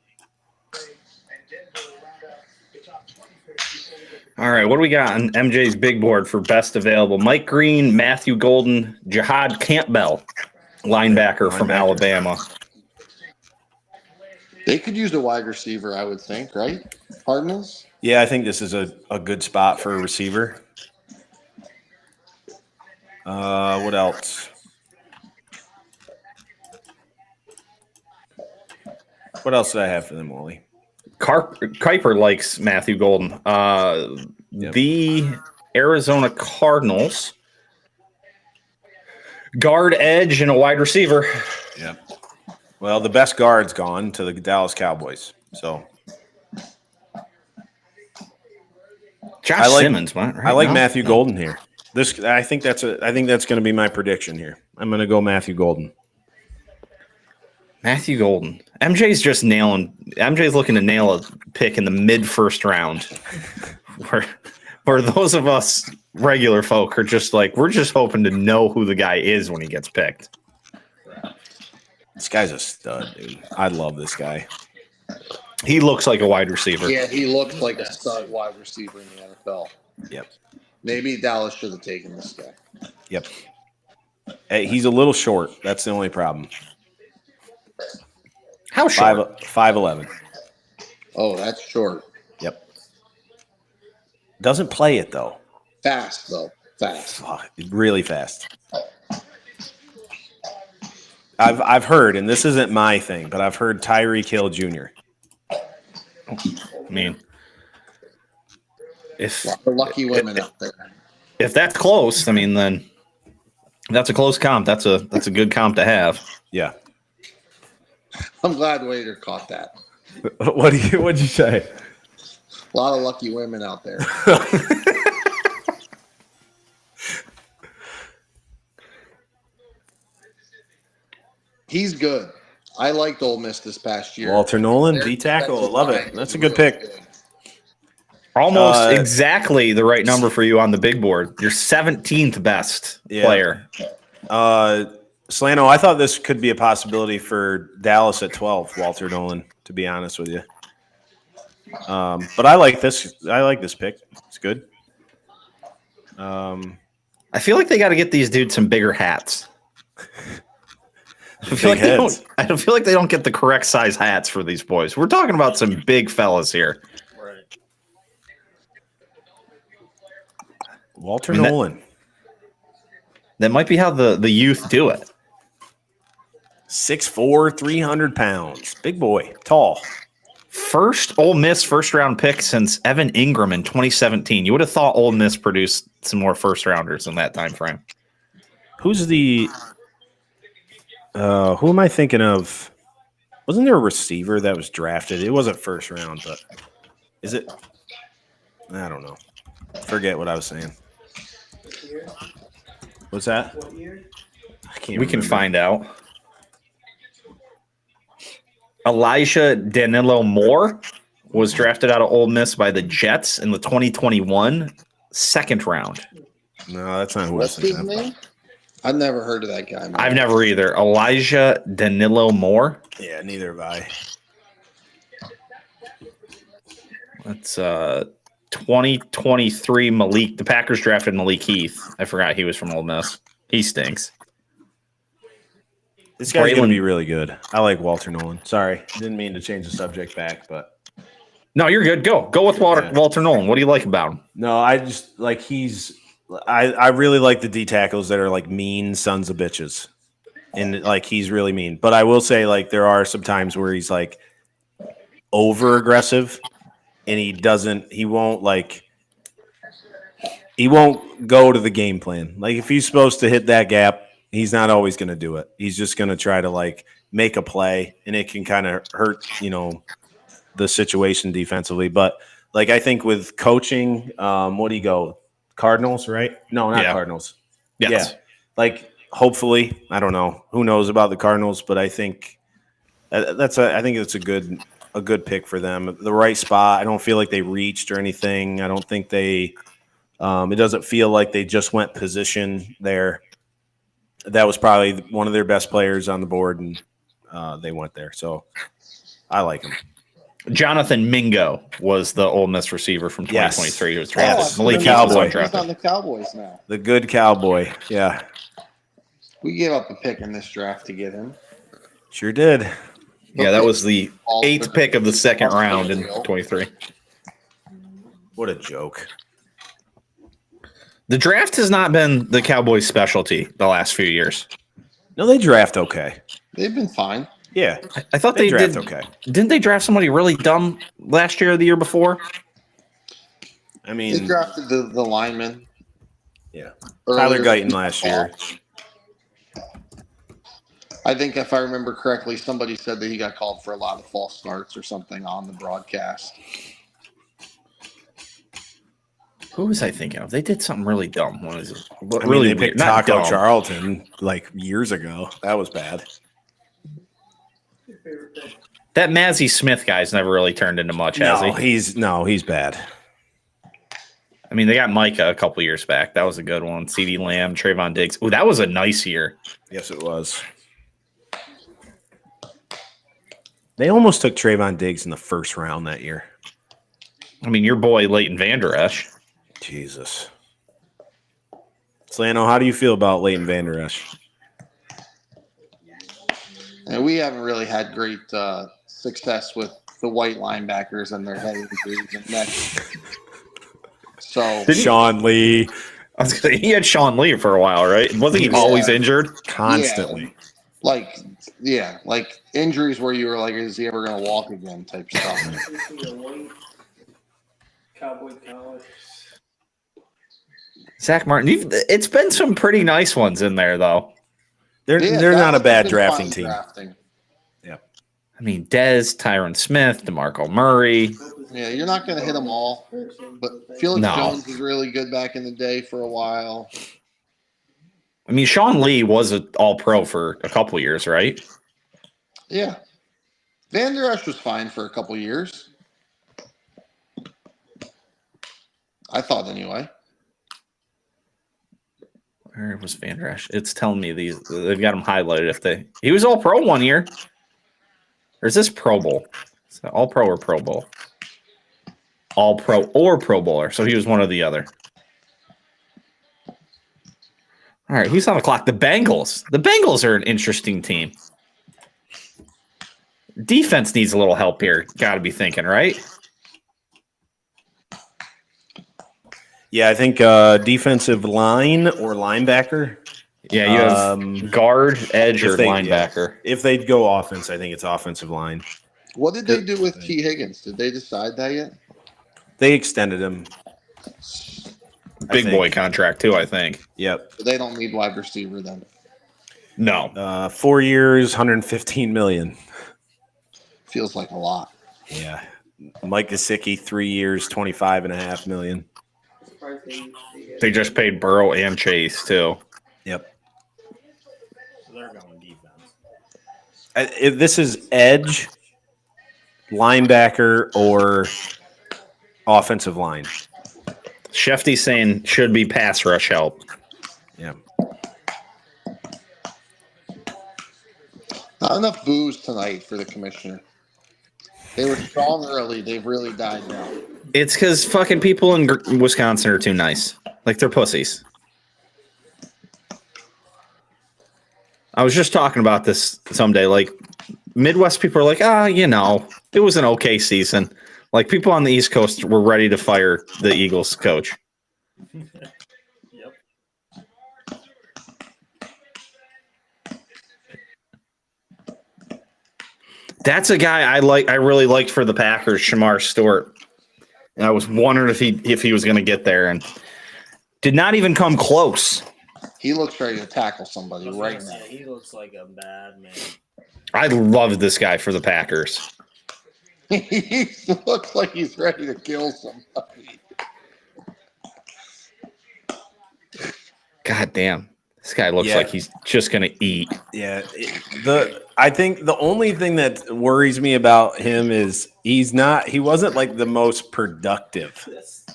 All right, what do we got on MJ's big board for best available? Mike Green, Matthew Golden, Jihad Campbell, linebacker from Alabama. They could use a wide receiver, I would think, right? Cardinals? Yeah, I think this is a good spot for a receiver. What else? What else did I have for them, Wally? Kuiper likes Matthew Golden. Yep. The Arizona Cardinals, guard, edge, and a wide receiver. Yep. Well, the best guard's gone to the Dallas Cowboys. So Josh Simmons, right? I like Matthew Golden here. I think that's going to be my prediction here. I'm going to go Matthew Golden. Matthew Golden. MJ's looking to nail a pick in the mid-first round. where those of us regular folk are just like, we're just hoping to know who the guy is when he gets picked. This guy's a stud, dude. I love this guy. He looks like a wide receiver. Yeah, he looks like a stud wide receiver in the NFL. Yep. Maybe Dallas should have taken this guy. Yep. Hey, he's a little short. That's the only problem. How short? 5'11". Oh, that's short. Yep. Doesn't play it, though. Fast, though. Fast. Really fast. I've heard, and this isn't my thing, but I've heard Tyreek Hill Jr. I mean, if lucky women out there. If that's close, I mean, then that's a close comp. That's a good comp to have. Yeah. I'm glad Wader caught that. What'd you say? A lot of lucky women out there. He's good. I liked Ole Miss this past year. Walter Nolan, D tackle. Love it. That's a good pick. Almost exactly the right number for you on the big board. Your 17th best player. Slano, I thought this could be a possibility for Dallas at 12, Walter Nolan, to be honest with you. But I like this. I like this pick. It's good. I feel like they got to get these dudes some bigger hats. I feel like they don't get the correct size hats for these boys. We're talking about some big fellas here. Right. Walter Nolan. That might be how the youth do it. 6'4", 300 pounds. Big boy. Tall. First Ole Miss first-round pick since Evan Ingram in 2017. You would have thought Ole Miss produced some more first-rounders in that time frame. Who's the who am I thinking of? Wasn't there a receiver that was drafted? It wasn't first round, but is it? I don't know. Forget what I was saying. What's that? What year? I can't. We can find out. Elijah Danilo Moore was drafted out of Ole Miss by the Jets in the 2021 second round. No, that's not who What's I was his thinking of. name? I've never heard of that guy. Man. I've never either. Elijah Danilo Moore. Yeah, neither have I. That's 2023 Malik. The Packers drafted Malik Heath. I forgot he was from Ole Miss. He stinks. This guy's going to be really good. I like Walter Nolan. Sorry, didn't mean to change the subject back, but no, you're good. Go with Walter Nolan. What do you like about him? No, I just like I really like the D tackles that are like mean sons of bitches, and like he's really mean. But I will say like there are some times where he's like over aggressive, and he won't go to the game plan. Like if he's supposed to hit that gap, he's not always going to do it. He's just going to try to like make a play, and it can kind of hurt, the situation defensively. But like I think with coaching, what do you go? Cardinals, right? No, not Cardinals. Yes. Yeah. Like hopefully, I don't know. Who knows about the Cardinals, but I think I think it's a good pick for them. The right spot. I don't feel like they reached or anything. I don't think they it doesn't feel like they just went position there. That was probably one of their best players on the board, and they went there. So I like him. Jonathan Mingo was the Ole Miss receiver from 2023 who was drafted. Malik Cowboy. He's on the Cowboys now. The good Cowboy. Yeah. We gave up a pick in this draft to get him. Sure did. Yeah, that was the 8th pick of the second round in 23. What a joke. The draft has not been the Cowboys' specialty the last few years. No, they draft okay. They've been fine. Yeah. I thought they draft did okay. Didn't they draft somebody really dumb last year or the year before? I mean, they drafted the lineman. Yeah. Tyler Guyton last year. I think if I remember correctly, somebody said that he got called for a lot of false starts or something on the broadcast. Who was I thinking of? They did something really dumb. What is it? They picked Taco Charlton like years ago. That was bad. That Mazzie Smith guy's never really turned into much, has he? He's bad. I mean, they got Micah a couple years back. That was a good one. CeeDee Lamb, Trayvon Diggs. Oh, that was a nice year. Yes, it was. They almost took Trayvon Diggs in the first round that year. I mean, your boy Leighton Vander Esch. Jesus. Slano, how do you feel about Leighton Vander Esch? And we haven't really had great success with the white linebackers and their head injuries and neck. So Sean Lee. I was gonna say, he had Sean Lee for a while, right? Wasn't he always injured? Constantly. Yeah. Like injuries where you were like, is he ever going to walk again type stuff. Cowboy college. Zach Martin. It's been some pretty nice ones in there, though. They're not a bad drafting team. Yeah. I mean, Dez, Tyron Smith, DeMarco Murray. Yeah, you're not going to hit them all. But Felix Jones was really good back in the day for a while. I mean, Sean Lee was an all-pro for a couple years, right? Yeah. Van Der Esch was fine for a couple years. I thought anyway. Where was Van Der Esch? It's telling me they've got him highlighted. He was all pro one year. Or is this Pro Bowl? Is that all pro or Pro Bowl? All pro or Pro Bowler. So he was one or the other. All right, who's on the clock? The Bengals. The Bengals are an interesting team. Defense needs a little help here. Got to be thinking, right? Yeah, I think defensive line or linebacker. Yeah, you have guard, edge, or linebacker. Yeah. If they'd go offense, I think it's offensive line. What did they do with T. Higgins? Did they decide that yet? They extended him. Big boy contract, too, I think. Yep. So they don't need wide receiver then. No. 4 years, $115 million. Feels like a lot. Yeah. Mike Gesicki, 3 years, $25.5 million. They just paid Burrow and Chase, too. Yep. So they're going defense. If this is edge, linebacker, or offensive line. Shefty's saying should be pass rush help. Yeah. Not enough booze tonight for the commissioner. They were strong early. They've really died down. It's because fucking people in Wisconsin are too nice. Like, they're pussies. I was just talking about this someday. Like, Midwest people are like, it was an okay season. Like, people on the East Coast were ready to fire the Eagles coach. Yep. That's a guy I really liked for the Packers, Shamar Stewart. And I was wondering if he was going to get there, and did not even come close. He looks ready to tackle somebody right now. Yeah, he looks like a bad man. I love this guy for the Packers. He looks like he's ready to kill somebody. God damn. This guy looks like he's just going to eat. Yeah. I think the only thing that worries me about him is he wasn't like the most productive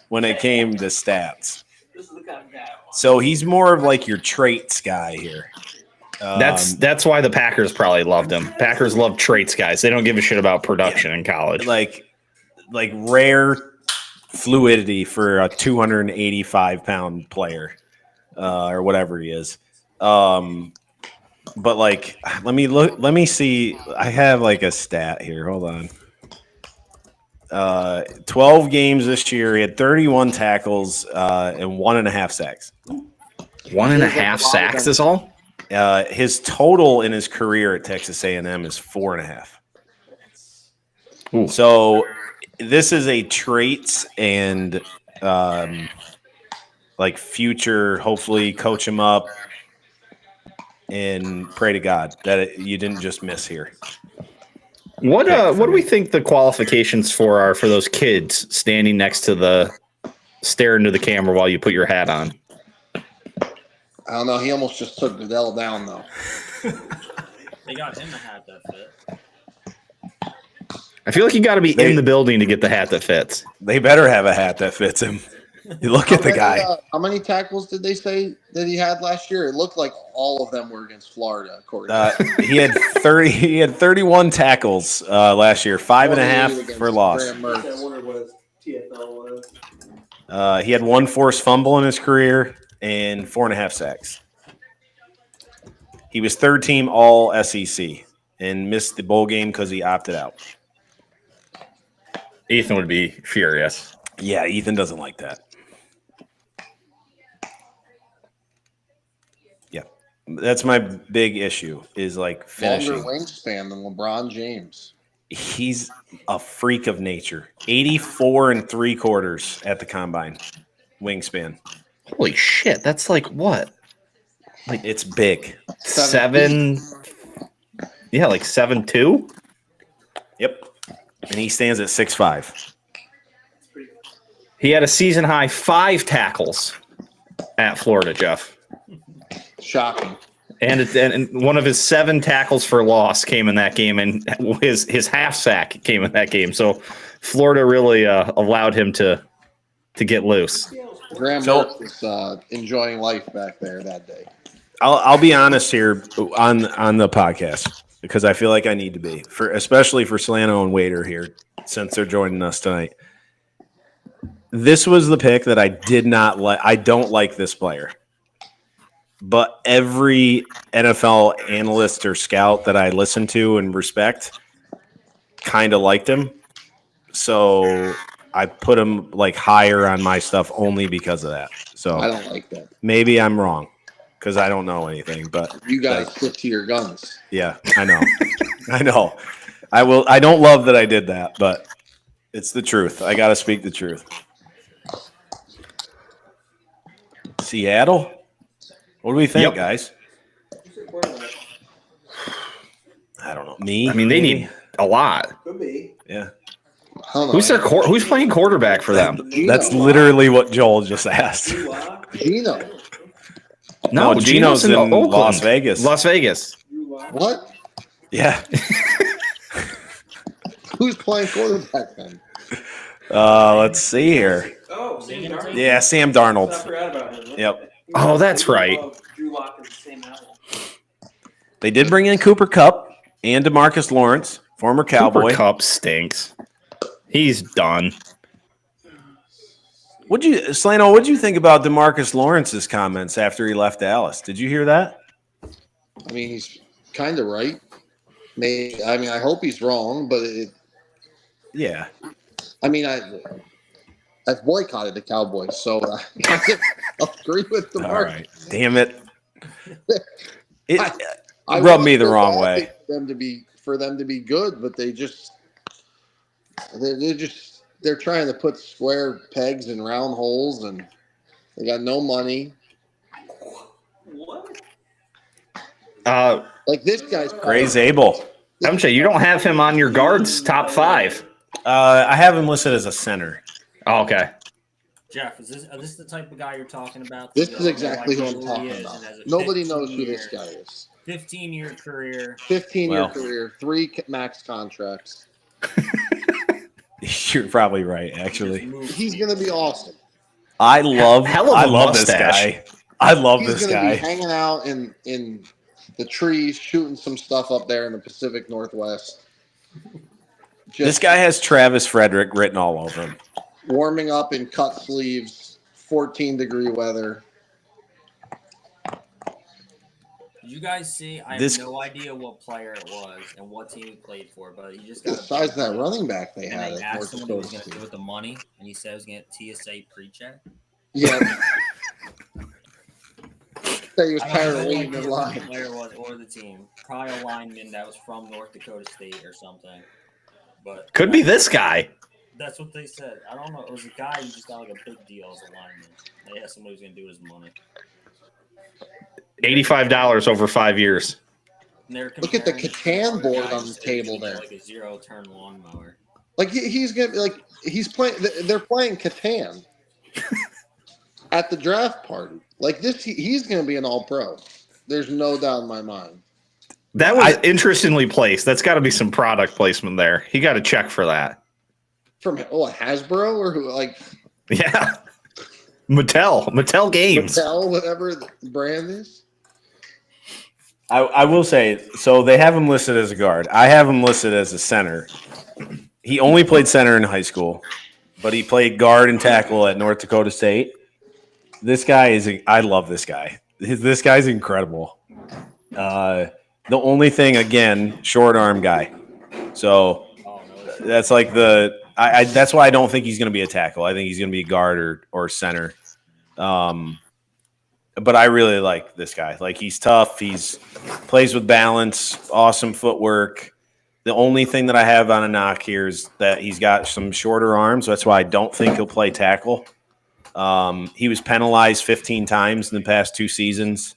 when it came to stats. This is the kind of guy. So he's more of like your traits guy here. That's why the Packers probably loved him. Packers love traits guys. They don't give a shit about production in college. Like rare fluidity for a 285-pound player or whatever he is. But like, let me see. I have like a stat here. Hold on. 12 games this year. He had 31 tackles and 1.5 sacks. 1.5 sacks is all? His total in his career at Texas A&M is 4.5. So this is a traits and like future, hopefully coach him up and pray to God that you didn't just miss here. What do we think the qualifications are for those kids standing next to staring to the camera while you put your hat on? I don't know. He almost just took Goodell down, though. They got him a hat that fit. I feel like you got to be in the building to get the hat that fits. They better have a hat that fits him. You look at the guy. How many tackles did they say that he had last year? It looked like all of them were against Florida. According he had 30. He had 31 tackles last year. 5.5 for loss. I wonder what his TFL was. He had 1 forced fumble in his career and 4.5 sacks. He was third team All SEC and missed the bowl game because he opted out. Ethan would be furious. Yeah, Ethan doesn't like that. Yeah, that's my big issue is like finishing. Longer wingspan than LeBron James. He's a freak of nature. 84 3/4 at the combine wingspan. Holy shit, that's like what? Like it's big. 7. Yeah, like 7'2". Yep. And he stands at 6'5". He had a season high 5 tackles at Florida, Jeff. Shocking. And one of his 7 tackles for loss came in that game, and his half sack came in that game. So Florida really allowed him to get loose. Graham Mertz was enjoying life back there that day. I'll be honest here on the podcast because I feel like I need to be, especially for Solano and Wader here since they're joining us tonight. This was the pick that I did not like. I don't like this player. But every NFL analyst or scout that I listen to and respect kind of liked him. So I put him like higher on my stuff only because of that. So I don't like that. Maybe I'm wrong because I don't know anything. But you guys stick to your guns. Yeah, I know. I know. I don't love that I did that, but it's the truth. I got to speak the truth. Seattle? What do we think, guys? I don't know. Me? I mean, they need a lot. Could be. Yeah. Who's playing quarterback for them? That's literally what Joel just asked. Gino. No, Gino's in Oakland. Las Vegas. Las Vegas. What? Yeah. Who's playing quarterback then? Let's see here. Oh, Sam Darnold. Yeah, Sam Darnold. I forgot about him. Yep. Oh, that's right. Drew Lock is the same album. They did bring in Cooper Kupp and DeMarcus Lawrence, former Cowboy. Cooper Kupp stinks. He's done. Slano, what'd you think about DeMarcus Lawrence's comments after he left Dallas? Did you hear that? I mean, he's kind of right. I hope he's wrong, but yeah. I mean, I've boycotted the Cowboys, so I agree with the All right. Damn it. It I rubbed me the wrong way. For them to be good, but they're trying to put square pegs in round holes, and they got no money. What? Like this guy's Gray Zabel. MJ, you don't have him on your guards top 5. I have him listed as a center. Oh, okay. Jeff, is this the type of guy you're talking about? This is exactly who I'm talking about. Nobody knows who this guy is. 15-year career. 15-year career, 3 max contracts. You're probably right, actually. He's going to be awesome. I love mustache. this guy. I love He's this gonna guy. Be hanging out in the trees, shooting some stuff up there in the Pacific Northwest. This guy has Travis Frederick written all over him. Warming up in cut sleeves, 14-degree weather. You guys see, I have no idea what player it was and what team he played for, but he just got besides that running back they had. They asked him what he was going to do with the money, and he said he was going to get TSA pre-check. Yeah. Said he was tired of waiting in line. The player was or the team, probably a lineman that was from North Dakota State or something. But could be this guy. That's what they said. I don't know. It was a guy who just got like a big deal as a lineman. They asked him what he was going to do with his money. $85 over 5 years. Look at the Catan board on the table there. Like a 0-turn lawnmower. Like he's gonna be like he's playing. They're playing Catan at the draft party. Like this, he's gonna be an All-Pro. There's no doubt in my mind. That was interestingly placed. That's got to be some product placement there. He got a check for that. From Hasbro or who? Like yeah, Mattel Games. Mattel, whatever the brand is. I will say, so they have him listed as a guard. I have him listed as a center. He only played center in high school, but he played guard and tackle at North Dakota State. This guy I love this guy. This guy's incredible. The only thing, again, short arm guy. So that's like that's why I don't think he's going to be a tackle. I think he's going to be a guard or center. But I really like this guy. Like he's tough. He's plays with balance, awesome footwork. The only thing that I have on a knock here is that he's got some shorter arms. That's why I don't think he'll play tackle. He was penalized 15 times in the past 2 seasons.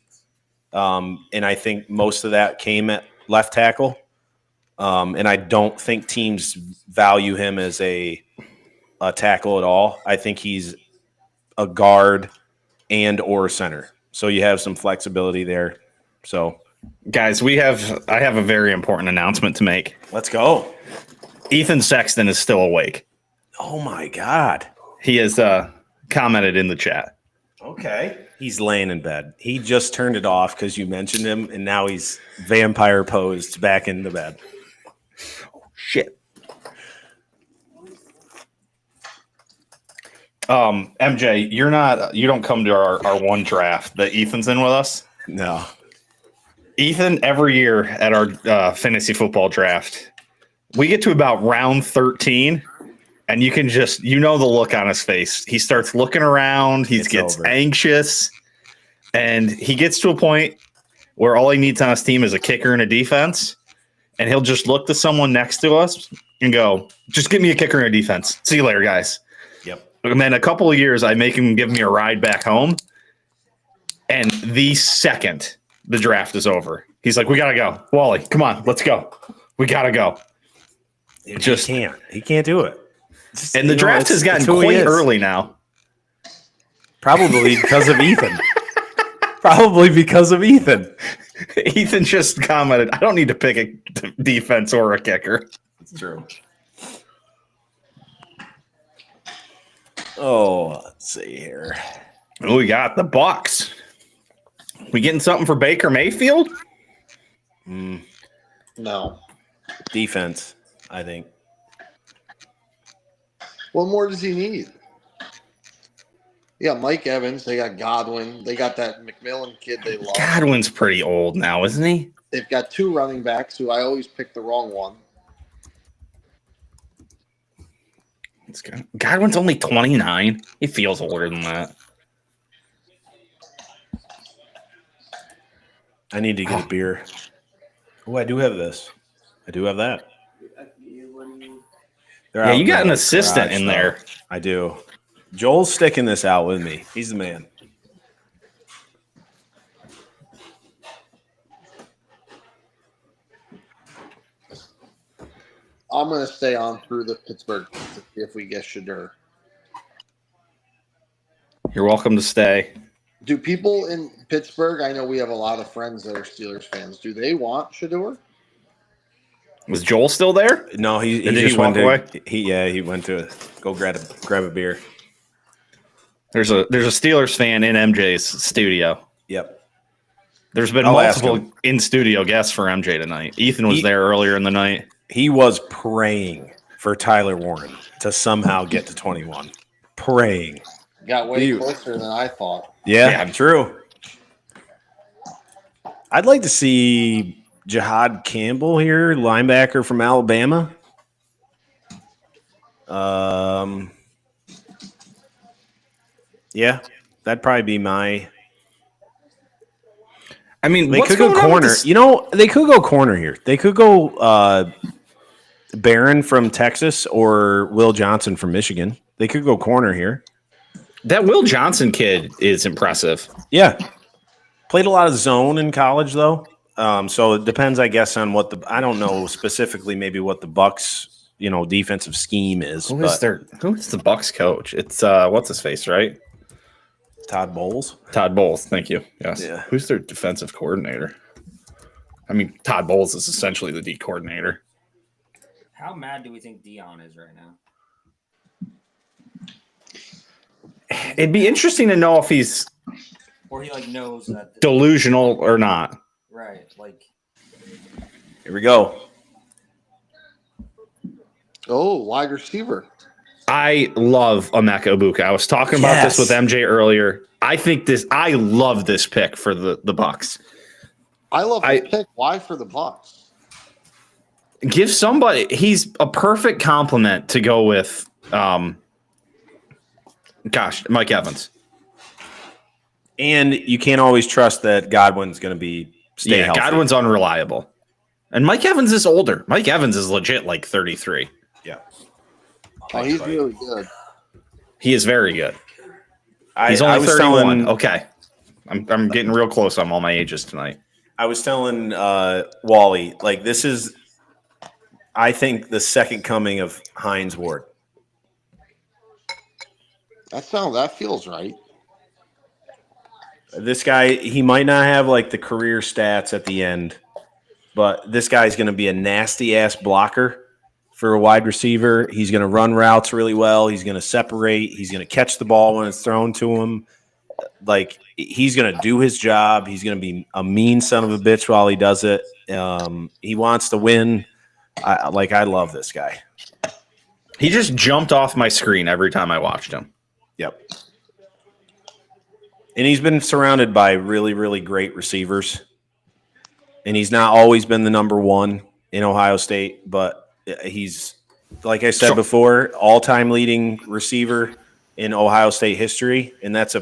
And I think most of that came at left tackle. And I don't think teams value him as a tackle at all. I think he's a guard and or center. So you have some flexibility there. So, guys, I have a very important announcement to make. let's go. Ethan Sexton is still awake. Oh my God. He has commented in the chat. Okay. He's laying in bed. He just turned it off because you mentioned him, and now he's vampire posed back in the bed. Shit. MJ, you don't come to our one draft that Ethan's in with us. No. Ethan, every year at our fantasy football draft, we get to about round 13, and you can just, the look on his face. He starts looking around. He gets anxious, and he gets to a point where all he needs on his team is a kicker and a defense, and he'll just look to someone next to us and go, just give me a kicker and a defense. See you later, guys. Yep. And then a couple of years, I make him give me a ride back home, and the second the draft is over, he's like, we got to go. Wally, come on, let's go. We got to go. He can't do it. And the draft has gotten quite early now. Probably because of Ethan. Ethan just commented, I don't need to pick a defense or a kicker. It's true. Oh, let's see here. Oh, we got the Bucks. We getting something for Baker Mayfield? No. Defense, I think. What more does he need? Yeah, Mike Evans. They got Godwin. They got that McMillan kid they love. Godwin's pretty old now, isn't he? They've got 2 running backs who I always pick the wrong one. It's good. Godwin's only 29. He feels older than that. I need to get a beer. Oh, I do have this. I do have that. Yeah, you got an assistant in there. I do. Joel's sticking this out with me. He's the man. I'm going to stay on through the Pittsburgh to see if we get Shedeur. You're welcome to stay. Do people in Pittsburgh, I know we have a lot of friends that are Steelers fans, do they want Shedeur? Was Joel still there? No, he just went away. He went to go grab a beer. There's a Steelers fan in MJ's studio. Yep. There's been multiple in studio guests for MJ tonight. Ethan was there earlier in the night. He was praying for Tyler Warren to somehow get to 21. Praying. Got way closer than I thought. Yeah, true. I'd like to see Jihad Campbell here, linebacker from Alabama. Yeah, that'd probably be my. I mean, they could go corner. They could go corner here. They could go Barron from Texas or Will Johnson from Michigan. They could go corner here. That Will Johnson kid is impressive. Yeah. Played a lot of zone in college, though. So it depends, I guess, on I don't know specifically maybe what the Bucks, defensive scheme is. Who is the Bucks coach? It's what's his face, right? Todd Bowles. Todd Bowles, thank you. Yes. Yeah. Who's their defensive coordinator? I mean, Todd Bowles is essentially the D coordinator. How mad do we think Dion is right now? It'd be interesting to know if he's or he knows that delusional or not. Right. Here we go. Oh, wide receiver. I love Emeka Ibuka. I was talking about this with MJ earlier. I love this pick for the Bucks. I love this pick. Why for the Bucks? Give somebody. He's a perfect complement to go with. Mike Evans. And you can't always trust that Godwin's going to stay healthy. Godwin's unreliable. And Mike Evans is older. Mike Evans is legit 33. Yeah. Oh, he's really good. He is very good. He's only 31. Okay. I'm getting real close on all my ages tonight. I was telling Wally, this is, I think, the second coming of Hines Ward. That feels right. This guy, he might not have like the career stats at the end, but this guy's going to be a nasty ass blocker for a wide receiver. He's going to run routes really well. He's going to separate. He's going to catch the ball when it's thrown to him. Like, he's going to do his job. He's going to be a mean son of a bitch while he does it. He wants to win. I love this guy. He just jumped off my screen every time I watched him. Yep. And he's been surrounded by really, really great receivers. And he's not always been the number one in Ohio State, but he's, like I said before, all-time leading receiver in Ohio State history. And that's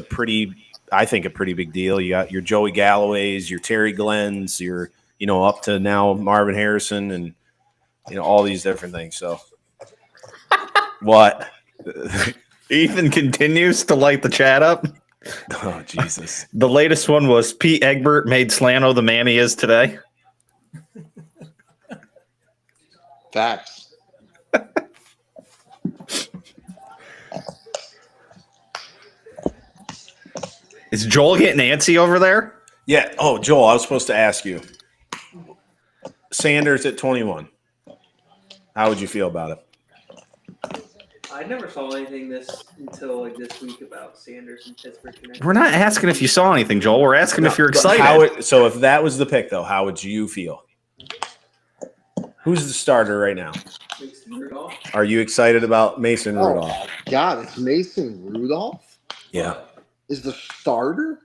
I think a pretty big deal. You got your Joey Galloways, your Terry Glenn's, your, up to now Marvin Harrison and, all these different things. So what? Ethan continues to light the chat up. Oh, Jesus. The latest one was Pete Egbert made Slano the man he is today. Facts. Is Joel getting antsy over there? Yeah. Oh, Joel, I was supposed to ask you. Sanders at 21. How would you feel about it? I never saw anything until this week about Sanders and Pittsburgh connection. We're not asking if you saw anything, Joel. We're asking if you're excited. So if that was the pick, though, how would you feel? Who's the starter right now? Mason Rudolph. Are you excited about Mason Rudolph? Oh, my God. It's Mason Rudolph? Yeah. Is the starter?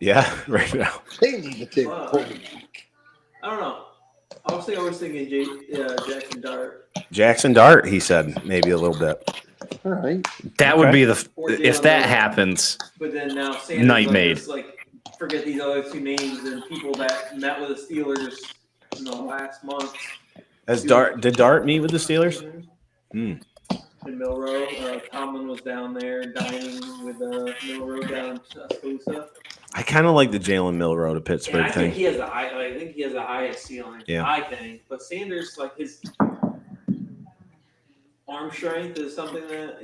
Yeah, right now. They need to take a quarterback. I don't know. Obviously, I was thinking Jackson Dart. Jackson Dart, he said, maybe a little bit. All right. That would be if that happens. But then now Sanders night made. Forget these other two names and people that met with the Steelers in the last month. Did Dart meet with the Steelers? In Milrow, Tomlin was down there dining with Milrow down in Tuscaloosa. I kind of like the Jalen Milrow to Pittsburgh I thing. think he has the highest ceiling. Yeah. I think, but Sanders, his arm strength is something that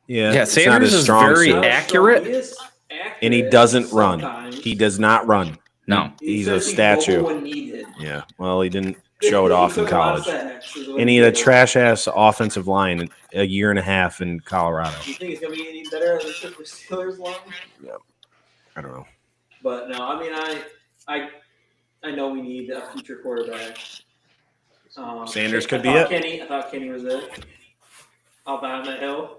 Yeah, Sanders is very accurate. He is accurate, and he doesn't run. sometimes. He does not run. No. He's a Especially statue. mobile when needed. Yeah. Well, he didn't show it off in took a lot of college. sacks, is what And he he had a did. trash-ass offensive line a year and a half in Colorado. You think it's gonna be any better than the Steelers line? I don't know. But no, I mean, I know we need a future quarterback. Sanders could be I it. thought Kenny was it. I'll die on that hill.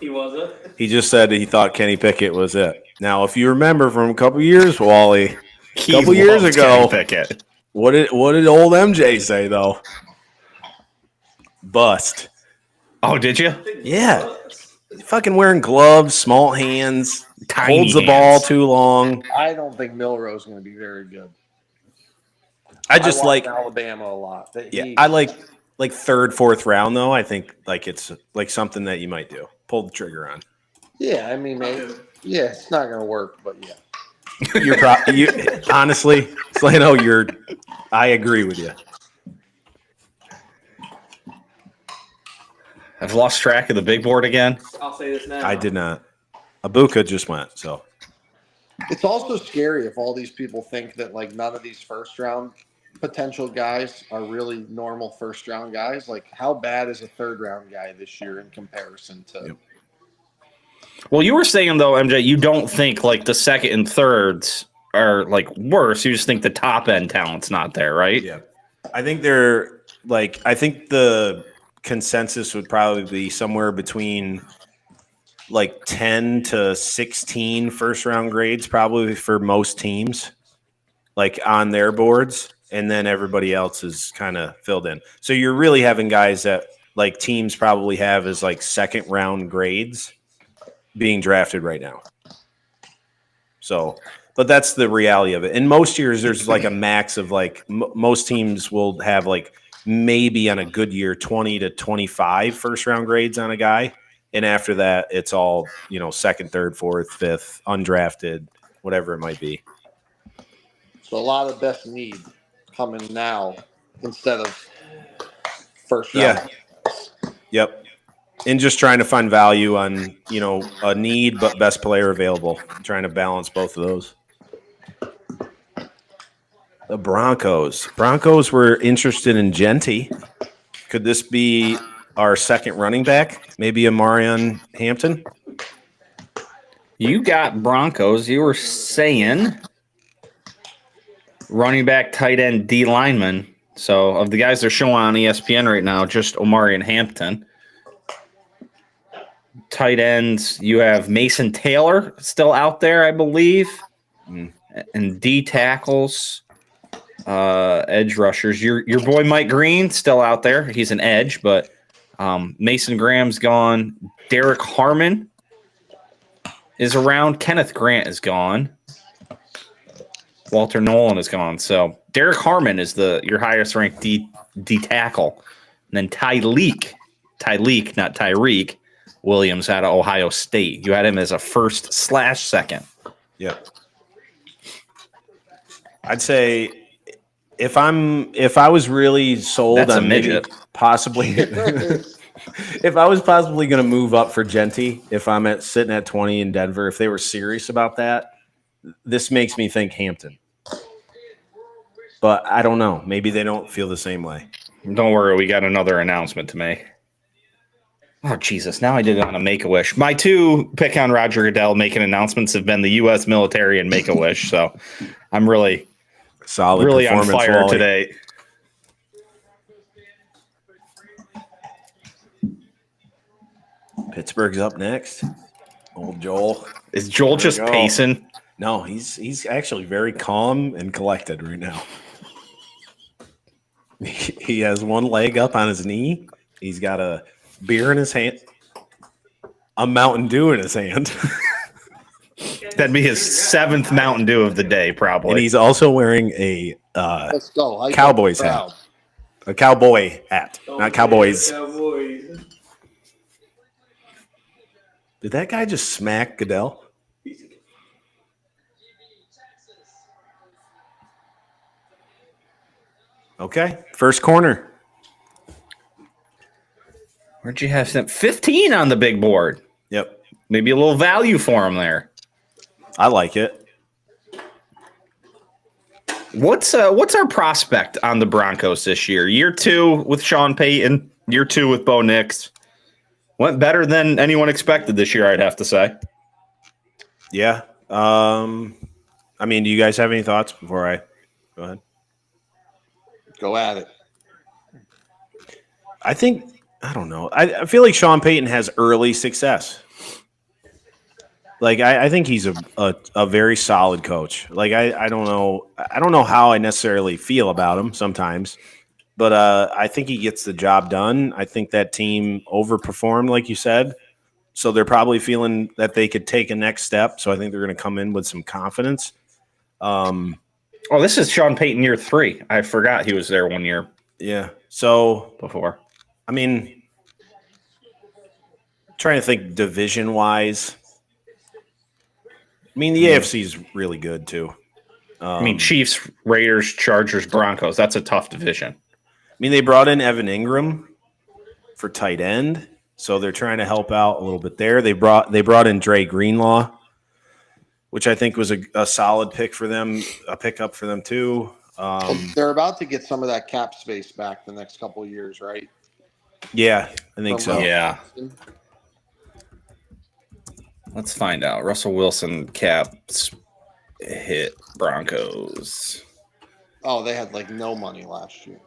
He wasn't. He just said he thought Kenny Pickett was it. Now, if you remember from a couple years, Wally, a couple years ago, Pickett. what did old MJ say though? Bust. Oh, did you? Yeah. Fucking wearing gloves, small hands, Tiny holds the hands. ball too long. I don't think Milrow's going to be very good. I just watched like Alabama a lot. I like third, fourth round though. I think it's something that you might do. Pull the trigger on. Yeah, I mean, yeah, it's not going to work, but yeah. You honestly, Slano, I agree with you. I've lost track of the big board again. I'll say this now. I did not. Abuka just went, so It's also scary if all these people think that none of these first round potential guys are really normal first round guys. How bad is a third round guy this year in comparison to? Yep. Well, you were saying though, MJ, you don't think the second and thirds are worse. You just think the top end talent's not there, right? yeah. I think they're I think the consensus would probably be somewhere between 10 to 16 first round grades probably for most teams on their boards, and then everybody else is kind of filled in. So you're really having guys that teams probably have as second round grades being drafted right now. So, but that's the reality of it. In most years there's a max of most teams will have maybe on a good year 20 to 25 first round grades on a guy. And after that, it's all, second, third, fourth, fifth, undrafted, whatever it might be. So a lot of best need coming now instead of first round. Yeah. Yep. And just trying to find value on, a need but best player available. Trying to balance both of those. The Broncos. Broncos were interested in Genty. Could this be our second running back? Maybe a Marion Hampton? You got Broncos. You were saying running back, tight end, D lineman. So of the guys they're showing on ESPN right now, just Omari and Hampton. Tight ends, you have Mason Taylor still out there, I believe. And D tackles, edge rushers. Your boy Mike Green still out there. He's an edge, but Mason Graham's gone. Derek Harmon is around. Kenneth Grant is gone. Walter Nolan is gone. So Derek Harmon is your highest ranked D tackle. And then Tyleek, not Tyreek, Williams out of Ohio State. You had him as a first/second. Yep. I'd say if I was really sold That's on a midget. Possibly if I was possibly going to move up for Genty, if I'm sitting at 20 in Denver, if they were serious about that, this makes me think Hampton. But I don't know. Maybe they don't feel the same way. Don't worry, we got another announcement to make. Oh, Jesus. Now I did it on a Make-A-Wish. My two pick on Roger Goodell making announcements have been the U.S. military and Make-A-Wish. So I'm really on fire today. Pittsburgh's up next. Old Joel. Is Joel just pacing? No, he's actually very calm and collected right now. He has one leg up on his knee. He's got a beer in his hand, a Mountain Dew in his hand. That'd be his 7th Mountain Dew of the day, probably. And he's also wearing a Let's go. Cowboys hat. A cowboy hat, not Cowboys. Did that guy just smack Goodell? Okay, first corner. Where'd you have him? 15 on the big board. Yep. Maybe a little value for him there. I like it. What's our prospect on the Broncos this year? Year 2 with Sean Payton, year 2 with Bo Nix. Went better than anyone expected this year, I'd have to say. Yeah. I mean, do you guys have any thoughts before I go ahead? Go at it. I don't know. I feel like Sean Payton has early success. Like I think he's a very solid coach. Like I don't know how I necessarily feel about him sometimes, but I think he gets the job done. I think that team overperformed, like you said, so they're probably feeling that they could take a next step. So I think they're going to come in with some confidence. Oh, this is Sean Payton year 3. I forgot he was there 1 year. Yeah. So before. I mean, trying to think division wise. I mean, the AFC is really good too. I mean, Chiefs, Raiders, Chargers, Broncos. That's a tough division. I mean, they brought in Evan Ingram for tight end, so they're trying to help out a little bit there. They brought in Dre Greenlaw, which I think was a solid pick for them, a pickup for them too. They're about to get some of that cap space back the next couple of years, right? Yeah, I think so. Yeah. Let's find out. Russell Wilson caps hit Broncos. Oh, they had like no money last year.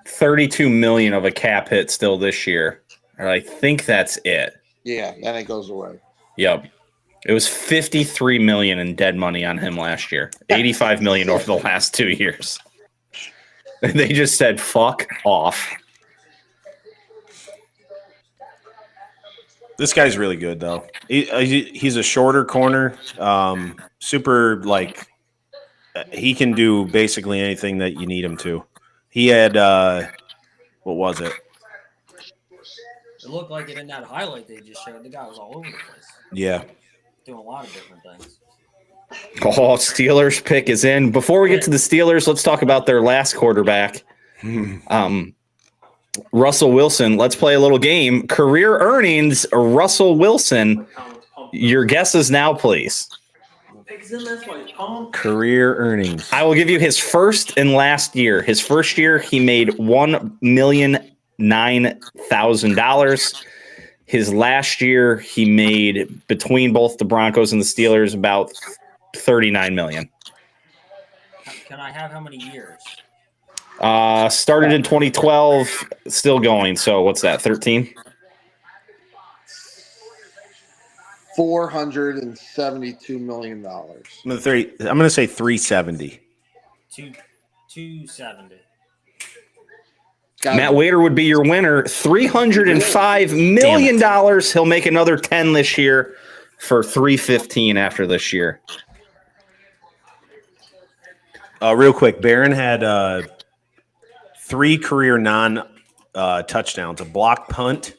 32 million of a cap hit still this year. I think that's it. Yeah, then it goes away. Yep. It was 53 million in dead money on him last year. 85 million over the last 2 years. They just said fuck off. This guy's really good though. He's a shorter corner, super like he can do basically anything that you need him to. He had what was it? It looked like it in that highlight they just showed. The guy was all over the place. Yeah. Doing a lot of different things. Oh, Steelers pick is in. Before we get to the Steelers, let's talk about their last quarterback. Russell Wilson. Let's play a little game. Career earnings, Russell Wilson. Your guesses now, please. Career earnings. I will give you his first and last year. His first year, he made $1,009,000. His last year, he made, between both the Broncos and the Steelers, about $39 million. Can I have how many years? Started in 2012, still going. So what's that? 13? $472 million. I'm gonna say 370. 270. Matt Wader would be your winner. $305 million. He'll make another 10 this year for 315 after this year. Real quick, Barron had 3 career non-touchdowns: a block punt,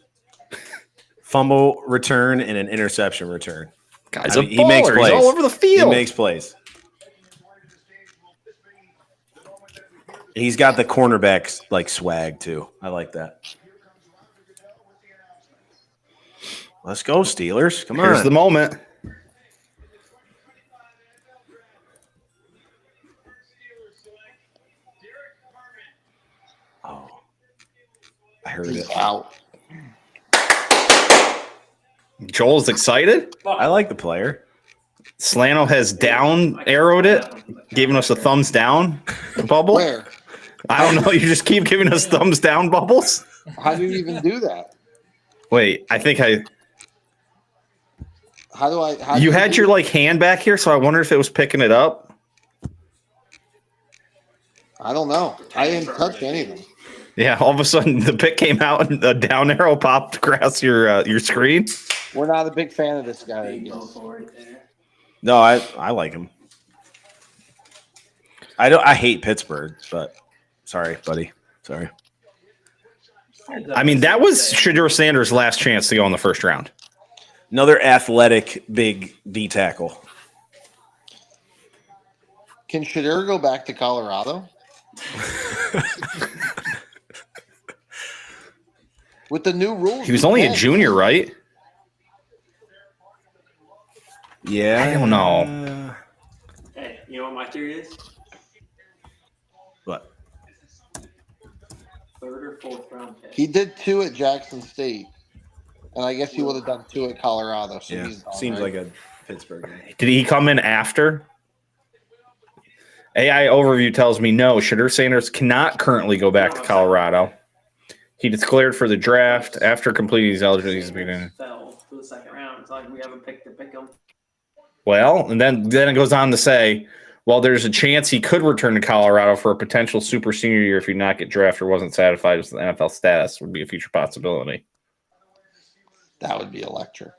fumble return, and an interception return. Guys, he makes plays. He's all over the field. He makes plays. He's got the cornerbacks like swag too. I like that. Let's go, Steelers. Come on. Here's the moment. Oh, I heard it. Out. Joel's excited. I like the player. Slano has down arrowed it, giving us a thumbs down bubble. Where? I don't know. You just keep giving us thumbs down bubbles. How do you even do that? Wait, I think How do I? you had your hand back here, so I wonder if it was picking it up. I don't know. I didn't touch anything. Yeah, all of a sudden the pick came out and the down arrow popped across your screen. We're not a big fan of this guy. I guess. No, I like him. I hate Pittsburgh, but sorry, buddy. Sorry. I mean, that was Shedeur Sanders' last chance to go in the first round. Another athletic big D tackle. Can Shedeur go back to Colorado? With the new rules, he was only a junior, right? Yeah, I don't know. Hey, you know what my theory is? What? 3rd or 4th round pick. He did 2 at Jackson State, and I guess he would have done 2 at Colorado. So Yeah, he's gone, seems right? like a Pittsburgh guy. Did he come in after? AI overview tells me no. Shedeur Sanders cannot currently go back to Colorado. He declared for the draft after completing his eligibility. Fell to the 2nd round. It's like we have a pick to pick him. Well, and then it goes on to say, well, there's a chance he could return to Colorado for a potential super senior year if he not get drafted or wasn't satisfied with the NFL status would be a future possibility. That would be electric.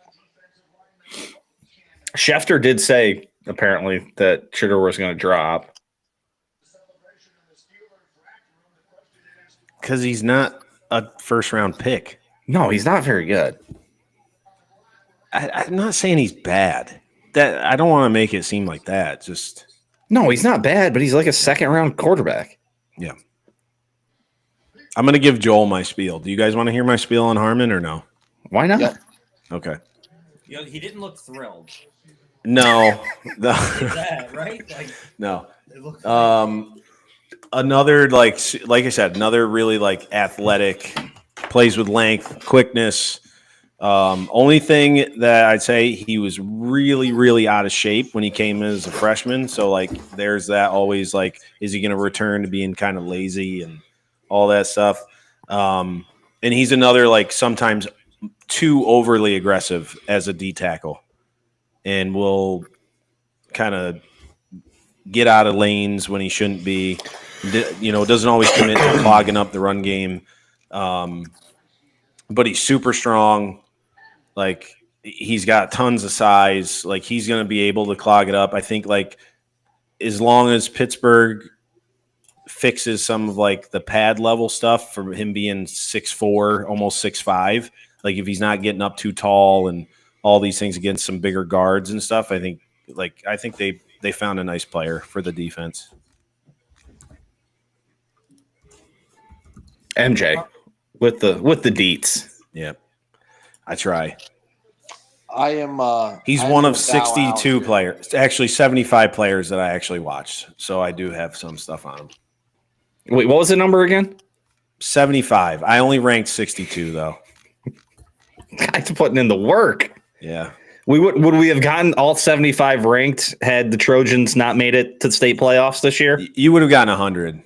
Schefter did say apparently that Shedeur was going to drop. Because he's not a first-round pick. No, he's not very good. I'm not saying he's bad. That I don't want to make it seem like that. Just no, he's not bad, but he's like a 2nd-round quarterback. Yeah. I'm going to give Joel my spiel. Do you guys want to hear my spiel on Harmon or no? Why not? Yep. Okay. You know, he didn't look thrilled. No. Is that right? Like, No. it looked Another like I said, another really athletic, plays with length, quickness. Only thing that I'd say, he was really, really out of shape when he came in as a freshman. So there's that always is he going to return to being kind of lazy and all that stuff? And he's another sometimes too overly aggressive as a D tackle, and will kind of get out of lanes when he shouldn't be. Doesn't always commit to clogging up the run game. But he's super strong. He's got tons of size. He's going to be able to clog it up. I think as long as Pittsburgh fixes some of the pad level stuff from him being 6'4", almost 6'5", if he's not getting up too tall and all these things against some bigger guards and stuff, I think they found a nice player for the defense. MJ with the deets. Yeah, I try. I am. He's I'm one of with Dow 62 House here. players, actually 75 players that I actually watched. So I do have some stuff on him. Wait, what was the number again? 75. I only ranked 62 though. Guys putting in the work. Yeah. Would we have gotten all 75 ranked had the Trojans not made it to state playoffs this year? You would have gotten 100.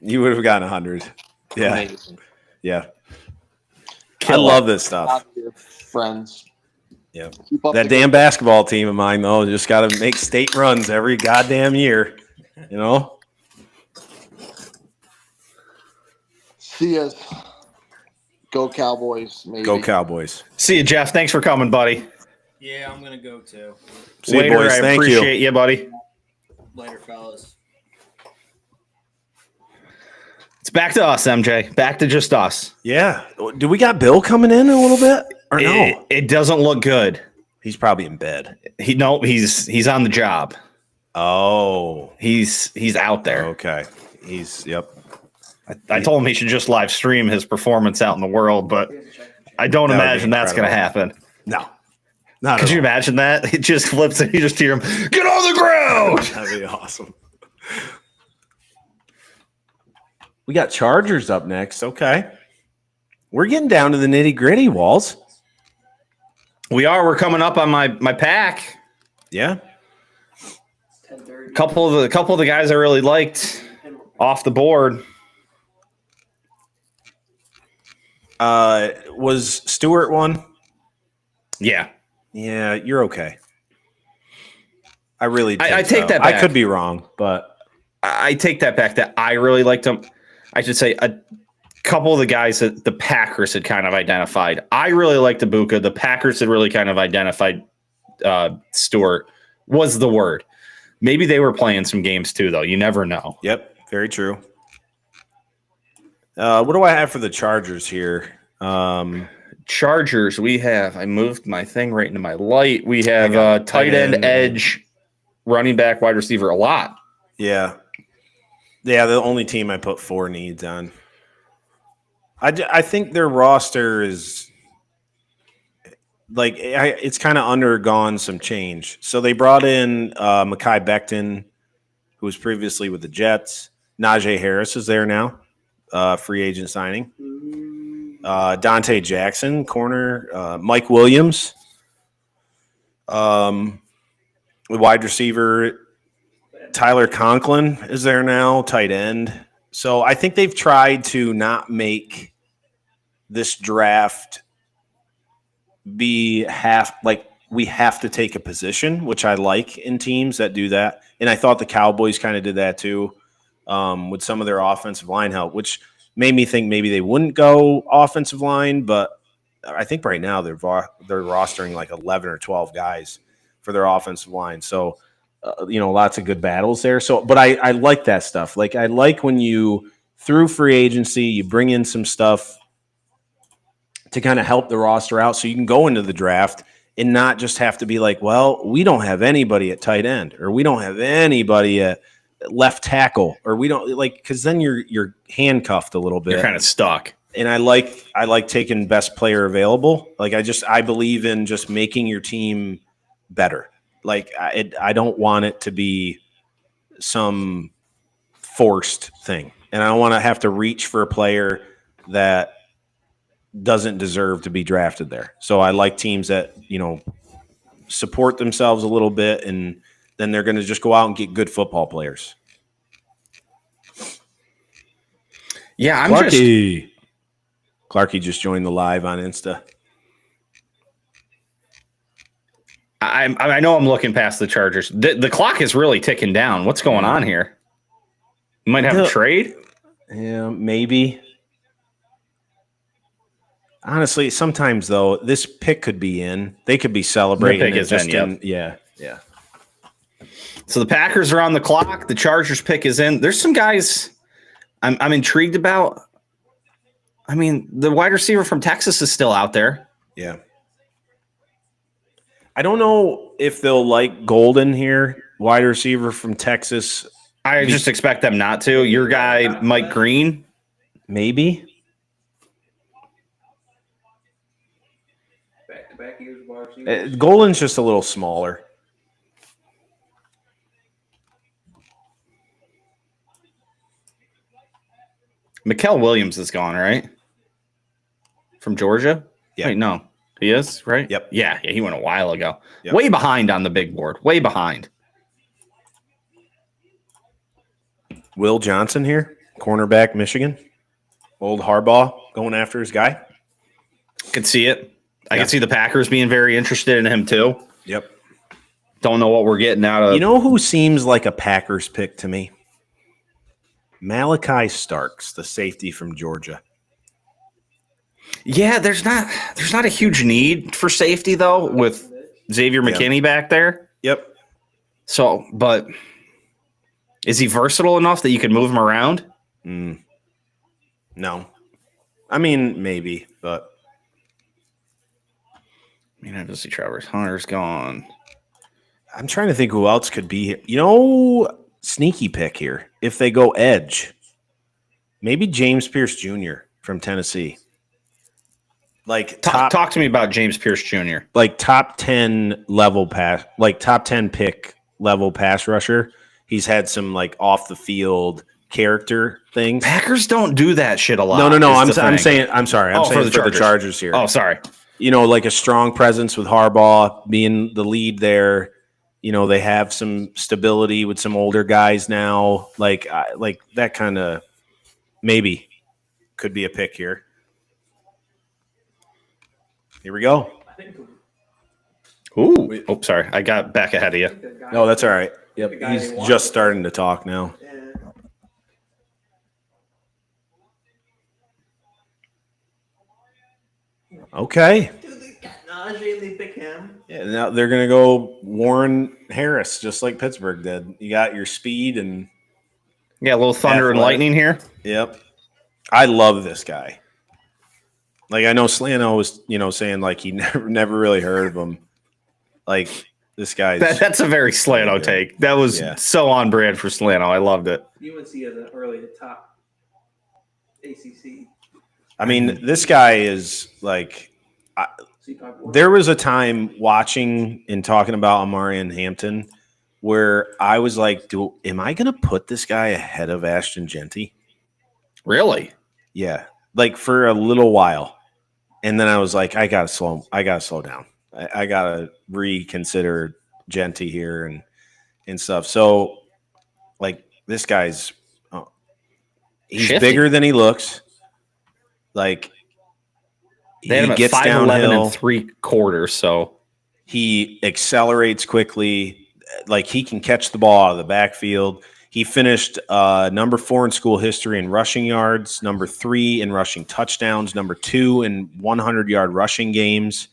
You would have gotten 100. Yeah. Amazing. Yeah. Kill I love it. this stuff. Out here, friends. Yeah. Keep up That the damn good- basketball team of mine, though, just got to make state runs every goddamn year. You know? See us. Go Cowboys. Maybe. Go Cowboys. See you, Jeff. Thanks for coming, buddy. Yeah, I'm gonna go too. See you, Later, boys. I Thank appreciate you. you, buddy. Later, fellas. It's back to us, MJ. Back to just us. Yeah. Do we got Bill coming in a little bit? Or no? It doesn't look good. He's probably in bed. He's on the job. Oh. He's out there. Okay. Yep. I told him he should just live stream his performance out in the world, but I don't That would be imagine that's going to incredible. happen. No. Not Could at you all. imagine that? It just flips and you just hear him, get on the ground. That'd be awesome. We got Chargers up next. Okay. We're getting down to the nitty gritty, Walls. We're coming up on my pack. Yeah. 10:30. Couple of the guys I really liked off the board. Was Stewart one? Yeah. Yeah, you're okay. I really I think take so. that I back. could be wrong, but I take that back that I really liked him. I should say a couple of the guys that the Packers had kind of identified. I really liked Ibuka. The Packers had really kind of identified Stewart was the word. Maybe they were playing some games too, though. You never know. yep, very true. What do I have for the Chargers here? Chargers, I moved my thing right into my light. We have got tight end, edge, running back, wide receiver, a lot. Yeah. Yeah, the only team I put 4 needs on. I think their roster is like it's kind of undergone some change. So they brought in Mekhi Becton, who was previously with the Jets. Najee Harris is there now, free agent signing. Dante Jackson, corner. Mike Williams, wide receiver. Tyler Conklin is there now, tight end. So I think they've tried to not make this draft be we have to take a position, which I like in teams that do that. And I thought the Cowboys kind of did that too with some of their offensive line help, which made me think maybe they wouldn't go offensive line. But I think right now they're rostering like 11 or 12 guys for their offensive line. So, lots of good battles there. So, but I like that stuff. Like I like when you through free agency, you bring in some stuff to kind of help the roster out so you can go into the draft and not just have to be like, well, we don't have anybody at tight end or we don't have anybody at left tackle or we don't because then you're handcuffed a little bit. You're kind of stuck. And I like taking best player available. Like I believe in just making your team better. Like I don't want it to be some forced thing. And I don't want to have to reach for a player that doesn't deserve to be drafted there. So I like teams that, support themselves a little bit and then they're going to just go out and get good football players. Yeah, Clarky just joined the live on Insta. I know I'm looking past the Chargers. The clock is really ticking down. What's going on here? You might have a trade? Yeah, maybe. Honestly, sometimes though, this pick could be in. They could be celebrating. The pick is in, Yeah. So the Packers are on the clock. The Chargers pick is in. There's some guys I'm intrigued about. I mean, the wide receiver from Texas is still out there. Yeah. I don't know if they'll like Golden here, wide receiver from Texas. I just expect them not to. Your guy, Mike Green, maybe. Back-to-back years of wide receivers. Golden's just a little smaller. Mikael Williams is gone, right? From Georgia? Yeah. Wait, no. He is, right? Yep. Yeah, he went a while ago. Yep. Way behind on the big board. Way behind. Will Johnson here, cornerback, Michigan. Old Harbaugh going after his guy. Could see it. I could see the Packers being very interested in him too. Yep. Don't know what we're getting out of. You know who seems like a Packers pick to me? Malachi Starks, the safety from Georgia. Yeah, there's not a huge need for safety though with Xavier McKinney back there. Yep. So, but is he versatile enough that you can move him around? No. I mean, maybe, but I mean, I just see Travis Hunter's gone. I'm trying to think who else could be here. You know, sneaky pick here. If they go edge, maybe James Pierce Jr. from Tennessee. Like talk to me about James Pierce Jr. Like top 10 level pass, like top 10 pick level pass rusher. He's had some like off the field character things. Packers don't do that shit a lot. No. I'm saying I'm sorry. I'm saying for the Chargers here. Oh, sorry. You know, like a strong presence with Harbaugh being the lead there. You know, they have some stability with some older guys now. Like that kind of maybe could be a pick here. Here we go. Ooh. Oh, sorry. I got back ahead of you. No, that's all right. Yep. He's just starting to talk now. Okay. They pick him. Yeah, now they're going to go Warren Harris, just like Pittsburgh did. You got your speed and yeah, a little thunder and lightning here. Yep. I love this guy. Like I know Slano was, saying like he never really heard of him. Like this guy. That's a very Slano take. That was so on brand for Slano. I loved it. UNC as an early top ACC. I mean, this guy is like. There was a time watching and talking about Amarian Hampton where I was like, am I going to put this guy ahead of Ashton Genty? Really? Yeah. Like for a little while. And then I was like, I got to slow down. I got to reconsider Genty here and stuff. So like this guy's, he's Shifty. bigger than he looks. Like, they had him at 5'11" and 3/4, so he accelerates quickly. Like he can catch the ball out of the backfield. He finished number 4 in school history in rushing yards, number 3 in rushing touchdowns, number 2 in 100-yard rushing games.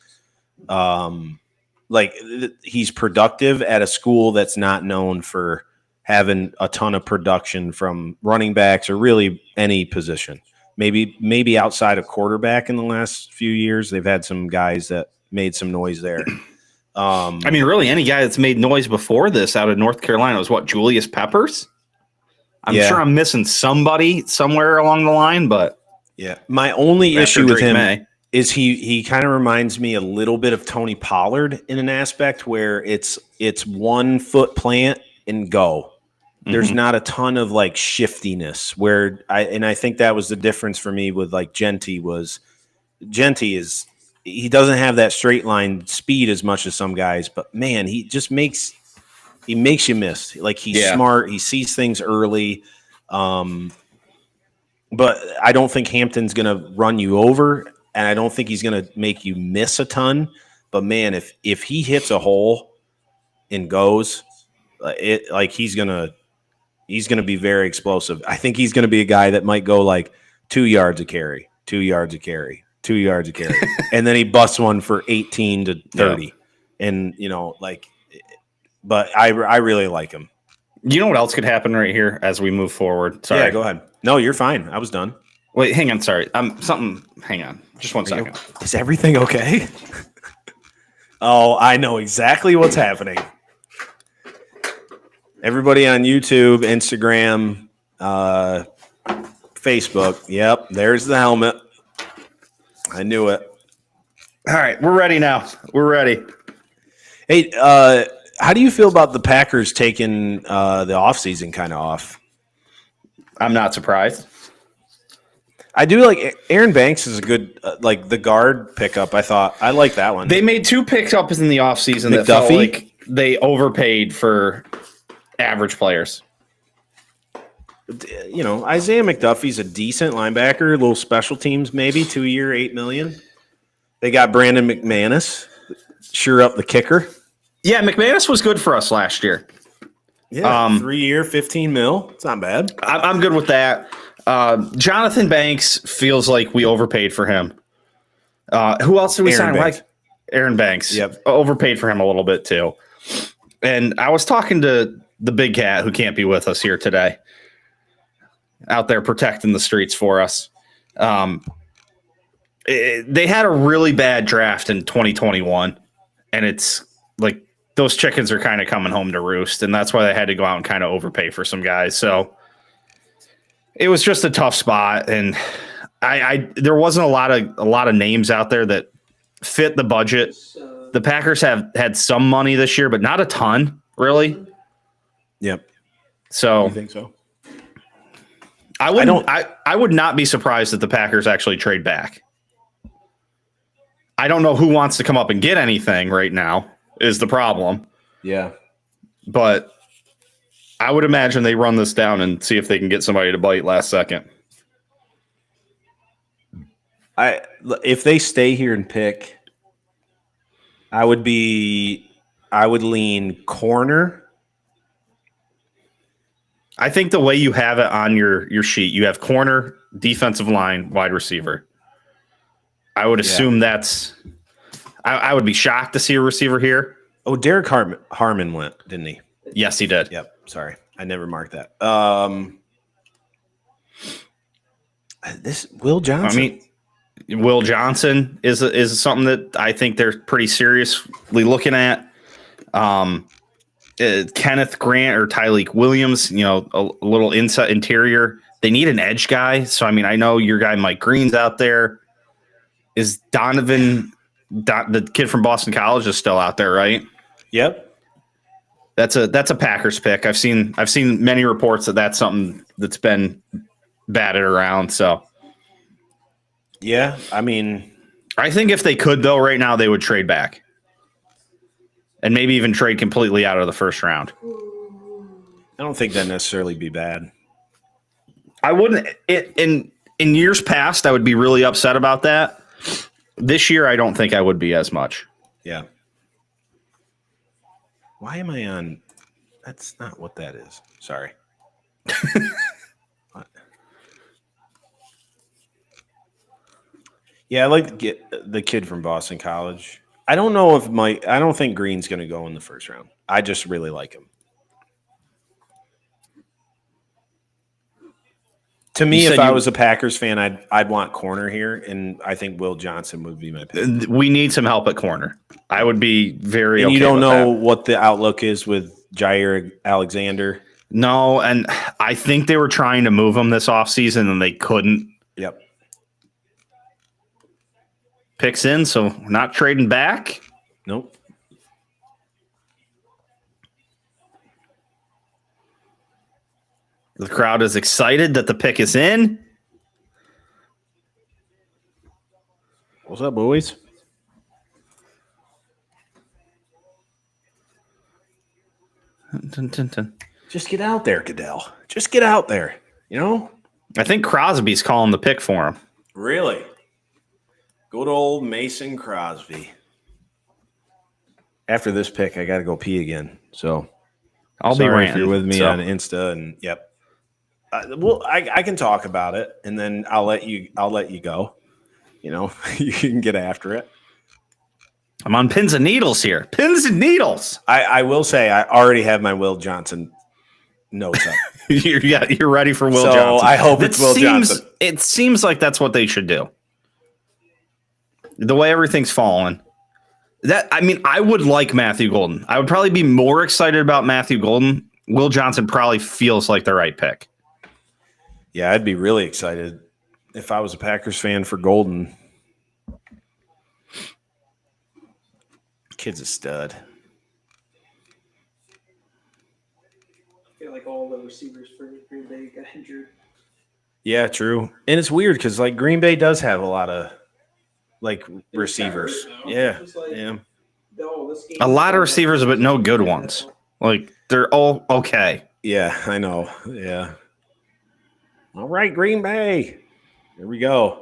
He's productive at a school that's not known for having a ton of production from running backs or really any position. Maybe outside of quarterback in the last few years, they've had some guys that made some noise there. I mean, really, any guy that's made noise before this out of North Carolina was what, Julius Peppers? I'm sure I'm missing somebody somewhere along the line, but yeah. My only issue with him is he kind of reminds me a little bit of Tony Pollard in an aspect where it's 1 foot plant and go. There's not a ton of like shiftiness I think that was the difference for me with like Genty he doesn't have that straight line speed as much as some guys, but man, he just makes you miss. Like he's smart. He sees things early. But I don't think Hampton's going to run you over, and I don't think he's going to make you miss a ton. But man, if he hits a hole and goes, he's going to be very explosive. I think he's going to be a guy that might go like 2 yards a carry, 2 yards a carry, 2 yards a carry. And then he busts one for 18 to 30. Yeah. And, but I really like him. You know what else could happen right here as we move forward? Sorry. Yeah, go ahead. No, you're fine. I was done. Wait, hang on. Sorry. Hang on. Just 1 second. Is everything okay? Oh, I know exactly what's happening. Everybody on YouTube, Instagram, Facebook. Yep, there's the helmet. I knew it. All right, we're ready now. We're ready. Hey, how do you feel about the Packers taking the offseason kind of off? I'm not surprised. I do like Aaron Banks is a good like the guard pickup. I like that one. They made 2 pickups in the offseason that felt like they overpaid for average players. You know, Isaiah McDuffie's a decent linebacker, a little special teams, maybe 2-year, $8 million. They got Brandon McManus, sure up the kicker. Yeah, McManus was good for us last year. Yeah, 3-year, $15 million. It's not bad. I'm good with that. Jonathan Banks feels like we overpaid for him. Who else did we sign? Banks. Like Aaron Banks. Yep. Overpaid for him a little bit too. And I was talking to the big cat who can't be with us here today, out there protecting the streets for us. They had a really bad draft in 2021, and it's like those chickens are kind of coming home to roost, and that's why they had to go out and kind of overpay for some guys. So it was just a tough spot, and there wasn't a lot of names out there that fit the budget. The Packers have had some money this year, but not a ton, really. Yep. So I think so. I would not be surprised if the Packers actually trade back. I don't know who wants to come up and get anything right now is the problem. Yeah. But I would imagine they run this down and see if they can get somebody to bite last second. If they stay here and pick, I would lean corner. I think the way you have it on your sheet, you have corner, defensive line, wide receiver. I would assume that's I would be shocked to see a receiver here. Oh, Derek Harmon went, didn't he? Yes, he did. Yep. Sorry. I never marked that. This Will Johnson. I mean, Will Johnson is something that I think they're pretty seriously looking at. Kenneth Grant or Tyleek Williams, you know, a little inside interior. They need an edge guy. So, I mean, I know your guy Mike Green's out there. Is Donovan, the kid from Boston College, is still out there, right? Yep. That's a Packers pick. I've seen many reports that that's something that's been batted around. So, yeah, I mean, I think if they could, though, right now they would trade back. And maybe even trade completely out of the first round. I don't think that'd necessarily be bad. I wouldn't. In years past, I would be really upset about that. This year, I don't think I would be as much. Yeah. Why am I on? That's not what that is. Sorry. What? Yeah, I like to get the kid from Boston College. I don't know if I don't think Green's going to go in the first round. I just really like him. To me, if I was a Packers fan, I'd want corner here, and I think Will Johnson would be my pick. We need some help at corner. I would be very. And okay you don't with know that. what the outlook is with Jair Alexander. No, and I think they were trying to move him this offseason, and they couldn't. Yep. Picks in, so we're not trading back. Nope. The crowd is excited that the pick is in. What's up, boys? Dun, dun, dun. Just get out there, Goodell. Just get out there. You know? I think Crosby's calling the pick for him. Really? Good old Mason Crosby. After this pick, I got to go pee again. So I'll be ranting. If you're with me on Insta, and yep. Well, I can talk about it, and then I'll let you go. You know, you can get after it. I'm on pins and needles here. Pins and needles. I will say I already have my Will Johnson notes up. You're ready for Will Johnson. So I hope it's Will Johnson. It seems like that's what they should do. The way everything's fallen, I would like Matthew Golden. I would probably be more excited about Matthew Golden. Will Johnson probably feels like the right pick. Yeah, I'd be really excited if I was a Packers fan for Golden. Kid's a stud. I feel like all the receivers for Green Bay got injured. Yeah, true. And it's weird because like Green Bay does have a lot of like receivers. Yeah, yeah. A lot of receivers, but no good ones. Like they're all okay. Yeah, I know. Yeah. All right, Green Bay. Here we go.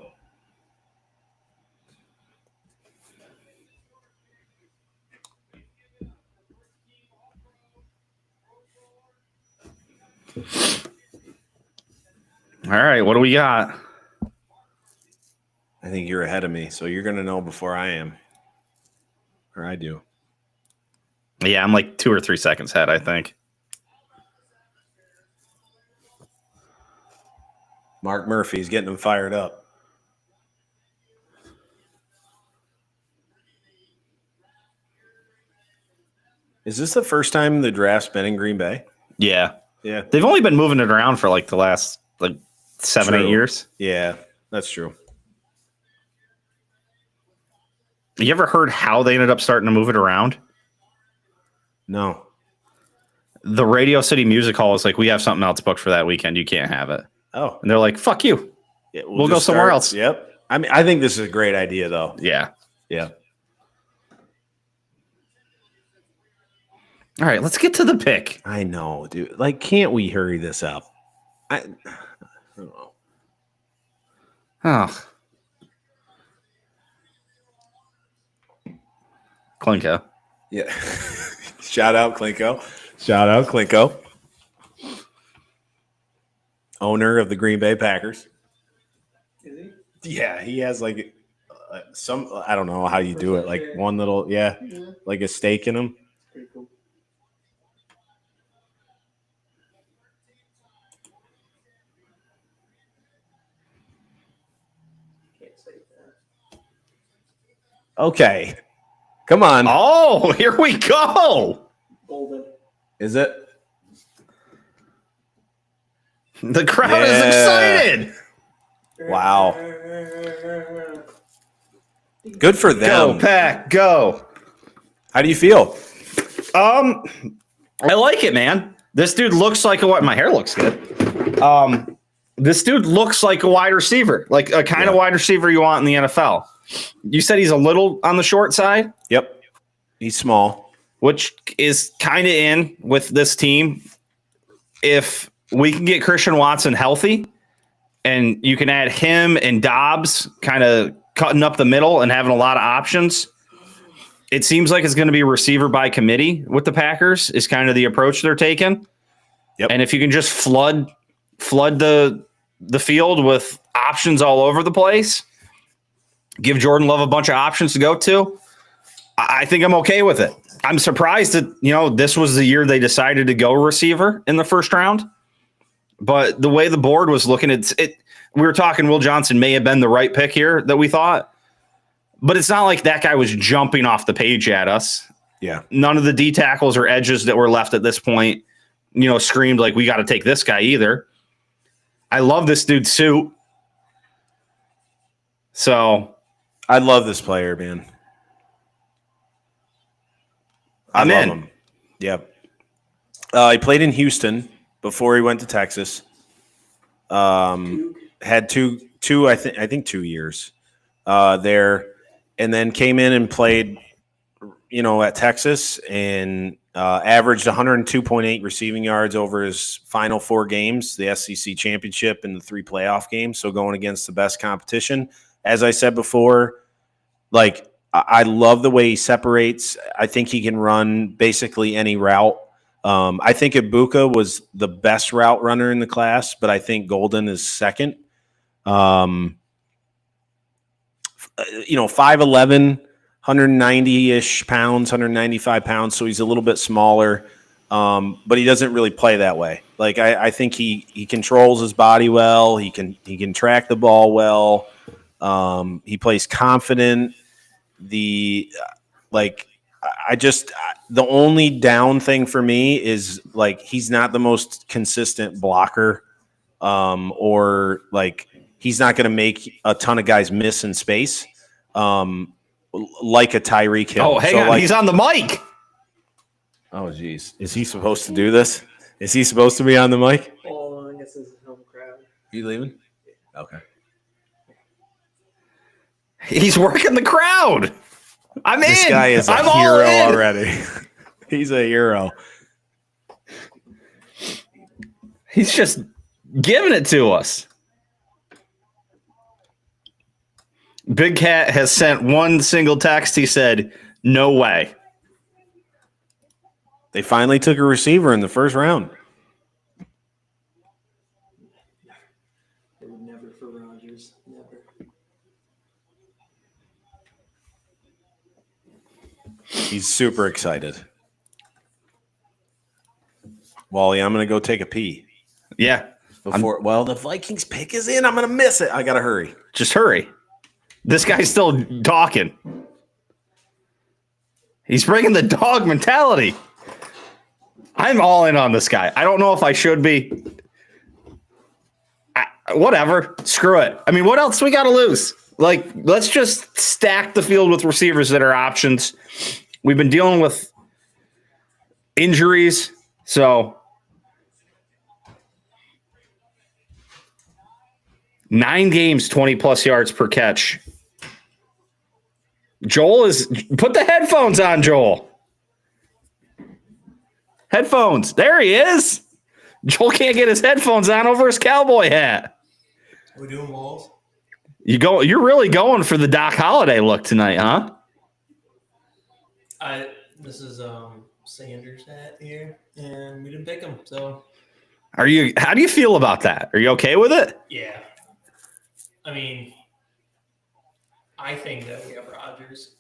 All right, what do we got? I think you're ahead of me, so you're going to know before I am. Or I do. Yeah, I'm like 2 or 3 seconds ahead, I think. Mark Murphy's getting them fired up. Is this the first time the draft's been in Green Bay? Yeah. Yeah. They've only been moving it around for like the last 7, 8 years. Yeah, that's true. You ever heard how they ended up starting to move it around? No. The Radio City Music Hall was like, we have something else booked for that weekend. You can't have it. Oh. And they're like, fuck you. Yeah, we'll go somewhere else. Yep. I mean, I think this is a great idea, though. Yeah. Yeah. All right, let's get to the pick. I know, dude. Like, can't we hurry this up? I don't know. Oh. Klinko. Yeah. Shout out Klinko. Shout out Klinko. Owner of the Green Bay Packers. Is he? Yeah, he has like some, I don't know how you do it. Like one little, yeah, like a stake in him. Pretty cool. Can't say that. Okay. Come on. Oh, here we go. Golden. Is it? The crowd is excited. Wow. Good for them. Go, Pack, go. How do you feel? I like it, man. This dude looks like my hair looks good. This dude looks like a wide receiver, like a kind of wide receiver you want in the NFL. You said he's a little on the short side? Yep. He's small. Which is kind of in with this team. If we can get Christian Watson healthy and you can add him and Dobbs kind of cutting up the middle and having a lot of options, it seems like it's going to be receiver by committee with the Packers is kind of the approach they're taking. Yep. And if you can just flood the field with options all over the place, give Jordan Love a bunch of options to go to, I think I'm okay with it. I'm surprised that, this was the year they decided to go receiver in the first round. But the way the board was looking at it, we were talking Will Johnson may have been the right pick here that we thought. But it's not like that guy was jumping off the page at us. Yeah. None of the D tackles or edges that were left at this point, screamed like we got to take this guy either. I love this dude's suit. So I love this player, man. I'm love in. him. Yep. He played in Houston before he went to Texas. Had two I think 2 years there, and then came in and played, at Texas and averaged 102.8 receiving yards over his final 4 games, the SEC championship and the 3 playoff games. So going against the best competition. As I said before, like I love the way he separates. I think he can run basically any route. I think Ibuka was the best route runner in the class, but I think Golden is second. 5'11", 190-ish pounds, 195 pounds, so he's a little bit smaller, but he doesn't really play that way. Like I think he controls his body well. He can track the ball well. He plays confident. like the only down thing for me is like he's not the most consistent blocker, or like he's not going to make a ton of guys miss in space, like a Tyreek Hill. Oh, hang on, he's on the mic. Oh, geez, is he supposed to do this? Is he supposed to be on the mic? Oh, I guess this is home crowd. You leaving? Okay. He's working the crowd. I'm in. This guy is a hero already. He's a hero. He's just giving it to us. Big Cat has sent one single text. He said, "No way." They finally took a receiver in the first round. They would never for Rodgers. Never. He's super excited. Wally, I'm going to go take a pee. Yeah. Well, the Vikings pick is in. I'm going to miss it. I got to hurry. Just hurry. This guy's still talking. He's bringing the dog mentality. I'm all in on this guy. I don't know if I should be. Whatever. Screw it. I mean, what else we got to lose? Like, let's just stack the field with receivers that are options. We've been dealing with injuries, so 9 games, 20-plus yards per catch. Joel is – put the headphones on, Joel. Headphones. There he is. Joel can't get his headphones on over his cowboy hat. Are we doing Walls? You're really going for the Doc Holliday look tonight, huh? This is Sanders' hat here, and we didn't pick him, so How do you feel about that? Are you okay with it? yeah. I mean, I think that we have Rodgers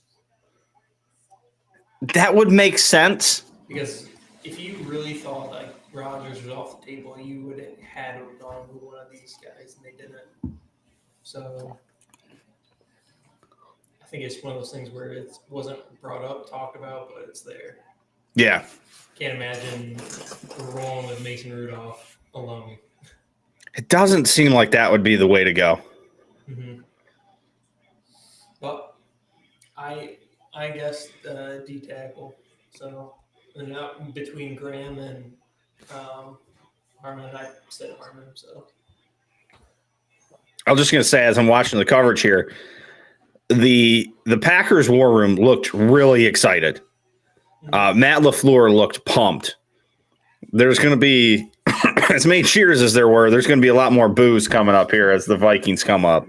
That would make sense. because if you really thought like Rodgers was off the table, you would have had to have gone with one of these guys, and they didn't. So I think it's one of those things where it wasn't brought up, talked about, but it's there. Yeah. Can't imagine rolling with Mason Rudolph alone. It doesn't seem like that would be the way to go. Mm-hmm. But I guess D tackle. So and not between Graham and Harmon. I said Harmon. So I'm just going to say, as I'm watching the coverage here, the Packers war room looked really excited. Matt LaFleur looked pumped. There's going to be as many cheers as there were. There's going to be a lot more boos coming up here as the Vikings come up.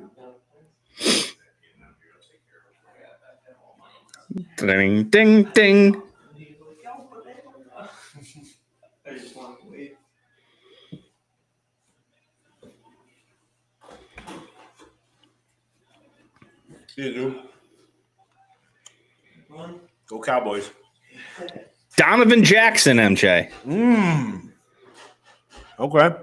Ding, ding, ding. I just want to leave. Go Cowboys. Donovan Jackson, MJ. Okay.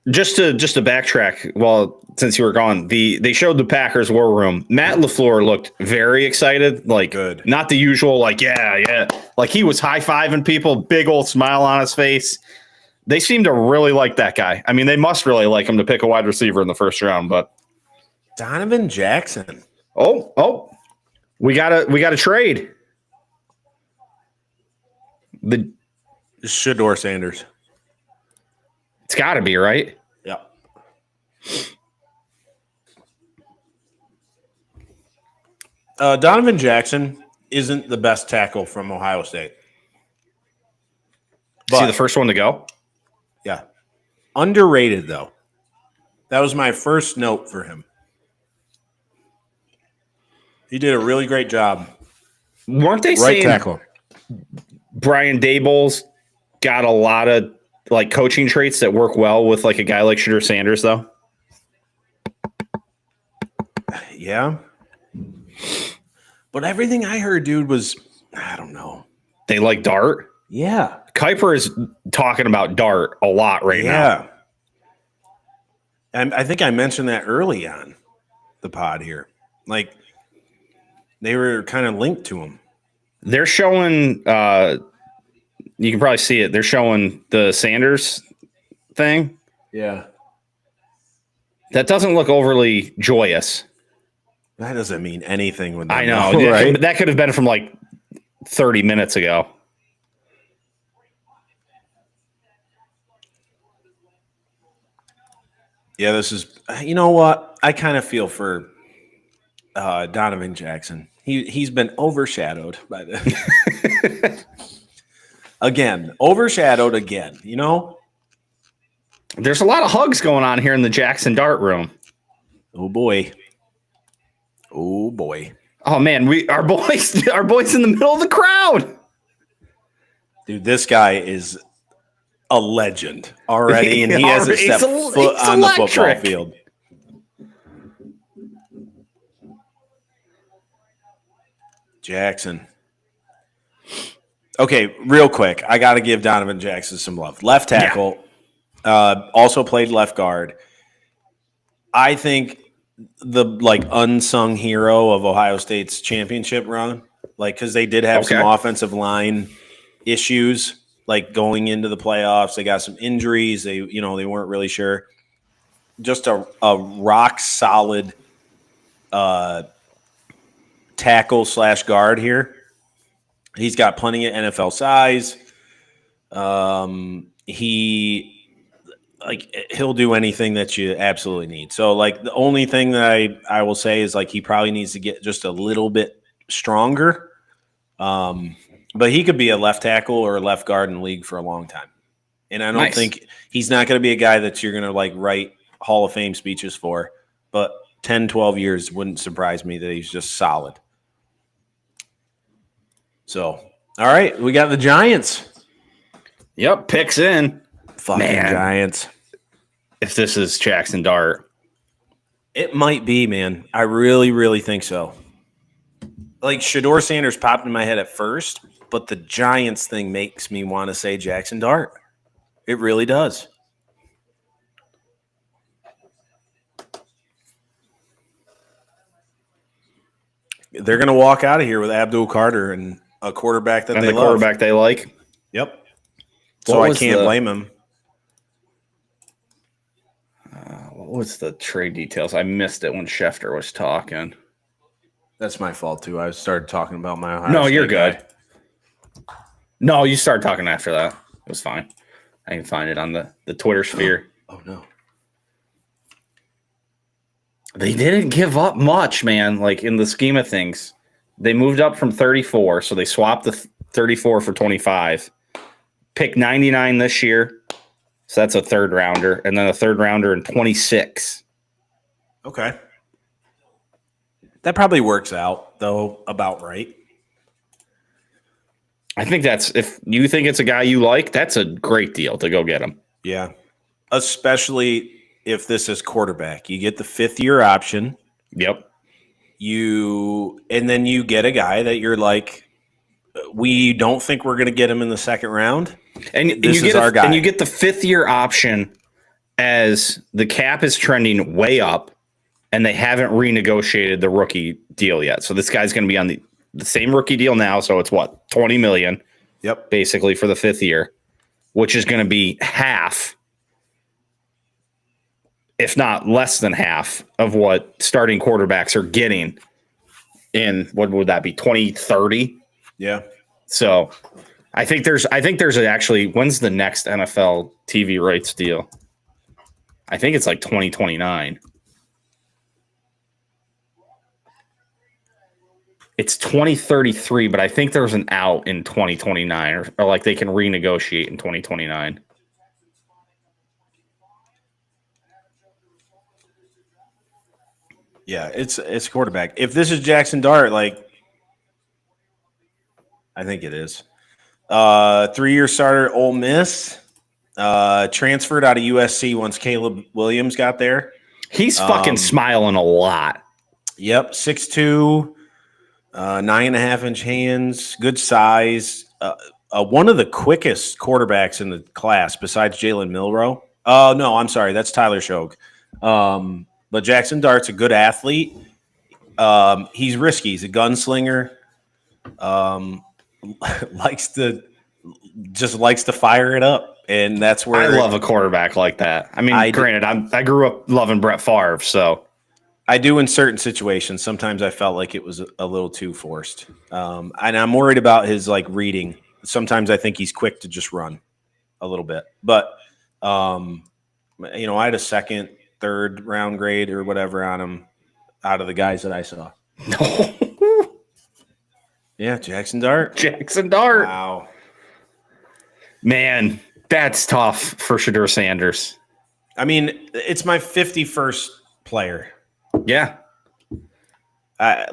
Just to backtrack, well, since you were gone, they showed the Packers war room. Matt LaFleur looked very excited, like good. Not the usual, like yeah, like he was high-fiving people, big old smile on his face. They seem to really like that guy. I mean, they must really like him to pick a wide receiver in the first round. But Donovan Jackson. Oh, we got a trade. The Shador Sanders. It's got to be, right? Yeah. Donovan Jackson isn't the best tackle from Ohio State. Is he the first one to go? Yeah. Underrated, though. That was my first note for him. He did a really great job. Weren't they right saying tackle. Brian Daboll's got a lot of like coaching traits that work well with like a guy like Shador Sanders, though? Yeah. But everything I heard, dude, was, I don't know. They like Dart? Yeah. Kuiper is talking about Dart a lot right now. Yeah. And I think I mentioned that early on the pod here. Like, they were kind of linked to him. They're showing. You can probably see it. They're showing the Sanders thing. Yeah. That doesn't look overly joyous. That doesn't mean anything with them. I know, though, right? That could have been from like 30 minutes ago. Yeah, this is. You know what? I kind of feel for Donovan Jackson. He's been overshadowed by this. Overshadowed again. You know. There's a lot of hugs going on here in the Jackson Dart room. Oh boy. Oh boy. Oh man, our boys in the middle of the crowd. Dude, this guy is a legend already, and he hasn't stepped foot on the football field. Jackson. Okay, real quick. I got to give Donovan Jackson some love. Left tackle, also played left guard. I think the unsung hero of Ohio State's championship run, because they did have some offensive line issues, going into the playoffs. They got some injuries. They weren't really sure. Just a rock solid tackle / guard here. He's got plenty of NFL size. He'll do anything that you absolutely need. So the only thing that I will say is he probably needs to get just a little bit stronger. But he could be a left tackle or a left guard in the league for a long time. And I don't think he's not going to be a guy that you're going to write Hall of Fame speeches for, but 10, 12 years wouldn't surprise me that he's just solid. So, all right, we got the Giants. Yep, picks in. Fucking Giants. If this is Jackson Dart. It might be, man. I really, really think so. Shedeur Sanders popped in my head at first, but the Giants thing makes me want to say Jackson Dart. It really does. They're going to walk out of here with Abdul Carter and a quarterback that they love. Quarterback they like. Yep. So I can't blame him. What was the trade details? I missed it when Schefter was talking. That's my fault, too. I started talking about my Ohio No, State you're good. guy. No, you started talking after that. It was fine. I can find it on the Twitter sphere. Oh, no. They didn't give up much, man, in the scheme of things. They moved up from 34, so they swapped the 34 for 25. Pick 99 this year, so that's a third rounder, and then a third rounder in 26. Okay. That probably works out, though, about right. I think if you think it's a guy you like, that's a great deal to go get him. Yeah. Especially if this is quarterback. You get the 5th-year option. Yep. And then you get a guy that you're we don't think we're going to get him in the second round. And this is our guy. And you get the 5th-year option as the cap is trending way up, and they haven't renegotiated the rookie deal yet. So this guy's going to be on the same rookie deal now. So it's what, $20 million? Yep. Basically for the 5th year, which is going to be half, if not less than half, of what starting quarterbacks are getting in, what would that be, 2030? Yeah. So I think there's actually, when's the next NFL TV rights deal? I think it's 2029. It's 2033, but I think there's an out in 2029, or they can renegotiate in 2029. Yeah, it's quarterback. If this is Jackson Dart, I think it is. 3-year starter, Ole Miss. Transferred out of USC once Caleb Williams got there. He's fucking smiling a lot. Yep, 6'2", 9.5-inch hands, good size. One of the quickest quarterbacks in the class besides Jalen Milroe. Oh, no, I'm sorry. That's Tyler Shogue. But Jackson Dart's a good athlete. He's risky. He's a gunslinger. likes to fire it up, and that's where I love a quarterback like that. I mean, granted, I grew up loving Brett Favre, so I do in certain situations. Sometimes I felt like it was a little too forced, and I'm worried about his like reading. Sometimes I think he's quick to just run a little bit, but I had a second, third round grade or whatever on him out of the guys that I saw. Yeah, Jackson Dart. Wow. Man, that's tough for Shedeur Sanders. I mean, it's my 51st player. Yeah. I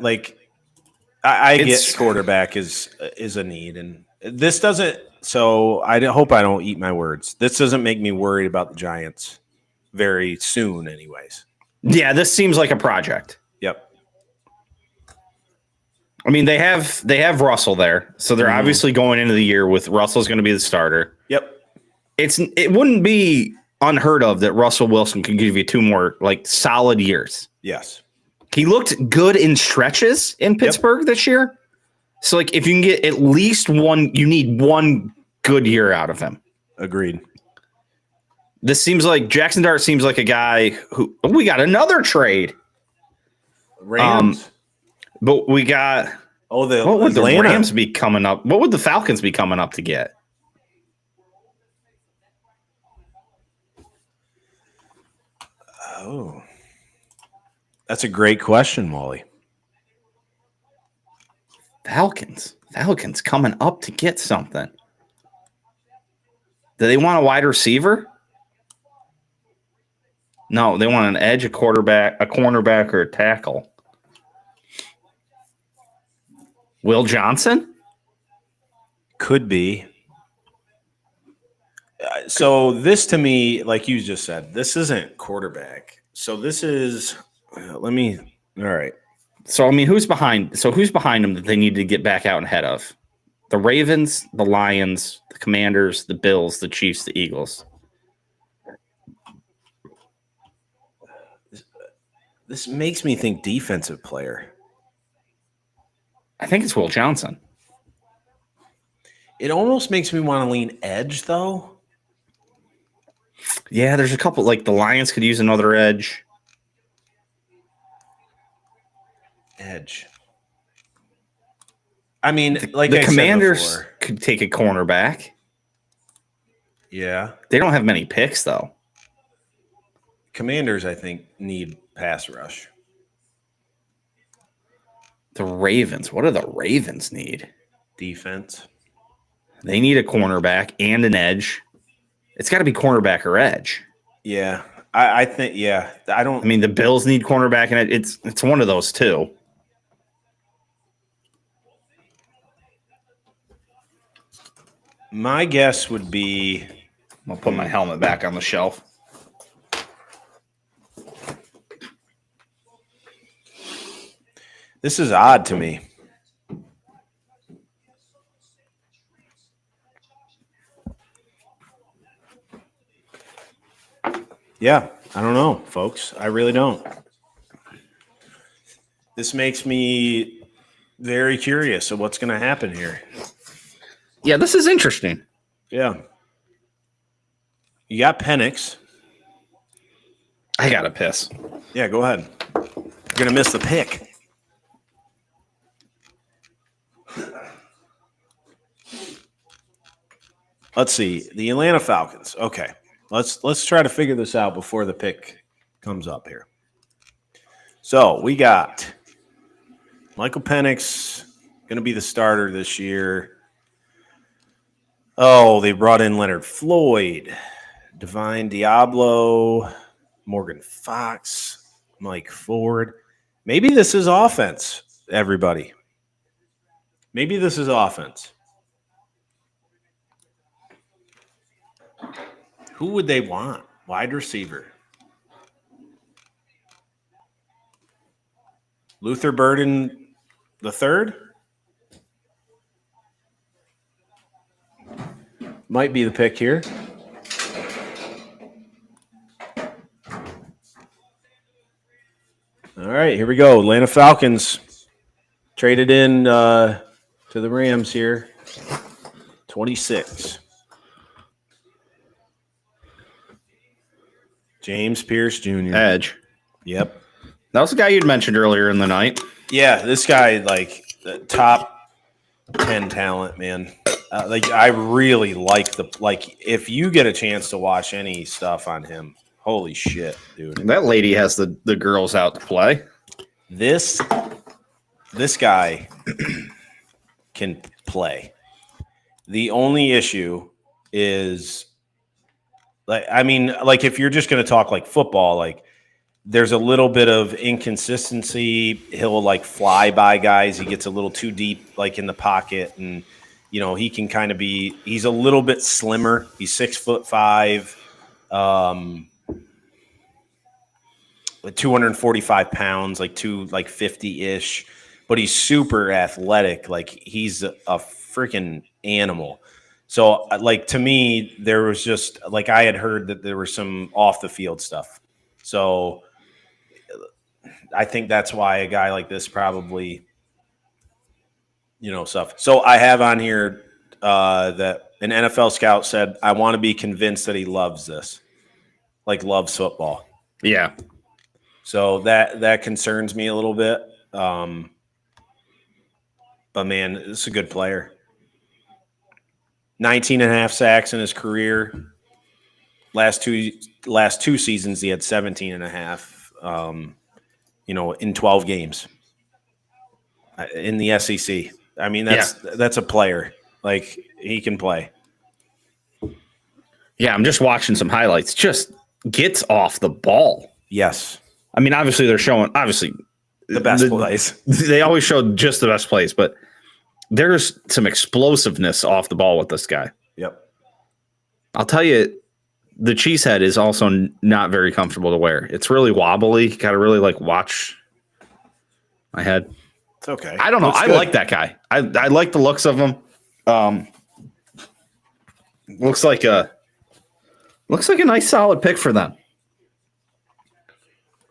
get quarterback is a need, and this doesn't. So I hope I don't eat my words. This doesn't make me worried about the Giants very soon, anyways. Yeah, this seems like a project. Yep. I mean, they have Russell there, so they're obviously going into the year with Russell's going to be the starter. Yep. It wouldn't be unheard of that Russell Wilson could give you 2 more like solid years. Yes. He looked good in stretches in Pittsburgh this year. So like if you can get at least one, you need one good year out of him. Agreed. This seems like Jackson Dart seems like a guy who we got another trade. Rams. But we got what would the Rams be coming up? What would the Falcons be coming up to get? Oh, that's a great question, Wally. Falcons coming up to get something. Do they want a wide receiver? No, they want an edge, a quarterback, a cornerback, or a tackle. Will Johnson? Could be. So this to me, like you just said, this isn't quarterback. So this is, all right. So, I mean, who's behind them that they need to get back out and ahead of? The Ravens, the Lions, the Commanders, the Bills, the Chiefs, the Eagles. This makes me think defensive player. I think it's Will Johnson. It almost makes me want to lean edge, though. Yeah, there's a couple. Like the Lions could use another edge. Edge. I mean, like the I Commanders said before, could take a cornerback. Yeah. They don't have many picks, though. Commanders, I think, need pass rush. The Ravens. What do the Ravens need? Defense. They need a cornerback and an edge. It's got to be cornerback or edge. Yeah. I think, yeah. I mean, the Bills need cornerback and it's one of those two. My guess would be... I'll put my helmet back on the shelf. This is odd to me. Yeah, I don't know, folks. I really don't. This makes me very curious of what's going to happen here. Yeah, this is interesting. Yeah. You got Penix. I got to piss. Yeah, go ahead. You're going to miss the pick. Let's see. The Atlanta Falcons. Okay. Let's try to figure this out before the pick comes up here. So we got Michael Penix going to be the starter this year. Oh, they brought in Leonard Floyd, Divine Diablo, Morgan Fox, Mike Ford. Maybe this is offense, everybody. Maybe this is offense. Who would they want? Wide receiver. Luther Burden the third? Might be the pick here. All right, here we go. Atlanta Falcons traded in to the Rams here. 26. James Pierce Jr. Edge. Yep. That was the guy you'd mentioned earlier in the night. Yeah, this guy, like, the top 10 talent, man. Like, I really like if you get a chance to watch any stuff on him, holy shit, dude. That lady has the girls out to play. This guy can play. The only issue is, like, I mean, like, if you're just going to talk like football, like, there's a little bit of inconsistency. He'll, like, fly by guys. He gets a little too deep, like, in the pocket, and you know, he can kind of be. He's a little bit slimmer. He's 6'5", 245 pounds, like 50-ish. But he's super athletic. Like, he's a freaking animal. So, like, to me, there was just, like, I had heard that there was some off the field stuff. So I think that's why a guy like this probably, you know, stuff. So I have on here that an NFL scout said, I want to be convinced that he loves this, like, loves football. Yeah. So that concerns me a little bit. But man, this is a good player. 19.5 sacks in his career. Last two seasons, he had 17.5. You know, in 12 games in the SEC. I mean, that's a player. Like, he can play. Yeah, I'm just watching some highlights. Just gets off the ball. Yes. I mean, obviously they're showing the best plays. They always show just the best plays, but there's some explosiveness off the ball with this guy. Yep. I'll tell you, the cheese head is also not very comfortable to wear. It's really wobbly. You got to really, like, watch my head. It's okay. I don't know. I like that guy. I like the looks of him. Looks like a nice solid pick for them.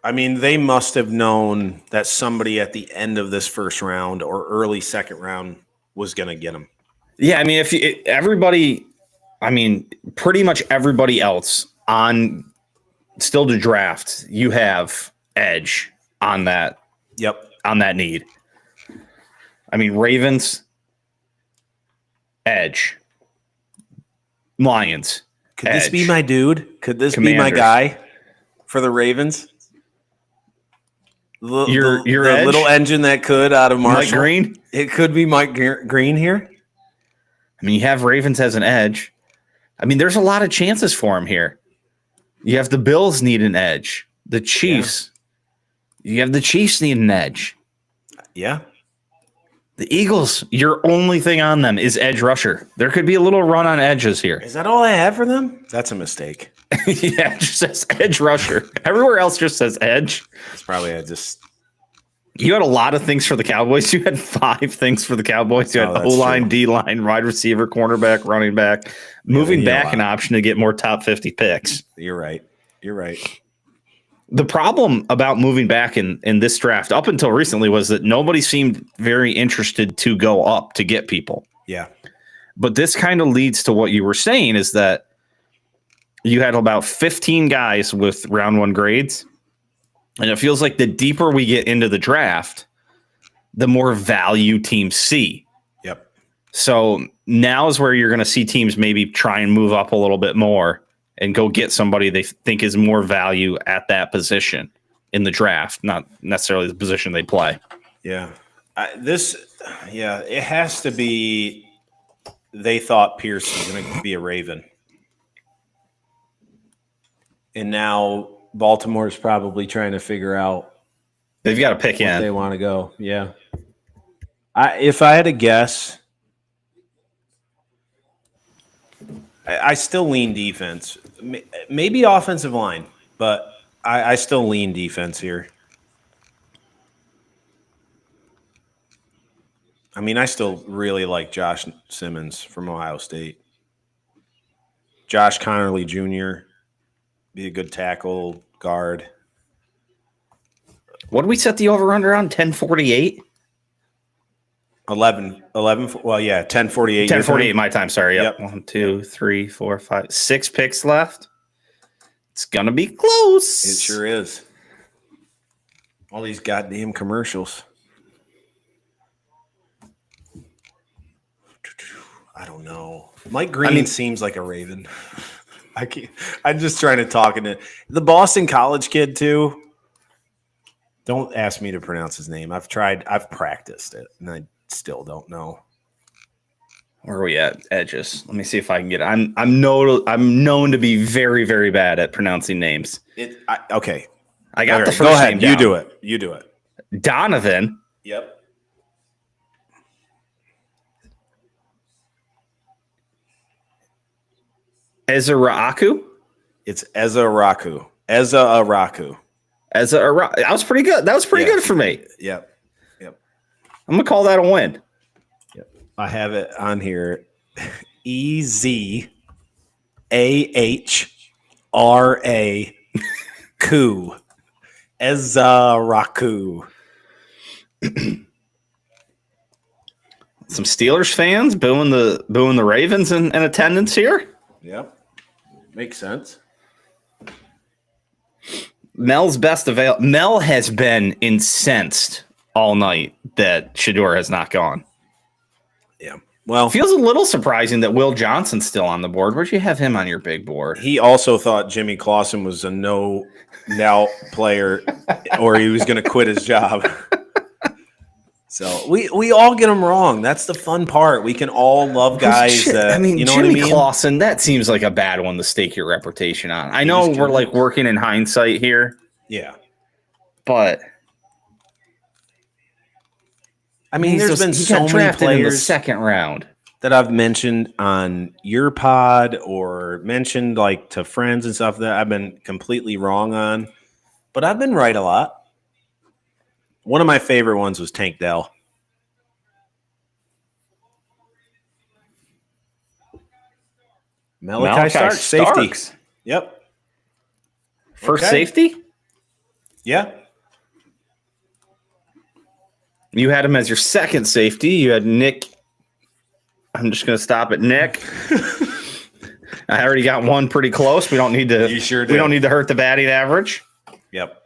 I mean, they must have known that somebody at the end of this first round or early second round was going to get him. Yeah, I mean, pretty much everybody else on still to draft, you have edge on that. Yep. On that need. I mean, Ravens, edge. Lions. Could this be my dude? Could this Commanders. be my guy for the Ravens? Your the little engine that could out of Marshall. Mike Green? It could be Mike Green here. I mean, you have Ravens as an edge. I mean, there's a lot of chances for him here. You have the Bills need an edge. The Chiefs. Yeah. You have the Chiefs need an edge. Yeah. The Eagles, your only thing on them is edge rusher. There could be a little run on edges here. Is that all I have for them? That's a mistake. Yeah, it just says edge rusher. Everywhere else just says edge. It's probably You had a lot of things for the Cowboys. You had 5 things for the Cowboys. You had O-line, D-line, wide receiver, cornerback, running back. Moving back an option to get more top 50 picks. You're right. The problem about moving back in this draft up until recently was that nobody seemed very interested to go up to get people. Yeah. But this kind of leads to what you were saying, is that you had about 15 guys with round 1 grades. And it feels like the deeper we get into the draft, the more value teams see. Yep. So now is where you're going to see teams maybe try and move up a little bit more and go get somebody they think is more value at that position in the draft, not necessarily the position they play. Yeah. It has to be they thought Pierce was going to be a Raven. And now Baltimore is probably trying to figure out they've got to pick in. They want to go. Yeah. If I had to guess, I still lean defense. Maybe offensive line, but I still lean defense here. I mean, I still really like Josh Simmons from Ohio State. Josh Connerly Jr., be a good tackle, guard. What did we set the over-under on? 1048? Well, yeah, 10:48. 10:48 my time. Sorry. Yep. Yep. 1, 2, 3, 4, 5, 6 picks left. It's gonna be close. It sure is. All these goddamn commercials. I don't know. Mike Green seems like a Raven. I can't. I'm just trying to talk into the Boston College kid too. Don't ask me to pronounce his name. I've tried. I've practiced it, and I still don't know. Where are we at? Edges. Let me see if I can get it. I'm known to be very, very bad at pronouncing names. Okay. I got the first Go ahead. name down. You do it. Donovan. Yep. Ezaraku. It's Ezaraku. Ezaraku. That was pretty good. That was pretty good for me. Yep. I'm gonna call that a win. I have it on here. EZAHRAKU. Ezaraku. Some Steelers fans booing the Ravens in attendance here. Yep. Makes sense. Mel's best avail. Mel has been incensed all night that Shedeur has not gone. Yeah. Well, feels a little surprising that Will Johnson's still on the board. Where'd you have him on your big board? He also thought Jimmy Clausen was a no-now player, or he was going to quit his job. So we all get them wrong. That's the fun part. We can all love guys that, you know Jimmy what I mean? Clausen, that seems like a bad one to stake your reputation on. I know we're like working in hindsight here. Yeah. But I mean, there's been so many players in the second round that I've mentioned on your pod or mentioned like to friends and stuff that I've been completely wrong on, but I've been right a lot. One of my favorite ones was Tank Dell. Malachi Starks, safety. Yep. First safety? Yeah. You had him as your second safety. You had Nick. I'm just going to stop at Nick. I already got one pretty close. We don't need to. You sure do. We don't need to hurt the batting average. Yep.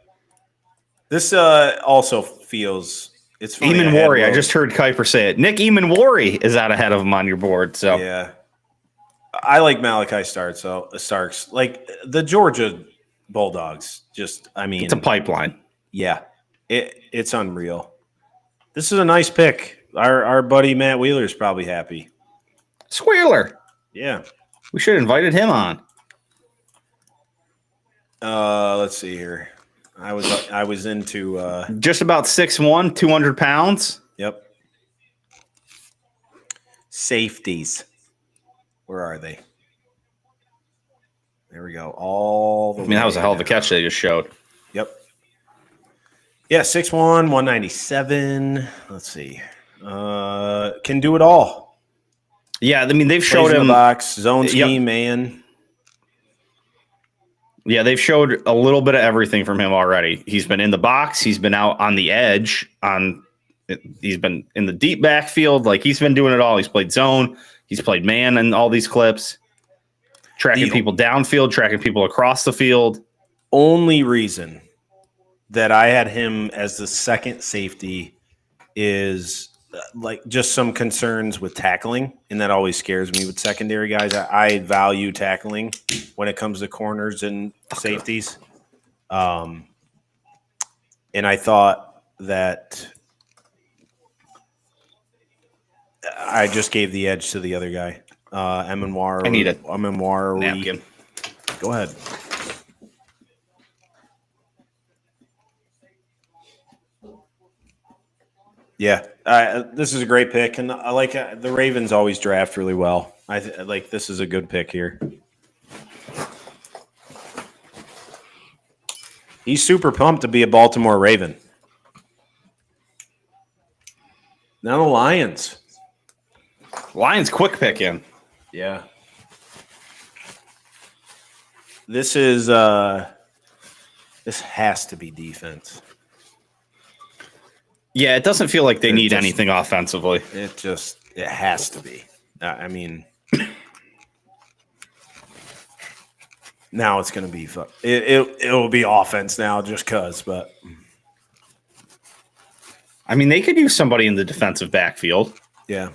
This also feels it's funny. Eamon Worry. I just heard Kuiper say it. Nick Eamon Worry is out ahead of him on your board. So yeah, I like Malachi Starks. Like the Georgia Bulldogs. Just it's a pipeline. Yeah, it's unreal. This is a nice pick. Our buddy Matt Wheeler is probably happy. Squealer. Yeah, we should have invited him on. Let's see here. I was into just about 6'1", 200 pounds. Yep. Safeties. Where are they? There we go. That was a hell of a catch they just showed. Yep. Yeah, 6'1", 197. Let's see. Can do it all. Yeah, I mean they've showed him in the box, zone scheme, man. Yeah, they've showed a little bit of everything from him already. He's been in the box. He's been out on the edge. He's been in the deep backfield. Like, he's been doing it all. He's played zone. He's played man in all these clips. Tracking people downfield, tracking people across the field. Only reason that I had him as the second safety is like just some concerns with tackling, and that always scares me with secondary guys. I value tackling when it comes to corners and safeties. And I thought that I just gave the edge to the other guy. Emenwar. I need it. Emenwar. Napkin. Go ahead. Yeah, this is a great pick, and I like the Ravens always draft really well. Like this is a good pick here. He's super pumped to be a Baltimore Raven. Now the Lions. Lions quick pick in. Yeah. This is this has to be defense. Yeah, it doesn't feel like they need anything offensively. It has to be. I mean, now it's going to be fun. It will be offense now just because, but. I mean, they could use somebody in the defensive backfield. Yeah.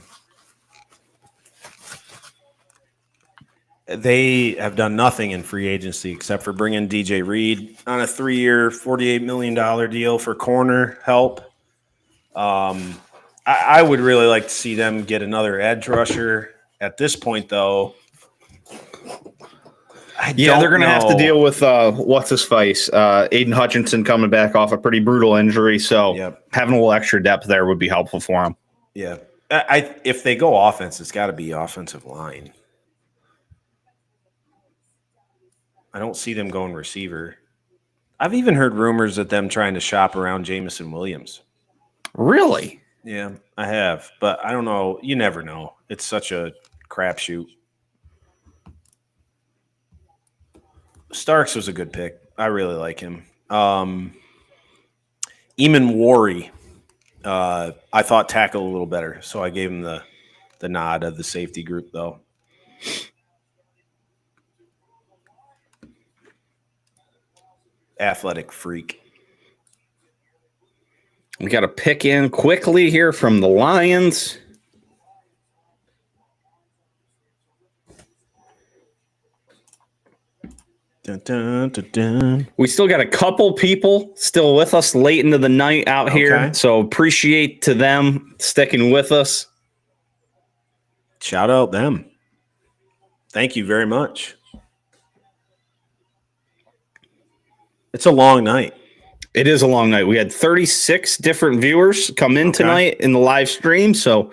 They have done nothing in free agency except for bringing DJ Reed on a 3-year, $48 million deal for corner help. I would really like to see them get another edge rusher. At this point, though, they're going to have to deal with what's his face, Aiden Hutchinson coming back off a pretty brutal injury. So having a little extra depth there would be helpful for him. Yeah, if they go offense, it's got to be offensive line. I don't see them going receiver. I've even heard rumors of them trying to shop around Jamison Williams. Really? Yeah, I have, but I don't know. You never know. It's such a crapshoot. Starks was a good pick. I really like him. Eamon Worry, I thought tackle a little better, so I gave him the nod of the safety group, though. Athletic freak. We got to pick in quickly here from the Lions. Dun, dun, dun, dun. We still got a couple people still with us late into the night out here. So appreciate to them sticking with us. Shout out them. Thank you very much. It's a long night. It is a long night. We had 36 different viewers come in tonight in the live stream. So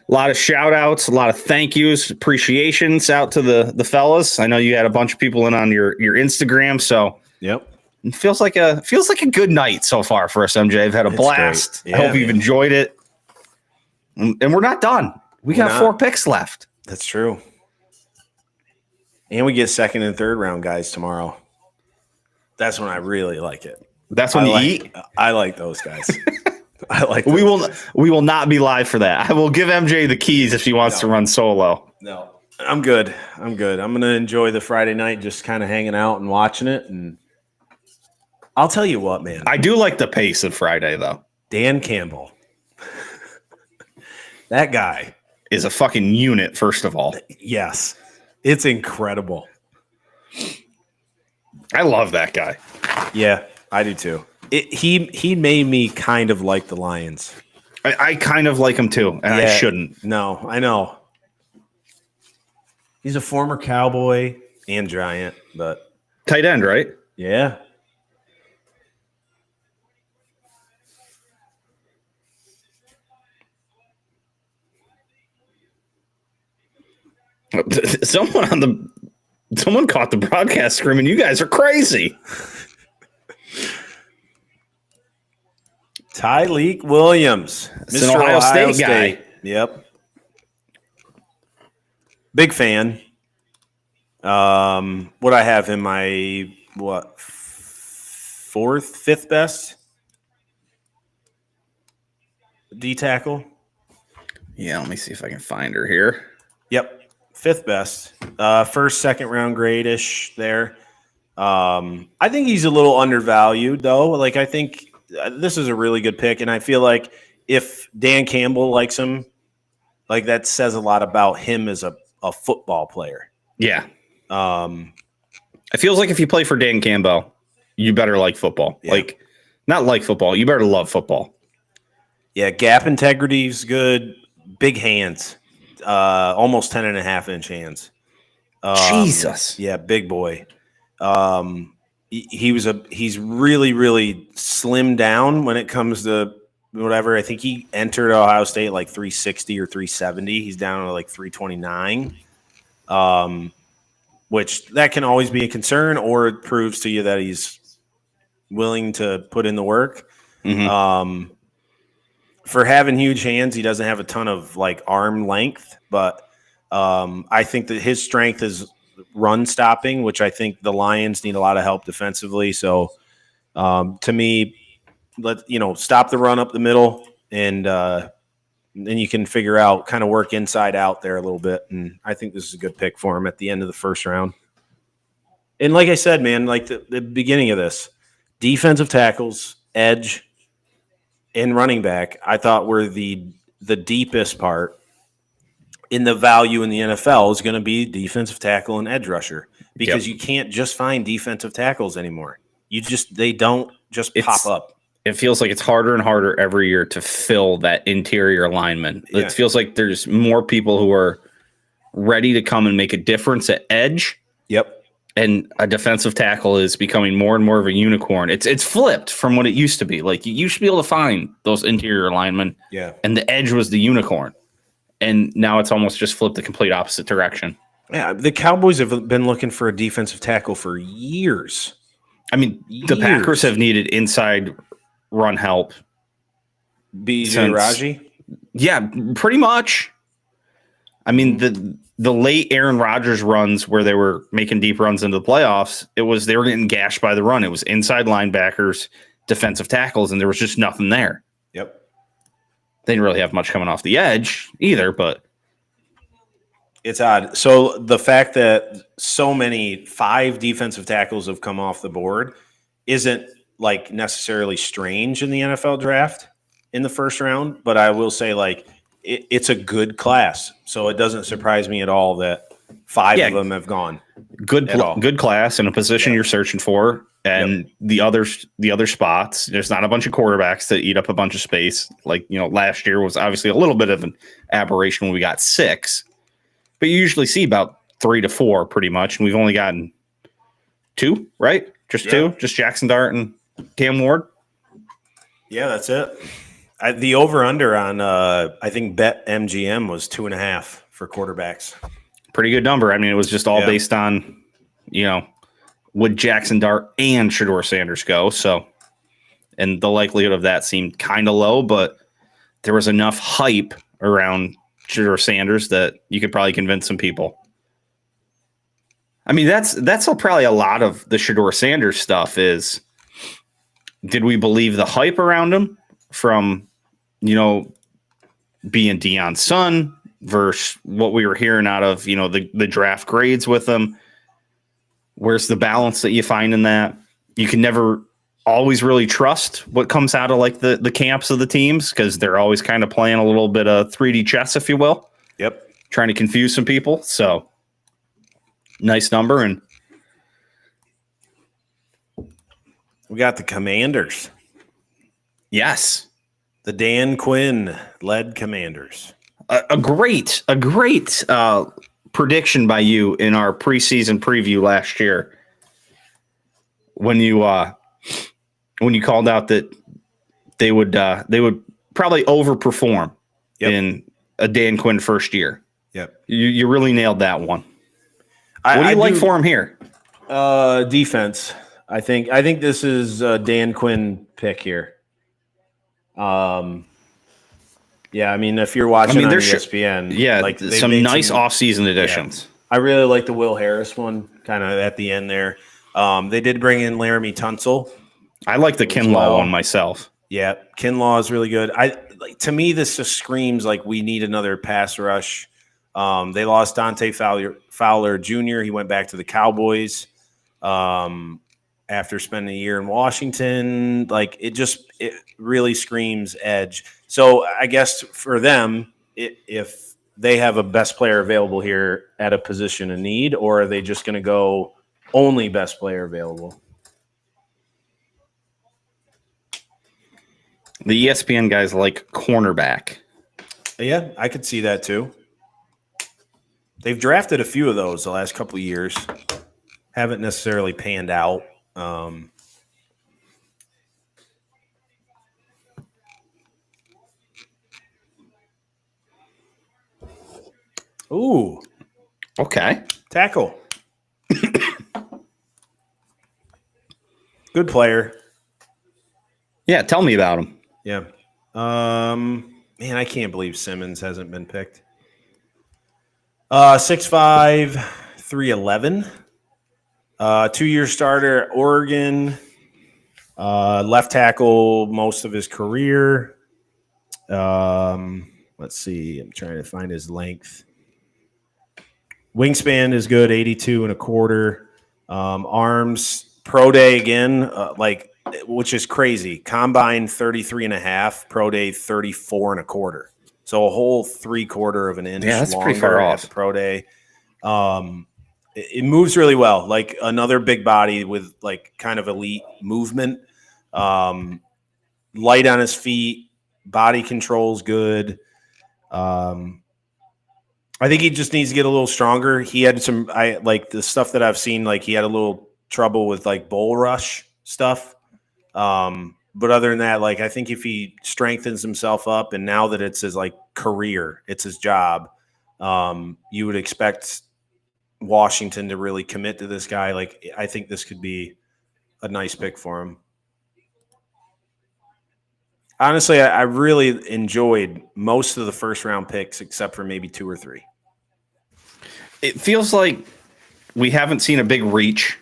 a lot of shout outs, a lot of thank yous, appreciations out to the fellas. I know you had a bunch of people in on your Instagram. So it feels like a good night so far for us, MJ. I've had a blast. I hope you've enjoyed it. And we're not done. We got 4 picks left. That's true. And we get second and third round guys tomorrow. That's when I really like it. That's when you eat? I like those guys. I like we will not be live for that. I will give MJ the keys if he wants to run solo. No. I'm good. I'm going to enjoy the Friday night just kind of hanging out and watching it. And I'll tell you what, man. I do like the pace of Friday, though. Dan Campbell. That guy is a fucking unit, first of all. Yes. It's incredible. I love that guy. Yeah, I do too. He made me kind of like the Lions. I kind of like him too, and I shouldn't. No, I know. He's a former Cowboy and Giant, but tight end, right? Yeah. Someone caught the broadcast screaming, "You guys are crazy!" Tyleek Williams, it's Mr. An Ohio State guy. Yep. Big fan. What I have in my fifth best D tackle. Yeah, let me see if I can find her here. Yep. 5th best. First, second round grade-ish there. I think he's a little undervalued, though. Like, I think this is a really good pick, and I feel like if Dan Campbell likes him, like, that says a lot about him as a football player. Yeah. It feels like if you play for Dan Campbell, you better like football. Yeah. Like, not like football. You better love football. Yeah, gap integrity is good. Big hands. Almost 10.5-inch hands. Jesus. Yeah, big boy. He's really, really slimmed down when it comes to whatever. I think he entered Ohio State like 360 or 370. He's down to like 329. Which that can always be a concern, or it proves to you that he's willing to put in the work. Mm-hmm. For having huge hands, he doesn't have a ton of like arm length, but I think that his strength is run stopping, which I think the Lions need a lot of help defensively. So to me, stop the run up the middle, and then you can figure out kind of work inside out there a little bit. And I think this is a good pick for him at the end of the first round. And like I said, man, like the beginning of this, defensive tackles, edge, and running back, I thought were the deepest part in the value in the NFL is going to be defensive tackle and edge rusher, because you can't just find defensive tackles anymore. They don't just pop up. It feels like it's harder and harder every year to fill that interior lineman. Yeah. It feels like there's more people who are ready to come and make a difference at edge. Yep. And a defensive tackle is becoming more and more of a unicorn. It's flipped from what it used to be. Like, you used to be able to find those interior linemen. Yeah. And the edge was the unicorn. And now it's almost just flipped the complete opposite direction. Yeah, the Cowboys have been looking for a defensive tackle for years. I mean, the Packers have needed inside run help. BJ Raji? Yeah, pretty much. I mean, the late Aaron Rodgers runs where they were making deep runs into the playoffs, they were getting gashed by the run. It was inside linebackers, defensive tackles, and there was just nothing there. Yep. They didn't really have much coming off the edge either, but it's odd. So the fact that so many 5 defensive tackles have come off the board isn't like necessarily strange in the NFL draft in the first round, but I will say like it's a good class. So it doesn't surprise me at all that 5 of them have gone. Good class in a position you're searching for. And the other spots, there's not a bunch of quarterbacks that eat up a bunch of space. Like, last year was obviously a little bit of an aberration when we got 6, but you usually see about 3 to 4 pretty much. And we've only gotten 2, right? Just 2, just Jackson Dart and Cam Ward. Yeah, that's it. The over under on, I think Bet MGM was 2.5 for quarterbacks. Pretty good number. I mean, it was just all based on, would Jackson Dart and Shedeur Sanders go? So, and the likelihood of that seemed kind of low, but there was enough hype around Shedeur Sanders that you could probably convince some people. I mean, that's probably a lot of the Shedeur Sanders stuff is, did we believe the hype around him from, being Deion's son versus what we were hearing out of, the draft grades with him? Where's the balance that you find in that? You can never always really trust what comes out of like the camps of the teams, because they're always kind of playing a little bit of 3D chess, if you will. Yep. Trying to confuse some people. So nice number. And we got the Commanders. Yes. The Dan Quinn led Commanders. A great prediction by you in our preseason preview last year when you called out that they would probably overperform in a Dan Quinn first year. Yep. You really nailed that one. What do you like for him here? Defense. I think this is a Dan Quinn pick here. Yeah, I mean, if you're watching on ESPN, like some nice off-season additions. Yeah. I really like the Will Harris one, kind of at the end there. They did bring in Laramie Tunsil. I like the Kinlaw one myself. Yeah, Kinlaw is really good. To me, this just screams like we need another pass rush. They lost Dante Fowler Jr. He went back to the Cowboys after spending a year in Washington. Like it really screams edge. So I guess for them, if they have a best player available here at a position of need, or are they just going to go only best player available? The ESPN guys like cornerback. Yeah, I could see that too. They've drafted a few of those the last couple of years. Haven't necessarily panned out. Ooh. Okay. Tackle. Good player. Yeah, tell me about him. Yeah. Man, I can't believe Simmons hasn't been picked. 6'5", 311. 2-year starter at Oregon. Left tackle most of his career. Let's see. I'm trying to find his length. Wingspan is good, 82 and a quarter. Arms, pro day again, which is crazy. Combine 33 and a half, pro day 34 and a quarter. So a whole 3/4 of an inch that's longer pretty far at off. the pro day. It moves really well, like another big body with like kind of elite movement. Light on his feet, body control's good. I think he just needs to get a little stronger. He had the stuff that I've seen, like he had a little trouble with like bull rush stuff. But other than that, like I think if he strengthens himself up, and now that it's his like career, it's his job, you would expect Washington to really commit to this guy. Like I think this could be a nice pick for him. Honestly, I really enjoyed most of the first round picks except for maybe 2 or 3. It feels like we haven't seen a big reach.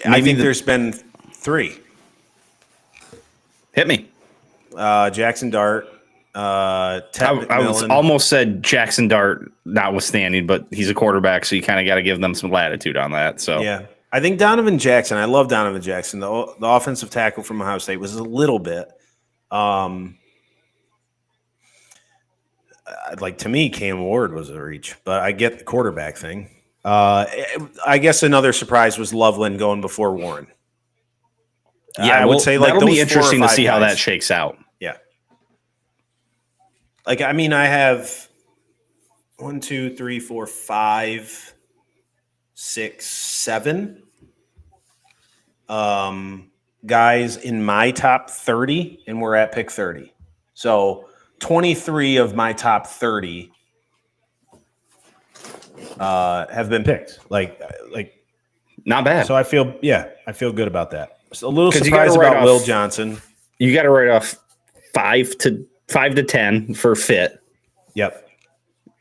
I think there's been 3. Hit me. Jackson Dart. I was almost said Jackson Dart notwithstanding, but he's a quarterback, so you kind of got to give them some latitude on that. So yeah. I think Donovan Jackson. I love Donovan Jackson. The offensive tackle from Ohio State was a little bit. Like to me, Cam Ward was a reach, but I get the quarterback thing. I guess another surprise was Loveland going before Warren. Yeah, I would say like that'll those be interesting 4 or to 5 see how guys. that shakes out. Yeah. Like I mean, I have 1, 2, 3, 4, 5, 6, 7 guys in my top 30, and we're at pick 30. So 23 of my top 30 have been picked. Like Not bad. so I feel good about that. So a little 'Cause you gotta surprised write about off- Will Johnson. You got to write off 5 to 10 for fit. Yep.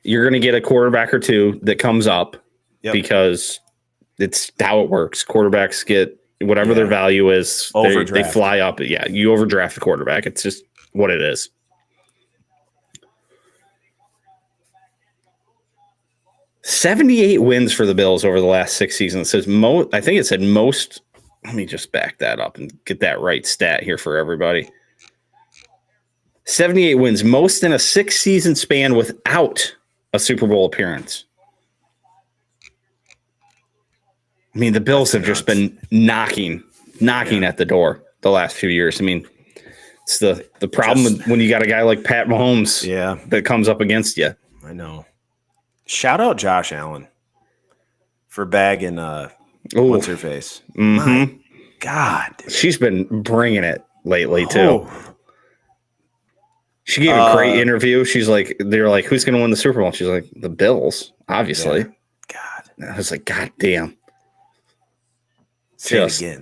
You're going to get a quarterback or 2 that comes up because it's how it works. Quarterbacks get whatever their value is. They fly up. Yeah, you overdraft a quarterback. It's just what it is. $78 wins for the Bills over the last 6 seasons. It says I think it said most. Let me just back that up and get that right stat here for everybody. 78 wins, most in a 6-season span without a Super Bowl appearance. I mean, the Bills have just been knocking at the door the last few years. I mean, it's the problem when you got a guy like Pat Mahomes that comes up against you. I know. Shout out Josh Allen for bagging what's her face. Mm-hmm. My God, dude. She's been bringing it lately too. She gave a great interview. They're like, who's going to win the Super Bowl? She's like, the Bills, obviously. Yeah. God, and I was like, God damn. Say it again.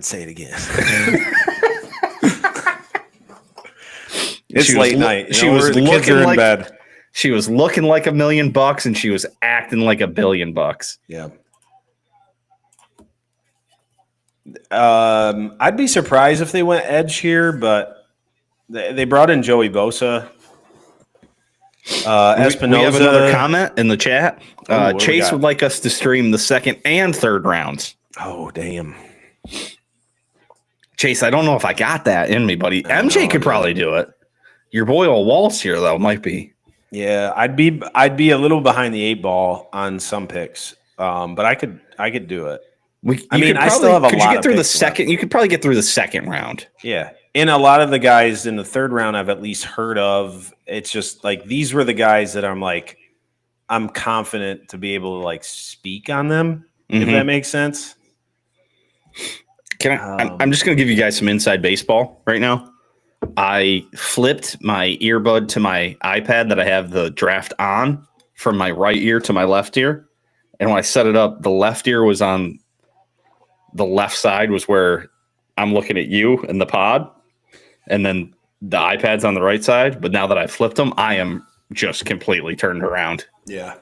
It's late night. She was the kids are in bed. She was looking like $1 million and she was acting like $1 billion. Yeah. I'd be surprised if they went edge here, but they brought in Joey Bosa. Espinoza. We have another comment in the chat. Chase would like us to stream the 2nd and 3rd rounds. Oh, damn. Chase, I don't know if I got that in me, buddy. MJ could probably do it. Your boy Ole Walls here, though, might be. Yeah, I'd be a little behind the 8 ball on some picks, but I could do it. I still have a lot. Could you get through the picks second? left. You could probably get through the 2nd round. Yeah, and a lot of the guys in the 3rd round I've at least heard of. It's just like these were the guys that I'm confident to be able to like speak on them, if that makes sense. I'm just going to give you guys some inside baseball right now. I flipped my earbud to my iPad that I have the draft on from my right ear to my left ear. And when I set it up, the left ear was on the left side was where I'm looking at you in the pod. And then the iPad's on the right side. But now that I flipped them, I am just completely turned around. Yeah.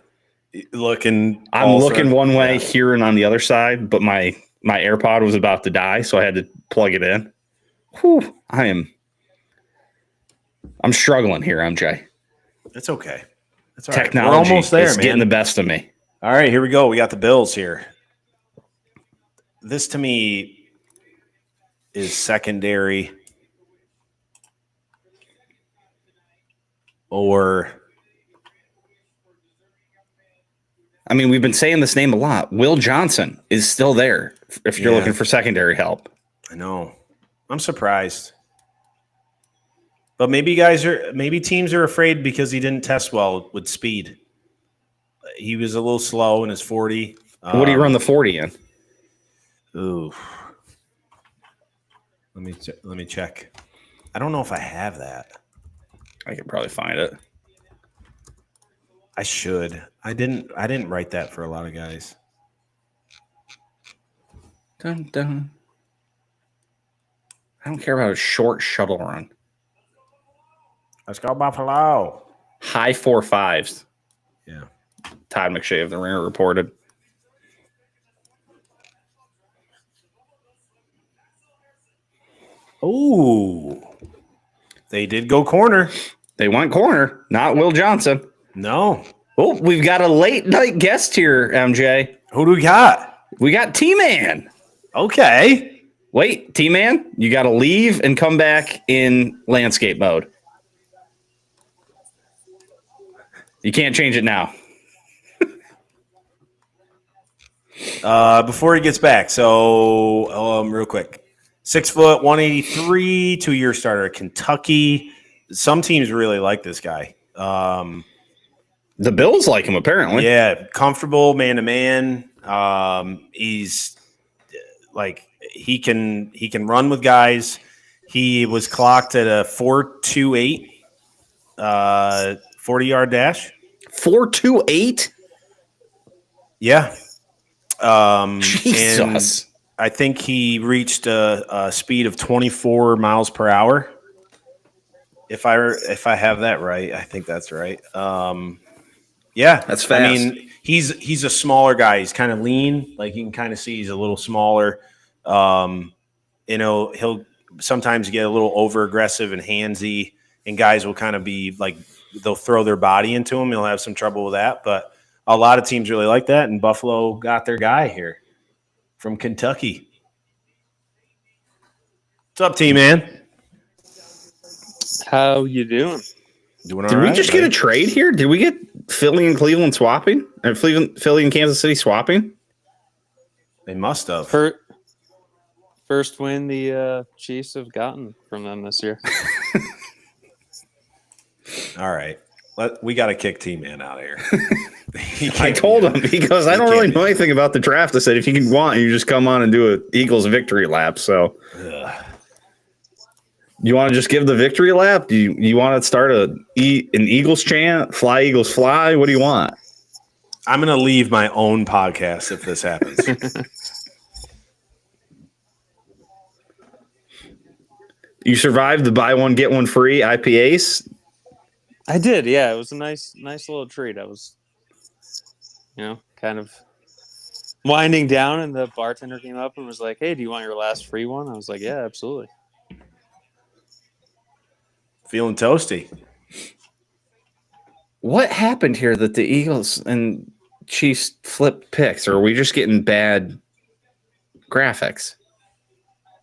I'm looking one way, hearing on the other side, but my my AirPod was about to die, so I had to plug it in. Whew, I'm struggling here, MJ. It's okay. That's all right. Technology We're almost there, is man. getting the best of me. All right, here we go. We got the Bills here. This to me is secondary or I mean, we've been saying this name a lot. Will Johnson is still there if you're looking for secondary help. I know. I'm surprised. But maybe teams are afraid because he didn't test well with speed. He was a little slow in his 40. What do you run the 40 in? Ooh. Let me check. I don't know if I have that. I could probably find it. I should. I didn't write that for a lot of guys. Dun, dun. I don't care about a short shuttle run. Let's go Buffalo. High 4.5s. Yeah. Todd McShay of the Ringer reported. Ooh. They did go corner. They went corner, not Will Johnson. No. Oh, we've got a late night guest here, MJ. Who do we got? We got T-Man. Okay. Wait, T-Man, you got to leave and come back in landscape mode. You can't change it now. Before he gets back, so real quick. 6 foot, 183, 2-year starter at Kentucky. Some teams really like this guy. The Bills like him, apparently. Yeah, comfortable man-to-man. He's like he can run with guys. He was clocked at a 4.28 40-yard dash. 4.28? Yeah. Jesus. And I think he reached a speed of 24 miles per hour. If I have that right, I think that's right. Yeah, that's fast. I mean, he's a smaller guy. He's kind of lean. Like you can kind of see he's a little smaller. He'll sometimes get a little over aggressive and handsy, and guys will kind of be like they'll throw their body into him. He'll have some trouble with that, but a lot of teams really like that, and Buffalo got their guy here from Kentucky. What's up, T-Man? How you doing? Doing all Did right, we just get a trade here? Did we get Philly and Cleveland swapping? Or Philly and Kansas City swapping? They must have. First win the Chiefs have gotten from them this year. All right. We got to kick T-Man out of here. I told him, because I don't really know anything about the draft. I said, if you want, you just come on and do an Eagles victory lap. So you want to just give the victory lap? Do you want to start an Eagles chant? Fly, Eagles, fly? What do you want? I'm going to leave my own podcast if this happens. You survived the buy one, get one free IPAs? I did, yeah. It was a nice little treat. I was, kind of winding down, and the bartender came up and was like, "Hey, do you want your last free one?" I was like, "Yeah, absolutely." Feeling toasty. What happened here that the Eagles and Chiefs flipped picks? Or are we just getting bad graphics?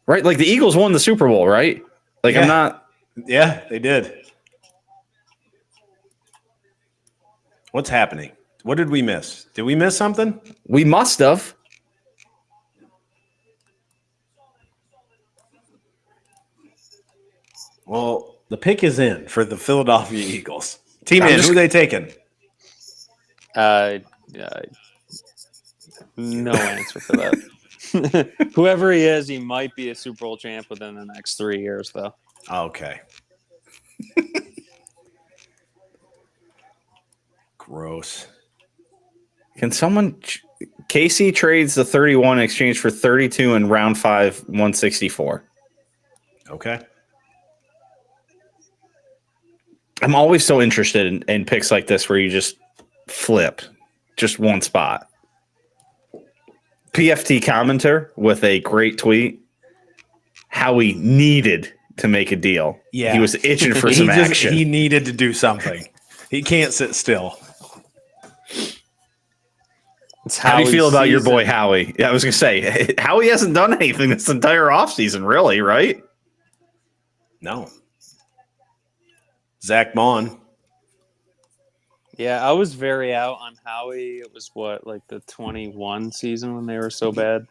Right? Like the Eagles won the Super Bowl, right? Like I'm not. Yeah, they did. What's happening? What did we miss? Did we miss something? We must have. Well, the pick is in for the Philadelphia Eagles. T-Man, who are they taking? No answer for that. Whoever he is, he might be a Super Bowl champ within the next 3 years, though. Okay. Gross. Can someone? Casey trades the 31 in exchange for 32 in round 5, 164. Okay. I'm always so interested in picks like this where you just flip just one spot. PFT commenter with a great tweet. Howie needed to make a deal. Yeah. He was itching for some action. He needed to do something. He can't sit still. How do you feel about your boy Howie? Yeah, I was going to say, Howie hasn't done anything this entire offseason, really, right? No. Zach Mon. Yeah, I was very out on Howie. It was like the 21 season when they were so bad.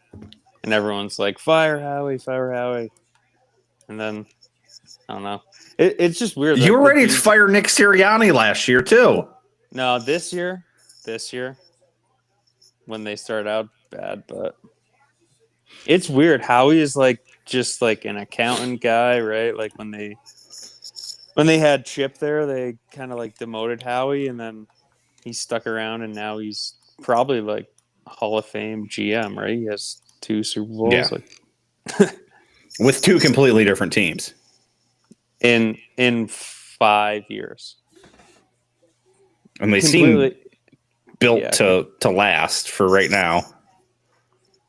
And everyone's like, fire Howie, fire Howie. And then, I don't know. It's just weird. You were ready to fire Nick Sirianni last year, too. No, this year, when they start out bad. But it's weird. Howie is just like an accountant guy, right? Like when they had Chip there, they kind of like demoted Howie, and then he stuck around, and now he's probably like a Hall of Fame GM, right? He has 2 Super Bowls. Yeah. With 2 completely different teams. In 5 years. And they seem built to last for right now.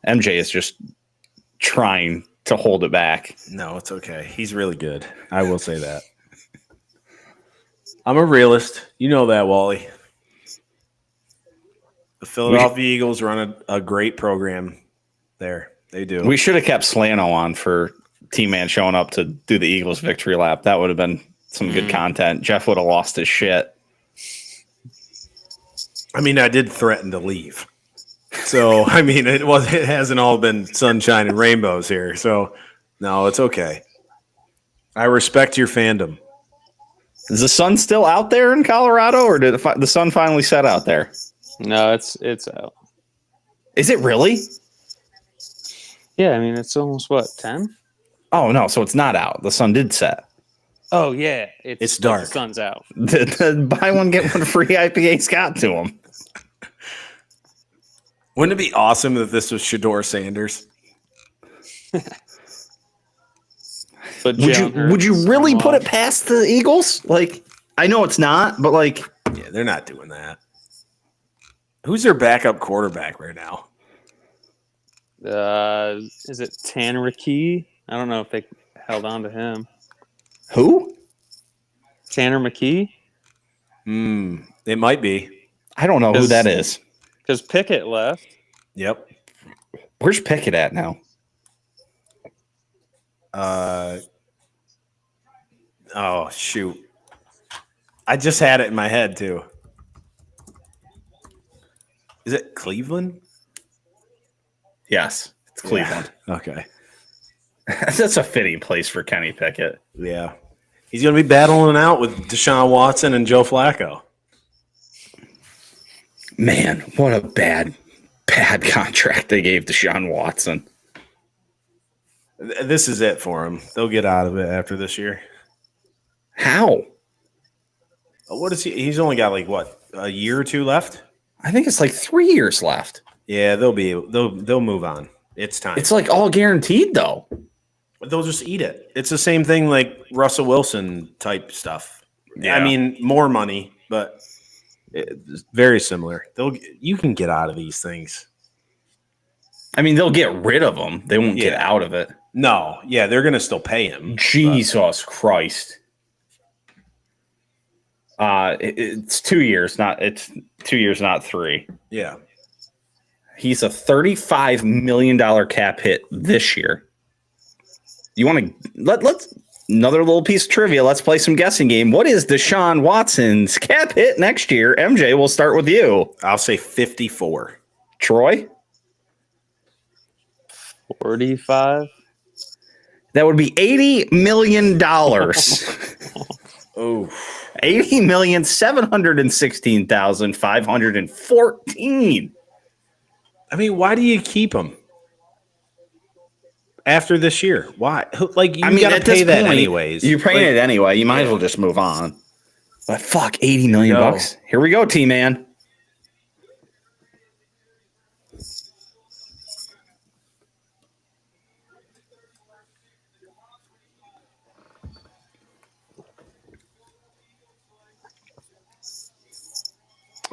MJ is just trying to hold it back. No, it's okay. He's really good. I will say that. I'm a realist. You know that, Wally. The Philadelphia Eagles run a great program there. They do. We should have kept Slano on for T-Man showing up to do the Eagles victory lap. That would have been some good content. Jeff would have lost his shit. I mean, I did threaten to leave. So, I mean, it hasn't all been sunshine and rainbows here. So, no, it's okay. I respect your fandom. Is the sun still out there in Colorado, or did the sun finally set out there? No, it's out. Is it really? Yeah, I mean, it's almost, 10? Oh, no, so it's not out. The sun did set. Oh, yeah. It's dark. The sun's out. The buy one, get one free IPA's got to them. Wouldn't it be awesome if this was Shedeur Sanders? But would you really put it past the Eagles? Like, I know it's not, but like, yeah, they're not doing that. Who's their backup quarterback right now? Is it Tanner McKee? I don't know if they held on to him. Who? Tanner McKee? It might be. I don't know who that is. Because Pickett left. Yep. Where's Pickett at now? Oh, shoot. I just had it in my head, too. Is it Cleveland? Yes, it's Cleveland. Yeah. Okay. That's a fitting place for Kenny Pickett. Yeah. He's going to be battling out with Deshaun Watson and Joe Flacco. Man, what a bad contract they gave Deshaun Watson. This is it for him. They'll get out of it after this year. How? What is he? He's only got a year or 2 left? I think it's like 3 years left. Yeah, they'll move on. It's time. It's like all guaranteed though. They'll just eat it. It's the same thing like Russell Wilson type stuff. Yeah. I mean, more money, but it's very similar. You can get out of these things. I mean, they'll get rid of him. They won't get out of it. No, yeah, they're going to still pay him. Jesus Christ. It's 2 years, it's 2 years, not 3. Yeah. He's a $35 million cap hit this year. You want to let's another little piece of trivia. Let's play some guessing game. What is Deshaun Watson's cap hit next year? MJ, we'll start with you. I'll say 54. Troy? 45. That would be $80 million. Oh. 80,716,514. I mean, why do you keep him after this year? Why? Like, you got to pay that anyways. You're paying it anyway. You might as well just move on. But fuck, $80 million bucks. Here we go, T-Man.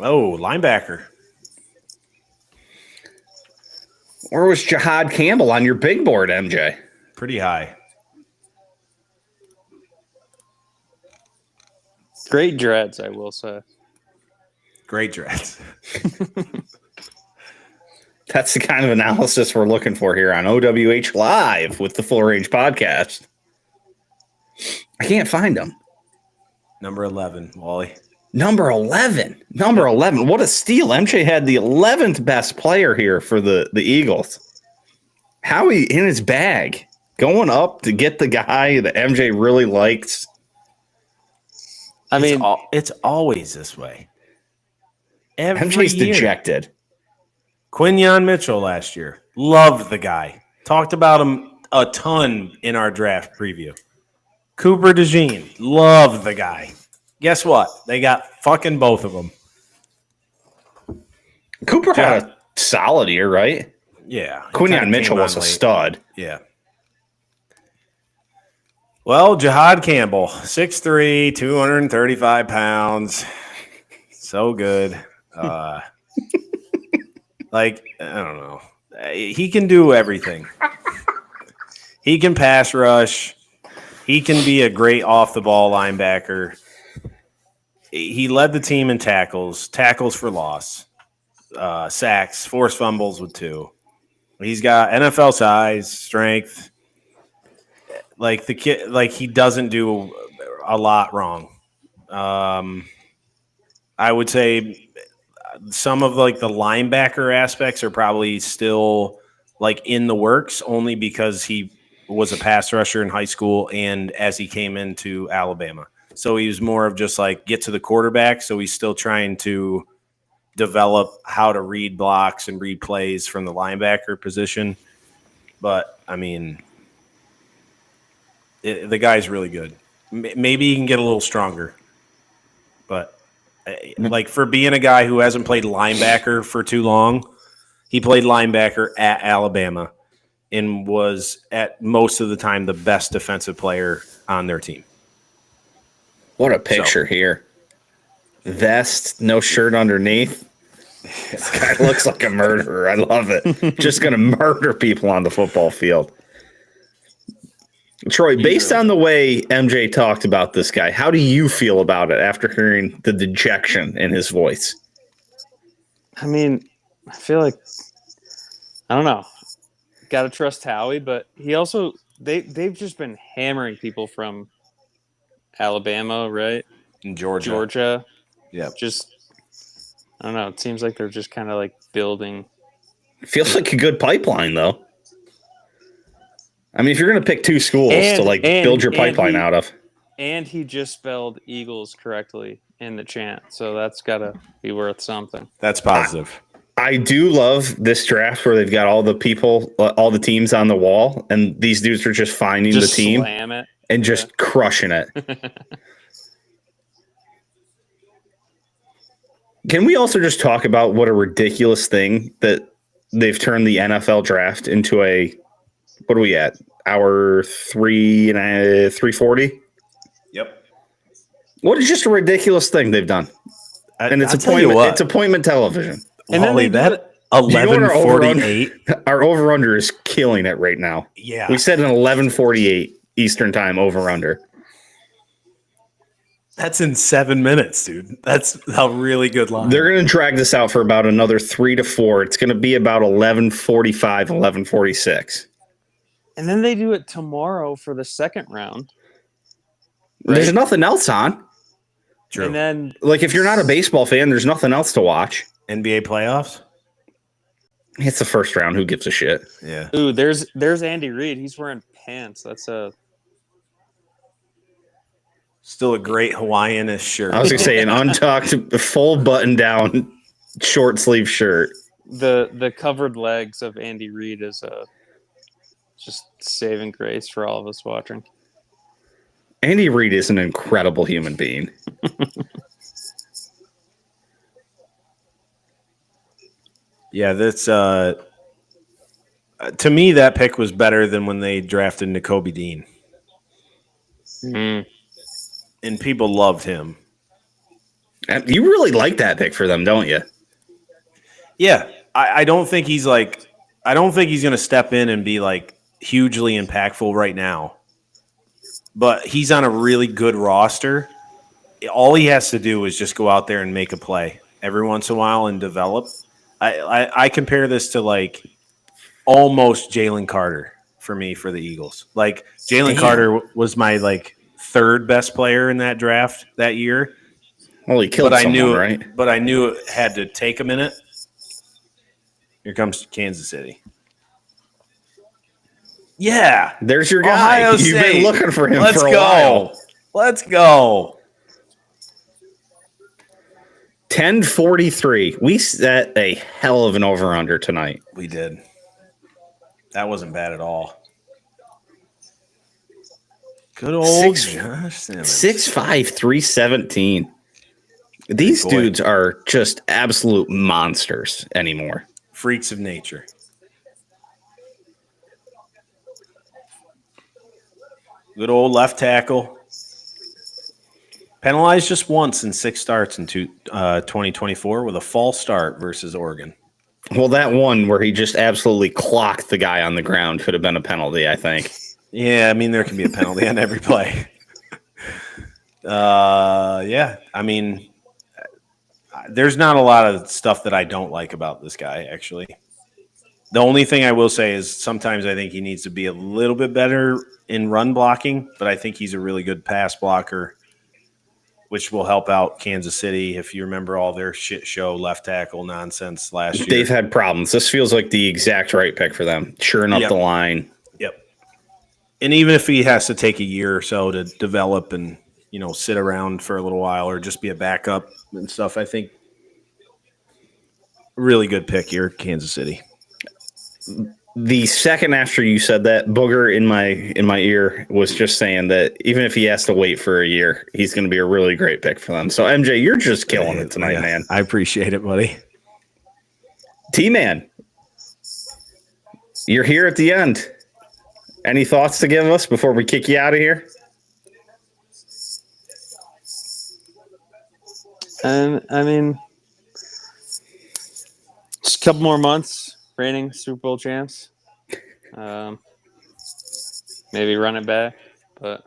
Oh, linebacker. Where was Jihad Campbell on your big board, MJ? Pretty high. Great dreads, I will say. Great dreads. That's the kind of analysis we're looking for here on OWH Live with the Full Range podcast. I can't find them. Number 11, Wally. Number 11. Number 11. What a steal. MJ had the 11th best player here for the Eagles. Howie in his bag, going up to get the guy that MJ really likes. I mean, it's always this way. MJ's year. dejected. Quinyon Mitchell last year. Loved the guy. Talked about him a ton in our draft preview. Cooper DeJean. Loved the guy. Guess what? They got fucking both of them. Cooper had a solid year, right? Yeah. Quinyon Mitchell was a stud. Yeah. Well, Jihad Campbell, 6'3", 235 pounds. So good. Like, I don't know. He can do everything. He can pass rush. He can be a great off-the-ball linebacker. He led the team in tackles for loss, sacks, forced fumbles with 2. He's got NFL size, strength. Like the kid, like he doesn't do a lot wrong. I would say some of like the linebacker aspects are probably still like in the works, only because he was a pass rusher in high school and as he came into Alabama. So he was more of just like get to the quarterback. So he's still trying to develop how to read blocks and read plays from the linebacker position. But I mean, the guy's really good. Maybe he can get a little stronger. But like for being a guy who hasn't played linebacker for too long, he played linebacker at Alabama and was at most of the time the best defensive player on their team. What a picture here. Vest, no shirt underneath. This guy looks like a murderer. I love it. Just going to murder people on the football field. Troy, based on the way MJ talked about this guy, how do you feel about it after hearing the dejection in his voice? I mean, I feel like, I don't know. Got to trust Howie, but he also, they've just been hammering people from Alabama, right? And Georgia. Yeah. Just, I don't know. It seems like they're just kind of like building. Feels like a good pipeline, though. I mean, if you're going to pick 2 schools to build your pipeline out of. And he just spelled Eagles correctly in the chant. So that's got to be worth something. That's positive. I do love this draft where they've got all the people, all the teams on the wall, and these dudes are just finding the team slam it. And just crushing it. Can we also just talk about what a ridiculous thing that they've turned the NFL draft into a, what are we at? Hour 340? Yep. What is just a ridiculous thing they've done? And it's appointment television. And Wally, that 11:48. Our over-under is killing it right now. Yeah. We said an 11:48 Eastern time over-under. That's in 7 minutes, dude. That's a really good line. They're going to drag this out for about another 3 to 4. It's going to be about 11:45, 11:46. And then they do it tomorrow for the second round. Right? There's nothing else on. True. And then, like, if you're not a baseball fan, there's nothing else to watch. NBA playoffs? It's the first round. Who gives a shit? Yeah. Ooh, there's Andy Reid. He's wearing pants. That's a still a great Hawaiian-ish shirt. I was going to say an untucked, full button-down, short-sleeve shirt. The covered legs of Andy Reid is just saving grace for all of us watching. Andy Reid is an incredible human being. Yeah, that's to me that pick was better than when they drafted Nakobe Dean. Mm. And people loved him. And you really like that pick for them, don't you? Yeah, I don't think he's like I don't think he's going to step in and be like hugely impactful right now. But he's on a really good roster. All he has to do is just go out there and make a play every once in a while and develop. I compare this to like almost Jalen Carter for me for the Eagles. Like Jalen Carter was my like third best player in that draft that year. Well, he killed someone, right? But I knew it had to take a minute. Here comes Kansas City. Yeah. There's your guy. Ohio You've State. been looking for him Let's for a go. while. Let's go. 10:43. We set a hell of an over-under tonight. We did. That wasn't bad at all. Good old Josh Simmons. 6'5", 317. These dudes are just absolute monsters anymore. Freaks of nature. Good old left tackle. Penalized just once in 6 starts in 2024 with a false start versus Oregon. Well, that one where he just absolutely clocked the guy on the ground could have been a penalty, I think. Yeah, I mean, there can be a penalty on every play. Yeah, I mean, there's not a lot of stuff that I don't like about this guy, actually. The only thing I will say is sometimes I think he needs to be a little bit better in run blocking, but I think he's a really good pass blocker, which will help out Kansas City. If you remember all their shit show left tackle nonsense last year. They've had problems. This feels like the exact right pick for them. Shoring up the line. Yep. And even if he has to take a year or so to develop and, you know, sit around for a little while or just be a backup and stuff, I think really good pick here, Kansas City. The second after you said that, Booger in my ear was just saying that even if he has to wait for a year, he's going to be a really great pick for them. So, MJ, you're just killing it tonight, man. I appreciate it, buddy. T-Man, you're here at the end. Any thoughts to give us before we kick you out of here? I mean, just a couple more months. Reigning Super Bowl champs. Maybe run it back, but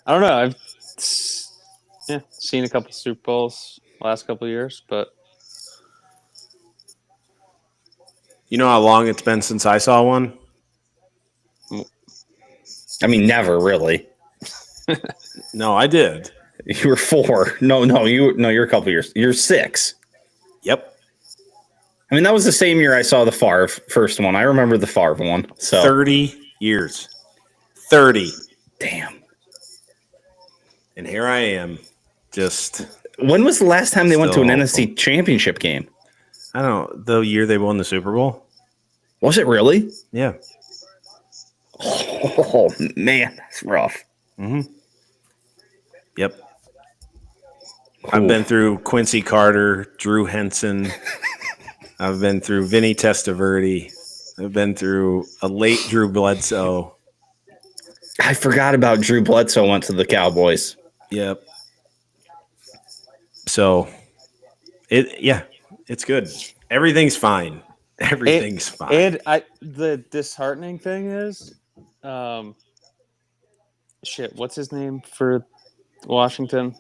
I don't know. I've seen a couple Super Bowls last couple of years, but you know how long it's been since I saw one? I mean, never really. No, I did. You were 4. You're a couple years. You're 6. Yep. I mean, that was the same year I saw the Favre first one. I remember the Favre one. So 30 years. 30. Damn. And here I am. Just. When was the last time they went to an hopeful. NFC championship game? I don't know. The year they won the Super Bowl? Was it really? Yeah. Oh, man. That's rough. Mm-hmm. Yep. I've been through Quincy Carter, Drew Henson. I've been through Vinny Testaverde. I've been through a late Drew Bledsoe. I forgot about Drew Bledsoe went to the Cowboys. Yep. So, it's good. Everything's fine. Everything's fine. And the disheartening thing is, what's his name for Washington?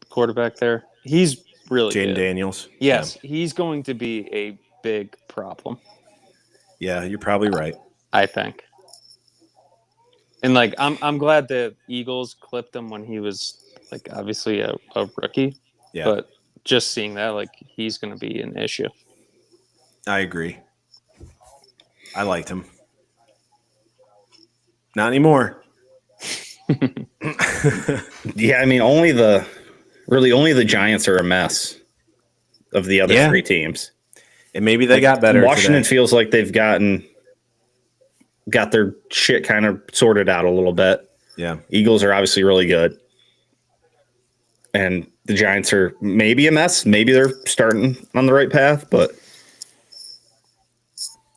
Quarterback there. He's really Jaden good. Daniels. Yes, he's going to be a big problem. Yeah, you're probably right. I think. And like I'm glad the Eagles clipped him when he was like obviously a rookie. Yeah. But just seeing that, like he's gonna be an issue. I agree. I liked him. Not anymore. Yeah, I mean only the Giants are a mess of the other 3 teams. And maybe they got better. Washington today. feels like they've got their shit kind of sorted out a little bit. Yeah. Eagles are obviously really good. And the Giants are maybe a mess. Maybe they're starting on the right path, but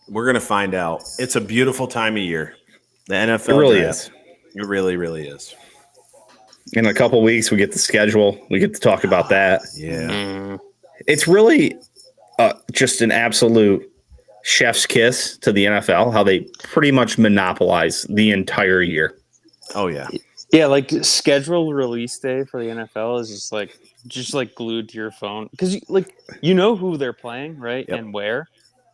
we're going to find out. It's a beautiful time of year. The NFL it really draft. is. It really, really is. In a couple weeks, we get the schedule. We get to talk about that. Yeah. It's really just an absolute chef's kiss to the NFL, how they pretty much monopolize the entire year. Oh yeah. Yeah, like scheduled release day for the NFL is just like glued to your phone because you know who they're playing, right? Yep. And where,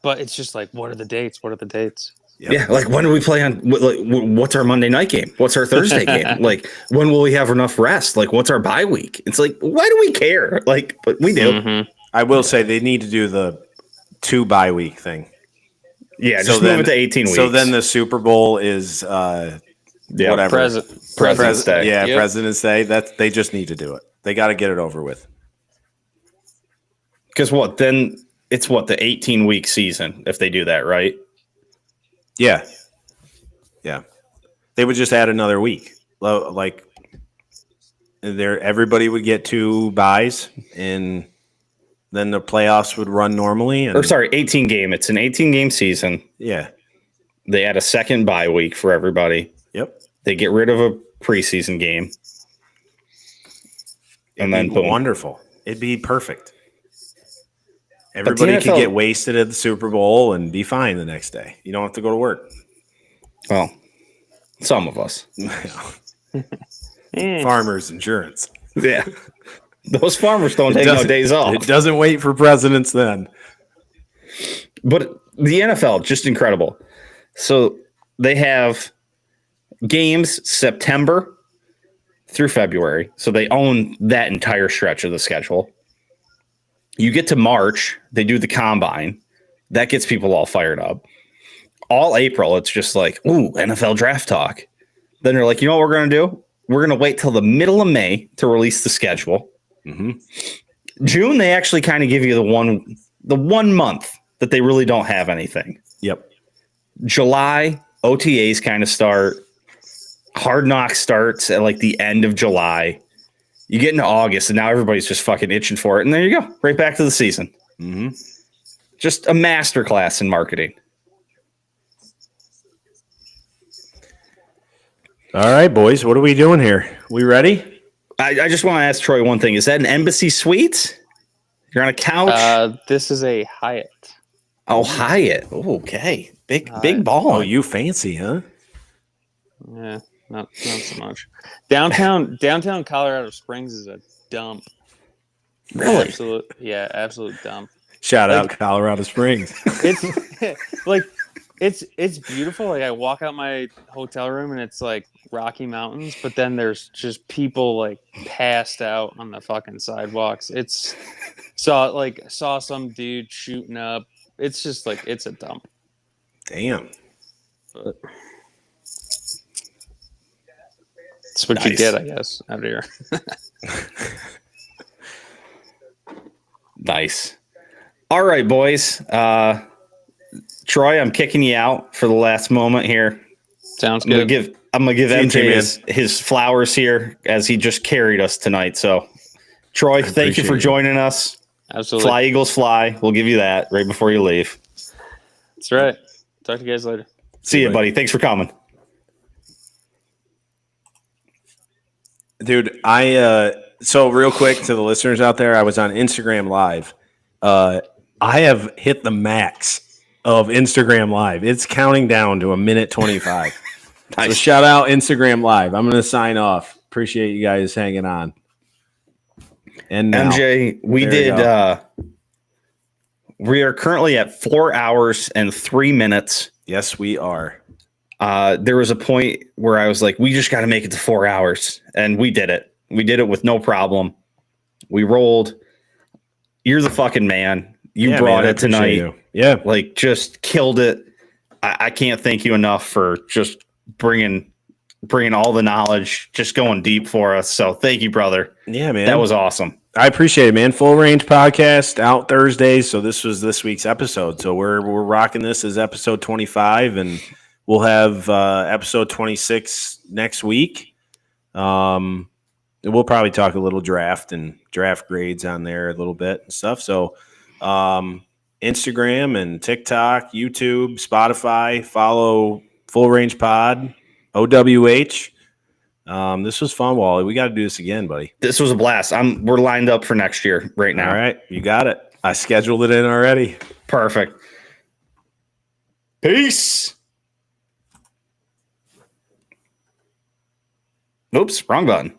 but it's just like, what are the dates? What are the dates? Yep. Yeah, like when do we play on? What's our Monday night game? What's our Thursday game? Like when will we have enough rest? Like what's our bye week? It's like, why do we care? Like, but we do. Mm-hmm. I will say they need to do the 2 bye week thing. Yeah, just move it to 18 weeks. So then the Super Bowl is whatever. President's Day. Yeah, Yep. President's Day. They just need to do it. They got to get it over with. Because then it's the 18-week season if they do that, right? Yeah. Yeah. They would just add another week. Like everybody would get 2 byes and then the playoffs would run normally. 18 game. It's an 18-game season. Yeah. They add a second bye week for everybody. Yep. They get rid of a preseason game. And then boom. Wonderful. It'd be perfect. Everybody could get wasted at the Super Bowl and be fine the next day. You don't have to go to work. Well, some of us. Farmers insurance. Yeah. Those farmers don't take no days off. It doesn't wait for presidents then. But the NFL, just incredible. So they have games September through February. So they own that entire stretch of the schedule. You get to March, they do the combine. That gets people all fired up. All April, it's just like, ooh, NFL draft talk. Then they're like, you know what we're going to do? We're going to wait till the middle of May to release the schedule. Mm-hmm. June, they actually kind of give you the one month that they really don't have anything. Yep. July, OTAs kind of start. Hard Knocks starts at like the end of July. You get into August, and now everybody's just fucking itching for it. And there you go. Right back to the season. Mm-hmm. Just a masterclass in marketing. All right, boys. What are we doing here? We ready? I just want to ask Troy one thing. Is that an Embassy Suites? You're on a couch? This is a Hyatt. Oh, Hyatt. Oh, okay. Big ball. Oh, you fancy, huh? Yeah, not so much. Downtown Colorado Springs is a dump. Really? Absolute dump. Shout out Colorado Springs. It's like it's beautiful. Like I walk out my hotel room and it's like Rocky Mountains, but then there's just people like passed out on the fucking sidewalks. Saw some dude shooting up. It's just like it's a dump. Damn. But that's what you get, I guess, out here. Nice. All right, boys. Troy, I'm kicking you out for the last moment here. Sounds good. I'm gonna give MJ his flowers here as he just carried us tonight. So, Troy, thank you for joining us. Absolutely. Fly Eagles fly. We'll give you that right before you leave. That's right. Talk to you guys later. See you, buddy. Thanks for coming. Dude, so real quick to the listeners out there, I was on Instagram Live. I have hit the max of Instagram Live. It's counting down to a minute 25. Nice. So shout out Instagram Live. I'm going to sign off. Appreciate you guys hanging on. And now, MJ, we are currently at 4 hours and 3 minutes. Yes, we are. There was a point where I was like, we just got to make it to 4 hours. And we did it. We did it with no problem. We rolled. You're the fucking man. You brought it tonight. You. Yeah. Like just killed it. I can't thank you enough for just bringing all the knowledge, just going deep for us. So thank you, brother. Yeah, man. That was awesome. I appreciate it, man. Full Range podcast out Thursdays. So this was this week's episode. So we're rocking this as episode 25, and we'll have episode 26 next week. We'll probably talk a little draft and draft grades on there a little bit and stuff. So Instagram and TikTok, YouTube, Spotify, follow Full Range Pod, OWH. This was fun, Wally. We got to do this again, buddy. This was a blast. We're lined up for next year right now. All right. You got it. I scheduled it in already. Perfect. Peace. Oops, wrong button.